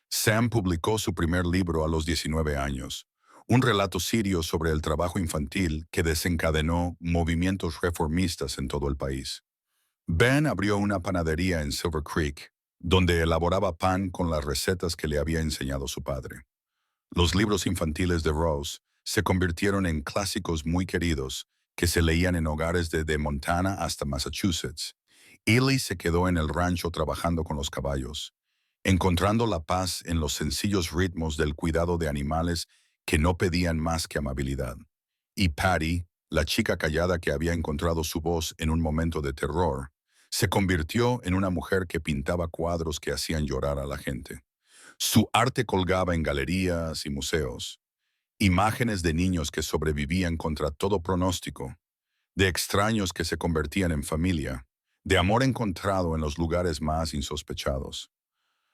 Sam publicó su primer libro a los 19 años, un relato sirio sobre el trabajo infantil que desencadenó movimientos reformistas en todo el país. Ben abrió una panadería en Silver Creek, donde elaboraba pan con las recetas que le había enseñado su padre. Los libros infantiles de Rose se convirtieron en clásicos muy queridos que se leían en hogares desde Montana hasta Massachusetts. Ely se quedó en el rancho trabajando con los caballos, encontrando la paz en los sencillos ritmos del cuidado de animales que no pedían más que amabilidad. Y Patty, la chica callada que había encontrado su voz en un momento de terror, se convirtió en una mujer que pintaba cuadros que hacían llorar a la gente. Su arte colgaba en galerías y museos, imágenes de niños que sobrevivían contra todo pronóstico, de extraños que se convertían en familia, de amor encontrado en los lugares más insospechados.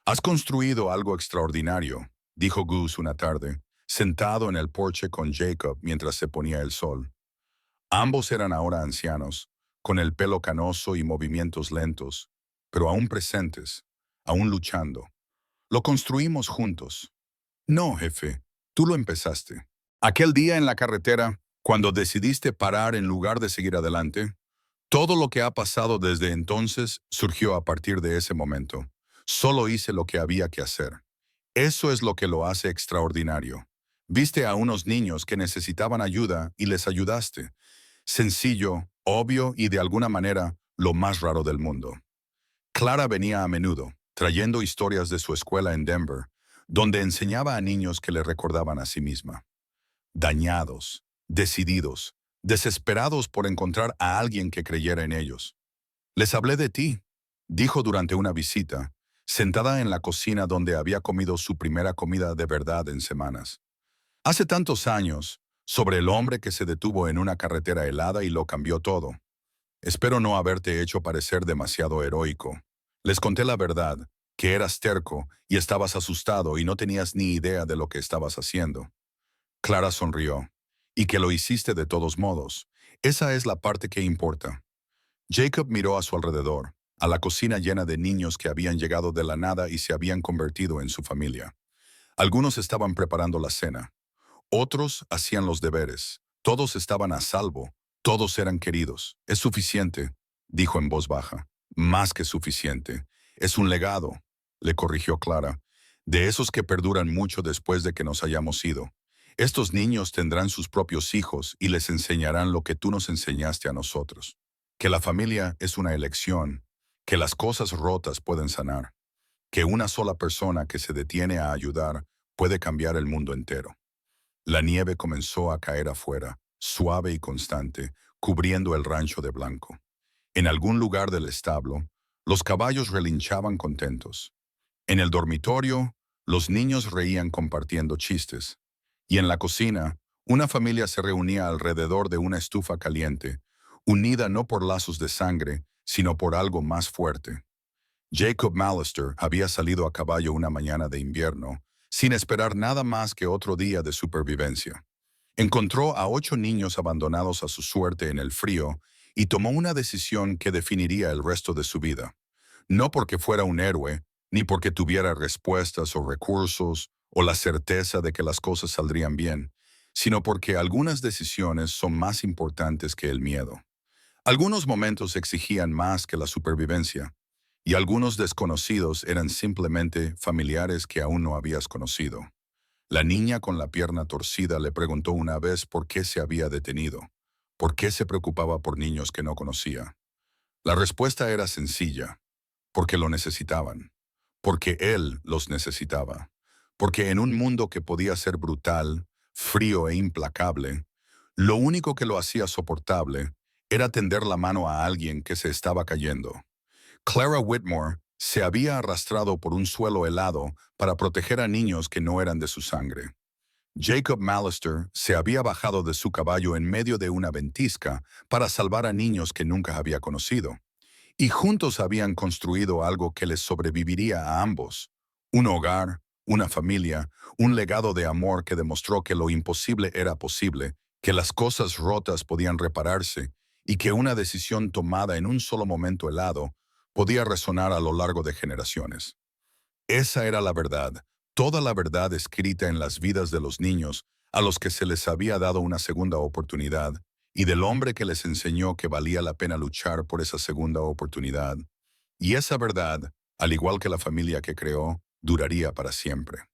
Has construido algo extraordinario, dijo Gus una tarde, sentado en el porche con Jacob mientras se ponía el sol. Ambos eran ahora ancianos, con el pelo canoso y movimientos lentos, pero aún presentes, aún luchando. Lo construimos juntos. No, jefe, tú lo empezaste. Aquel día en la carretera, cuando decidiste parar en lugar de seguir adelante, todo lo que ha pasado desde entonces surgió a partir de ese momento. Solo hice lo que había que hacer. Eso es lo que lo hace extraordinario. Viste a unos niños que necesitaban ayuda y les ayudaste. Sencillo, obvio y de alguna manera lo más raro del mundo. Clara venía a menudo, trayendo historias de su escuela en Denver, donde enseñaba a niños que le recordaban a sí misma. Dañados, decididos, desesperados por encontrar a alguien que creyera en ellos. Les hablé de ti, dijo durante una visita, sentada en la cocina donde había comido su primera comida de verdad en semanas. Hace tantos años, sobre el hombre que se detuvo en una carretera helada y lo cambió todo. Espero no haberte hecho parecer demasiado heroico. Les conté la verdad, que eras terco y estabas asustado y no tenías ni idea de lo que estabas haciendo. Clara sonrió. Y que lo hiciste de todos modos. Esa es la parte que importa. Jacob miró a su alrededor, a la cocina llena de niños que habían llegado de la nada y se habían convertido en su familia. Algunos estaban preparando la cena. Otros hacían los deberes. Todos estaban a salvo. Todos eran queridos. Es suficiente, dijo en voz baja. Más que suficiente. Es un legado, le corrigió Clara, de esos que perduran mucho después de que nos hayamos ido. Estos niños tendrán sus propios hijos y les enseñarán lo que tú nos enseñaste a nosotros. Que la familia es una elección, que las cosas rotas pueden sanar, que una sola persona que se detiene a ayudar puede cambiar el mundo entero. La nieve comenzó a caer afuera, suave y constante, cubriendo el rancho de blanco. En algún lugar del establo, los caballos relinchaban contentos. En el dormitorio, los niños reían compartiendo chistes. Y en la cocina, una familia se reunía alrededor de una estufa caliente, unida no por lazos de sangre, sino por algo más fuerte. Jacob Mallister había salido a caballo una mañana de invierno, sin esperar nada más que otro día de supervivencia. Encontró a 8 niños abandonados a su suerte en el frío y tomó una decisión que definiría el resto de su vida. No porque fuera un héroe, ni porque tuviera respuestas o recursos o la certeza de que las cosas saldrían bien, sino porque algunas decisiones son más importantes que el miedo. Algunos momentos exigían más que la supervivencia, y algunos desconocidos eran simplemente familiares que aún no habías conocido. La niña con la pierna torcida le preguntó una vez por qué se había detenido, por qué se preocupaba por niños que no conocía. La respuesta era sencilla: porque lo necesitaban, porque él los necesitaba, porque en un mundo que podía ser brutal, frío e implacable, lo único que lo hacía soportable era tender la mano a alguien que se estaba cayendo. Clara Whitmore se había arrastrado por un suelo helado para proteger a niños que no eran de su sangre. Jacob Mallister se había bajado de su caballo en medio de una ventisca para salvar a niños que nunca había conocido. Y juntos habían construido algo que les sobreviviría a ambos. Un hogar, una familia, un legado de amor que demostró que lo imposible era posible, que las cosas rotas podían repararse y que una decisión tomada en un solo momento helado podía resonar a lo largo de generaciones. Esa era la verdad, toda la verdad escrita en las vidas de los niños a los que se les había dado una segunda oportunidad, y del hombre que les enseñó que valía la pena luchar por esa segunda oportunidad. Y esa verdad, al igual que la familia que creó, duraría para siempre.